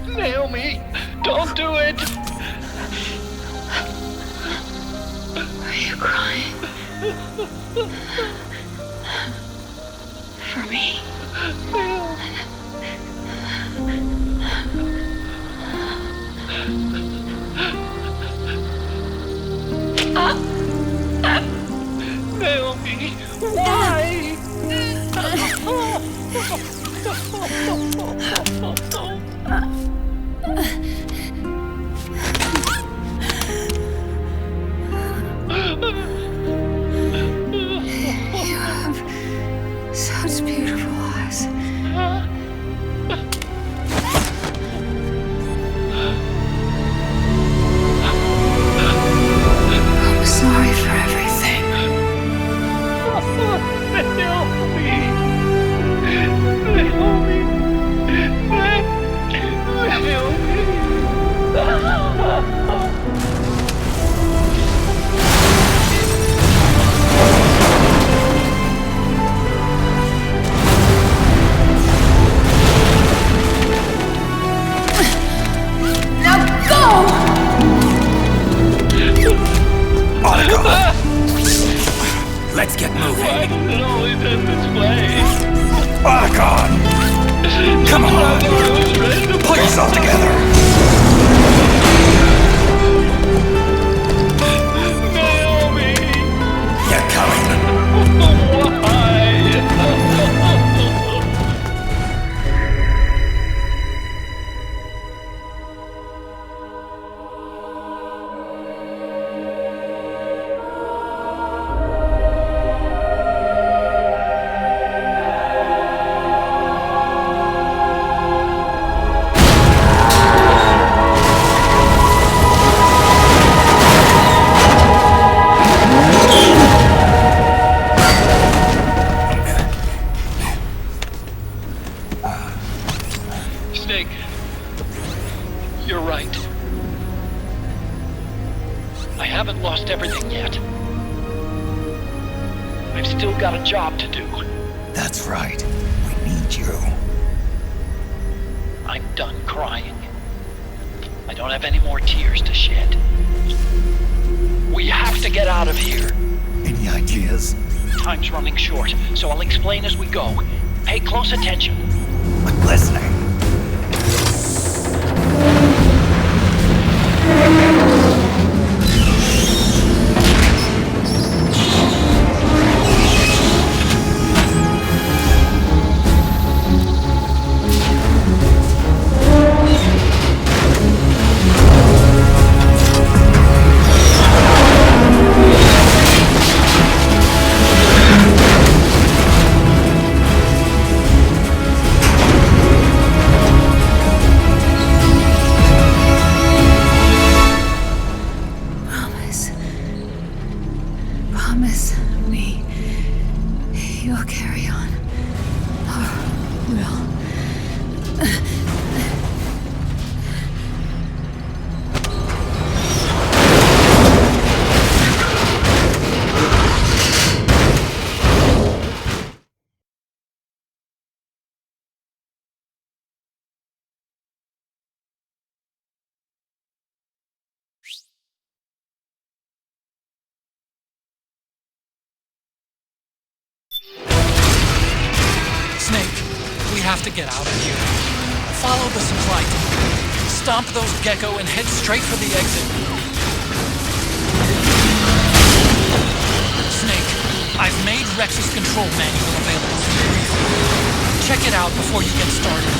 Naomi, don't do it! Are you crying? For me? Naomi, why? You have such beautiful eyes. I'm sorry for everything. Let's get moving. Why does it always end this way? Otacon! Come on! Pull yourself together! Naomi! You're coming! Why? Snake, you're right. I haven't lost everything yet. I've still got a job to do. That's right. We need you. I'm done crying. I don't have any more tears to shed. We have to get out of here. Any ideas? Time's running short, so I'll explain as we go. Pay close attention. I'm listening. Promise me you'll carry on. Or will. Snake, we have to get out of here. Follow the supply tunnel. Stomp those gecko and head straight for the exit. Snake, access control manual available in the briefing. Check it out before you get started.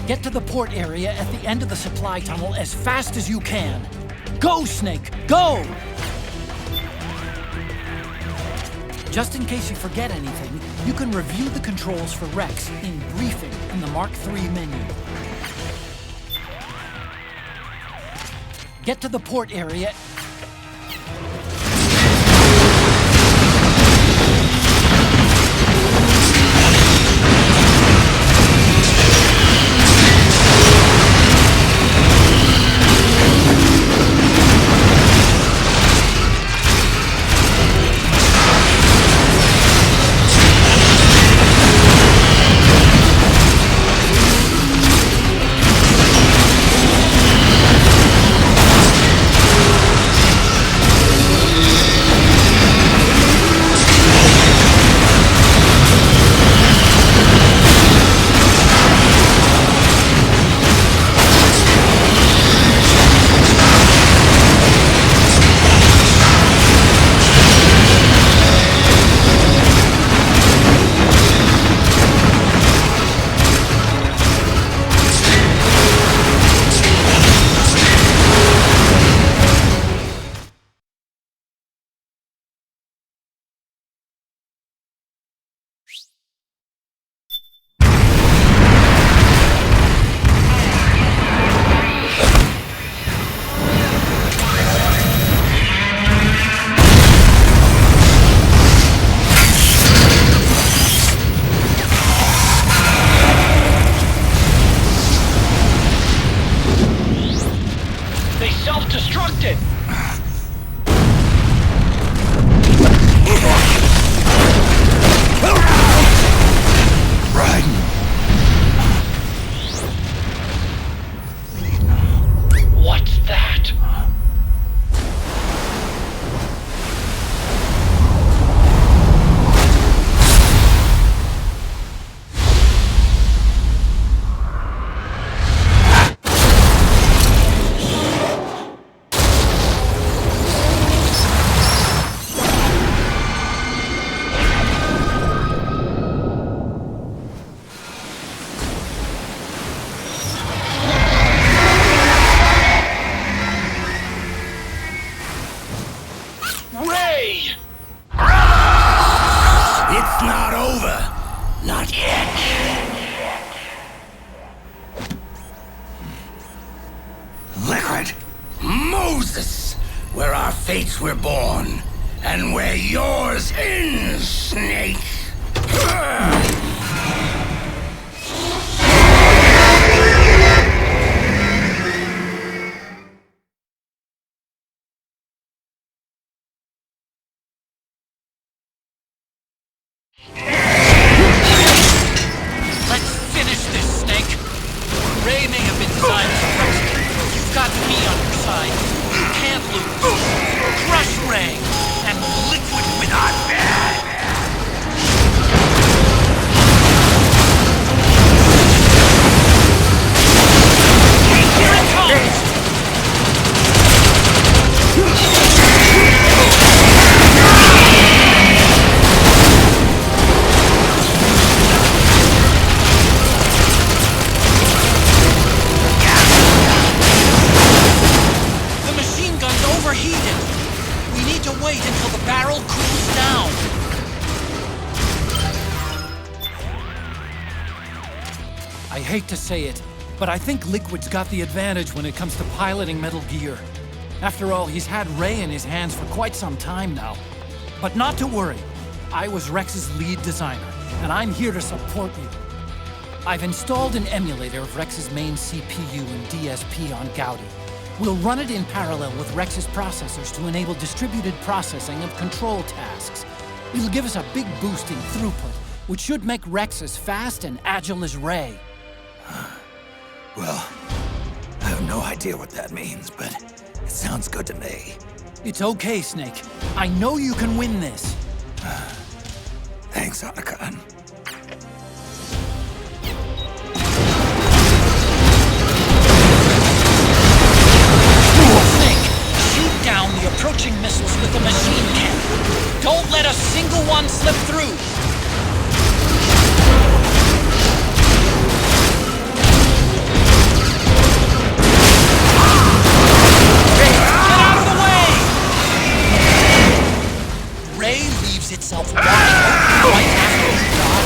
Get to the port area at the end of the supply tunnel as fast as you can. Go, Snake, go! Just in case you forget anything, you can review the controls for Rex in Briefing in the Mark III menu. Get to the port area. Self-destructed! What's that? Ray! It's not over. Not yet. Liquid. Moses! Where our fates were born. And where yours ends, Snake. Let's finish this, Snake. Ray may have been designed as a rescue. You've got me on your side. You can't lose. Crush Ray, and Liquid with our bad. Here it comes! The machine gun's overheated. We need to wait until the barrel cools down. I hate to say it, But I think Liquid's got the advantage when it comes to piloting Metal Gear. After all, he's had Ray in his hands for quite some time now. But not to worry. I was Rex's lead designer, and I'm here to support you. I've installed an emulator of Rex's main CPU and DSP on Gaudi. We'll run it in parallel with Rex's processors to enable distributed processing of control tasks. It'll give us a big boost in throughput, which should make Rex as fast and agile as Ray. Well, I have no idea what that means, but it sounds good to me. It's okay, Snake. I know you can win this. Thanks, Otacon. Shoot down the approaching missiles with the machine cannon. Don't let a single one slip through. Get out of the way! Ray leaves itself wide open right after you die.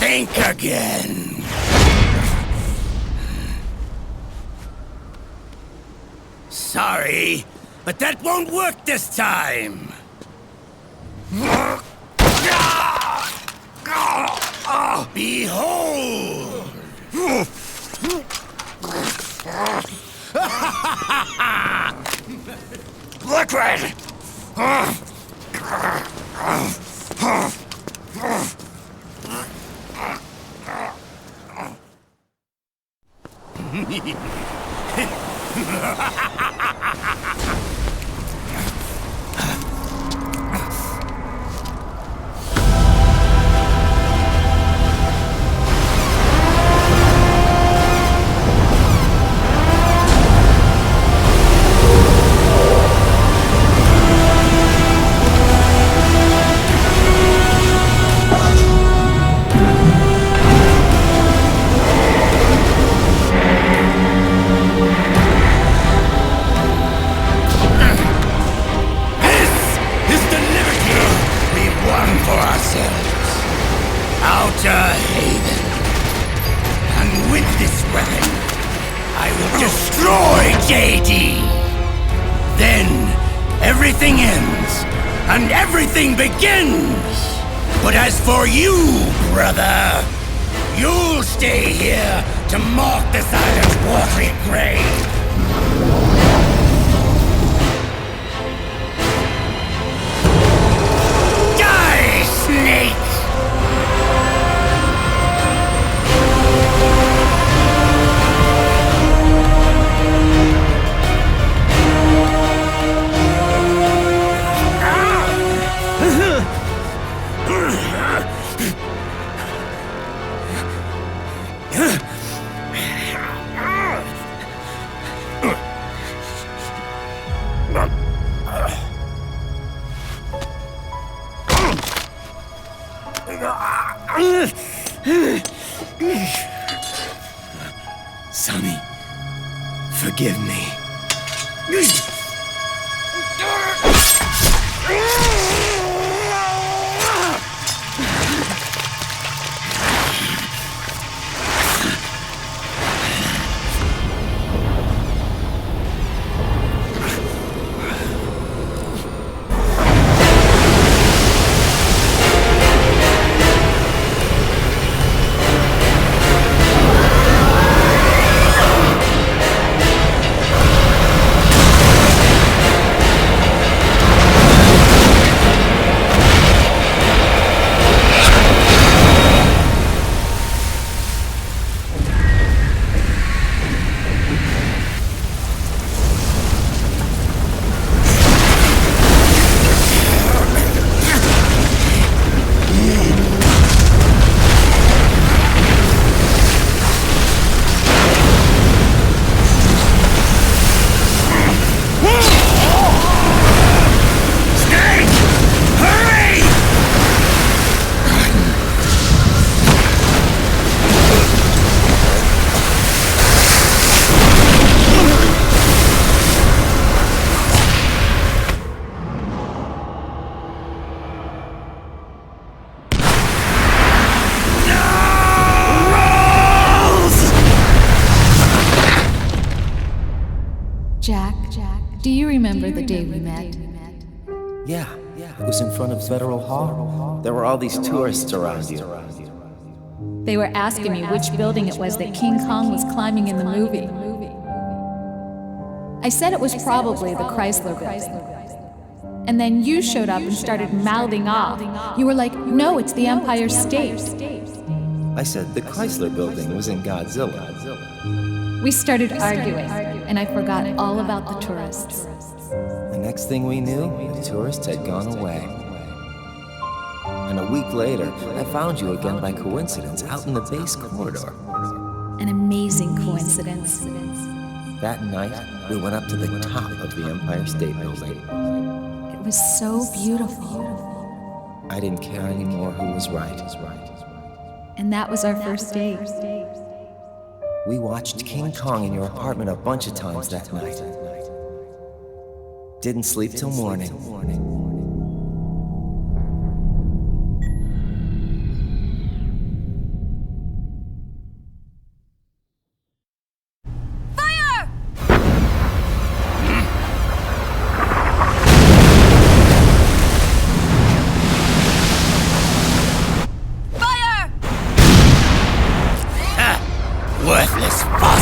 Think again. Sorry, but that won't work this time. Behold! Liquid! Begins! But as for you, brother, you'll stay here to mark the silent watery grave. Die, snake! Sonny, forgive me. Do you remember the day we met? Yeah. It was in front of Federal Hall. There were all these tourists around you. They were asking me which building it was that King Kong was climbing in the movie. I said it was probably the Chrysler Building. And then you showed up and started mouthing off. You were like, no, it's the Empire State. I said the Chrysler Building was in Godzilla. We started arguing, and I forgot all about the tourists. The next thing we knew, the tourists had gone away. And a week later, I found you again by coincidence out in the base corridor. An amazing coincidence. That night, we went up to the top of the Empire State Building. It was so beautiful. I didn't care anymore who was right. And that was our first date. We watched King Kong in your apartment a bunch of times that night. Didn't sleep till morning. worthless fodder.